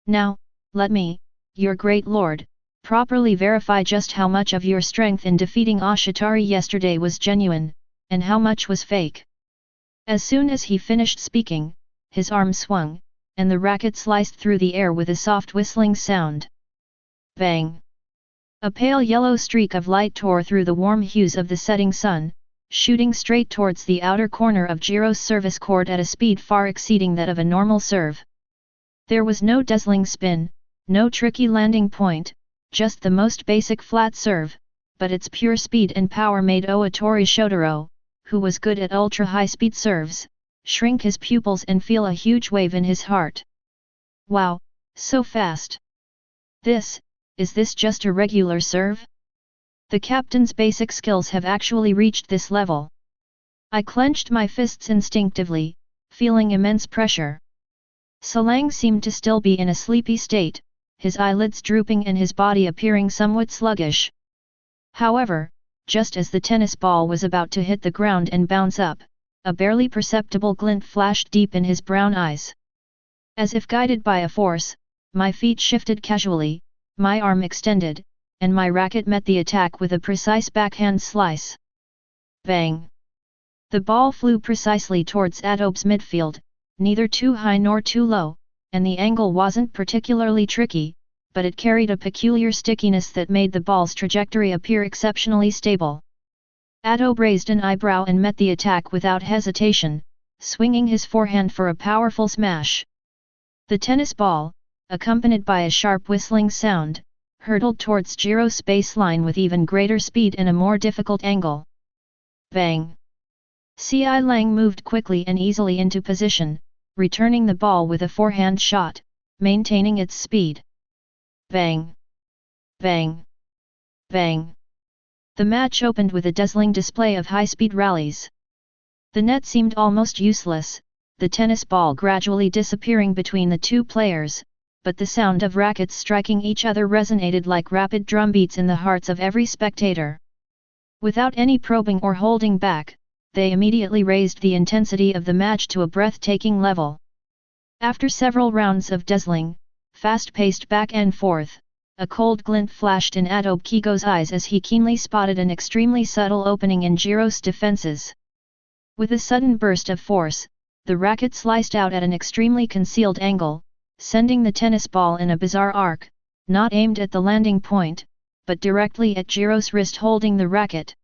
Now, let me, your great lord, properly verify just how much of your strength in defeating Ashitari yesterday was genuine, and how much was fake. As soon as he finished speaking, his arm swung, and the racket sliced through the air with a soft whistling sound. Bang! A pale yellow streak of light tore through the warm hues of the setting sun, shooting straight towards the outer corner of Jiro's service court at a speed far exceeding that of a normal serve. There was no dazzling spin, no tricky landing point, just the most basic flat serve, but its pure speed and power made Oatori Shotaro, who was good at ultra-high-speed serves, shrink his pupils and feel a huge wave in his heart. Wow, so fast! Is this just a regular serve? The captain's basic skills have actually reached this level. I clenched my fists instinctively, feeling immense pressure. Salang seemed to still be in a sleepy state, his eyelids drooping and his body appearing somewhat sluggish. However, just as the tennis ball was about to hit the ground and bounce up, a barely perceptible glint flashed deep in his brown eyes. As if guided by a force, my feet shifted casually, my arm extended, and my racket met the attack with a precise backhand slice. Bang! The ball flew precisely towards Adobe's midfield, neither too high nor too low, and the angle wasn't particularly tricky, but it carried a peculiar stickiness that made the ball's trajectory appear exceptionally stable. Adobe raised an eyebrow and met the attack without hesitation, swinging his forehand for a powerful smash. The tennis ball, accompanied by a sharp whistling sound, hurtled towards Jiro's baseline with even greater speed and a more difficult angle. Bang! Ci Lang moved quickly and easily into position, returning the ball with a forehand shot, maintaining its speed. Bang! Bang! Bang! The match opened with a dazzling display of high-speed rallies. The net seemed almost useless, the tennis ball gradually disappearing between the two players, but the sound of rackets striking each other resonated like rapid drumbeats in the hearts of every spectator. Without any probing or holding back, they immediately raised the intensity of the match to a breathtaking level. After several rounds of dazzling, fast-paced back and forth, a cold glint flashed in Adobe Kigo's eyes as he keenly spotted an extremely subtle opening in Jiro's defenses. With a sudden burst of force, the racket sliced out at an extremely concealed angle, sending the tennis ball in a bizarre arc, not aimed at the landing point, but directly at Jiro's wrist holding the racket.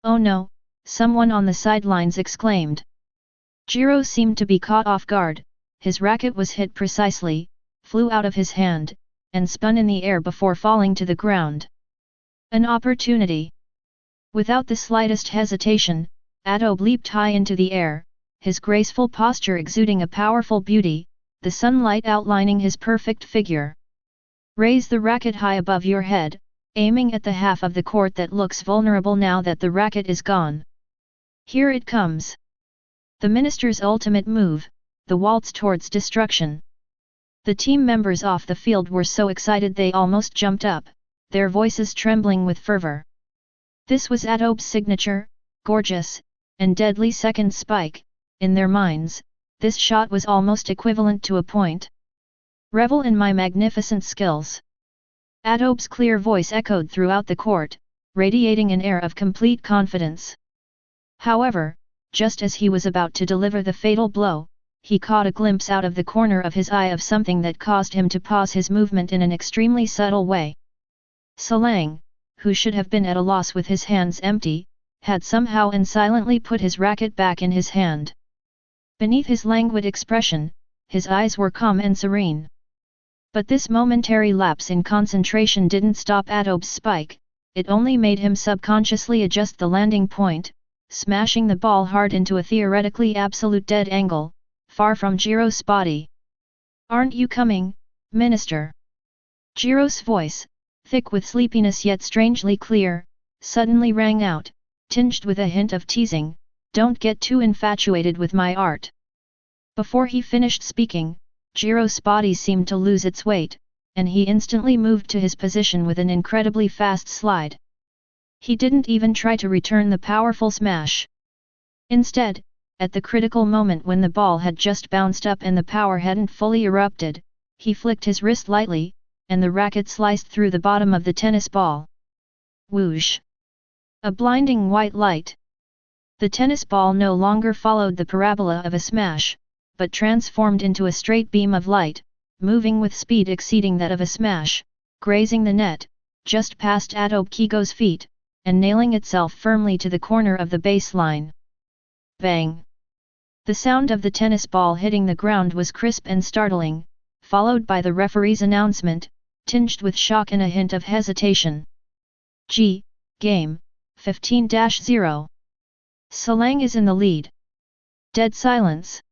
"Oh no!" someone on the sidelines exclaimed. Jiro seemed to be caught off guard, his racket was hit precisely, flew out of his hand, and spun in the air before falling to the ground. An opportunity! Without the slightest hesitation, Adobe leaped high into the air, his graceful posture exuding a powerful beauty, the sunlight outlining his perfect figure. Raise the racket high above your head, aiming at the half of the court that looks vulnerable now that the racket is gone. Here it comes. The minister's ultimate move, the waltz towards destruction. The team members off the field were so excited they almost jumped up, their voices trembling with fervor. This was Adobe's signature, gorgeous, and deadly second spike. In their minds, this shot was almost equivalent to a point. "Revel in my magnificent skills." Adobe's clear voice echoed throughout the court, radiating an air of complete confidence. However, just as he was about to deliver the fatal blow, he caught a glimpse out of the corner of his eye of something that caused him to pause his movement in an extremely subtle way. Salang, who should have been at a loss with his hands empty, had somehow and silently put his racket back in his hand. Beneath his languid expression, his eyes were calm and serene. But this momentary lapse in concentration didn't stop Adobe's spike, it only made him subconsciously adjust the landing point, smashing the ball hard into a theoretically absolute dead angle, far from Jiro's body. "Aren't you coming, Minister?" Jiro's voice, thick with sleepiness yet strangely clear, suddenly rang out, tinged with a hint of teasing. "Don't get too infatuated with my art." Before he finished speaking, Jiro's body seemed to lose its weight, and he instantly moved to his position with an incredibly fast slide. He didn't even try to return the powerful smash. Instead, at the critical moment when the ball had just bounced up and the power hadn't fully erupted, he flicked his wrist lightly, and the racket sliced through the bottom of the tennis ball. Whoosh! A blinding white light. The tennis ball no longer followed the parabola of a smash, but transformed into a straight beam of light, moving with speed exceeding that of a smash, grazing the net, just past Adobe Kigo's feet, and nailing itself firmly to the corner of the baseline. Bang! The sound of the tennis ball hitting the ground was crisp and startling, followed by the referee's announcement, tinged with shock and a hint of hesitation. Game, 15-0. Salang is in the lead. Dead silence.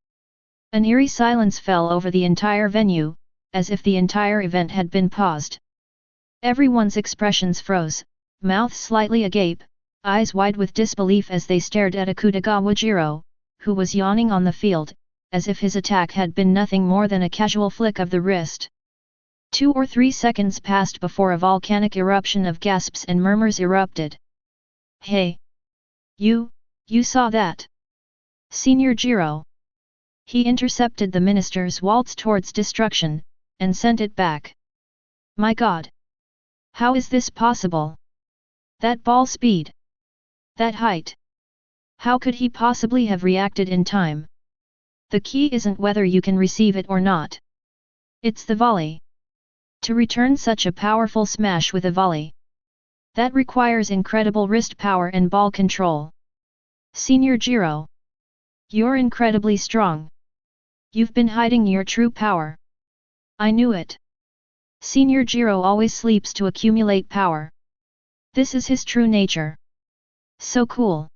An eerie silence fell over the entire venue, as if the entire event had been paused. Everyone's expressions froze, mouth slightly agape, eyes wide with disbelief as they stared at Akutagawa Jiro, who was yawning on the field, as if his attack had been nothing more than a casual flick of the wrist. 2 or 3 seconds passed before a volcanic eruption of gasps and murmurs erupted. "Hey! You saw that? Senior Jiro!" He intercepted the minister's waltz towards destruction, and sent it back. "My God! How is this possible? That ball speed! That height! How could he possibly have reacted in time? The key isn't whether you can receive it or not. It's the volley. To return such a powerful smash with a volley, that requires incredible wrist power and ball control. Senior Jiro, you're incredibly strong. You've been hiding your true power. I knew it. Senior Jiro always sleeps to accumulate power. This is his true nature. So cool.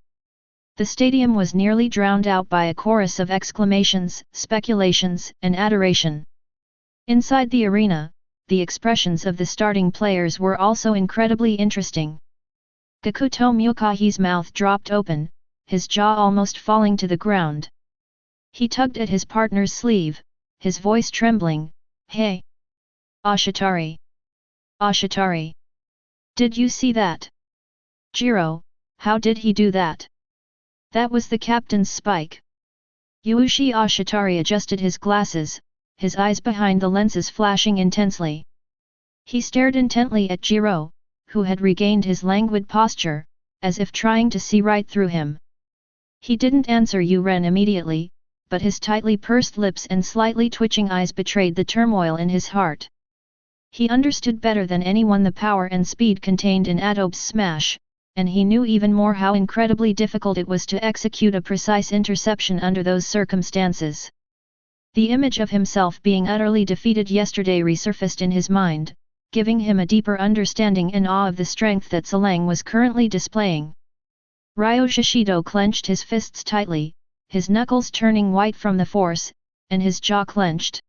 The stadium was nearly drowned out by a chorus of exclamations, speculations, and adoration. Inside the arena, the expressions of the starting players were also incredibly interesting. Gakuto Mukahi's mouth dropped open, his jaw almost falling to the ground. He tugged at his partner's sleeve, his voice trembling, "Hey! Ashitari! Ashitari! Did you see that? Jiro, how did he do that? That was the captain's spike." Usse Ashitari adjusted his glasses, his eyes behind the lenses flashing intensely. He stared intently at Jiro, who had regained his languid posture, as if trying to see right through him. He didn't answer Ren immediately, but his tightly pursed lips and slightly twitching eyes betrayed the turmoil in his heart. He understood better than anyone the power and speed contained in Adobe's smash, and he knew even more how incredibly difficult it was to execute a precise interception under those circumstances. The image of himself being utterly defeated yesterday resurfaced in his mind, giving him a deeper understanding and awe of the strength that Salang was currently displaying. Ryo Shishido clenched his fists tightly, his knuckles turning white from the force, and his jaw clenched.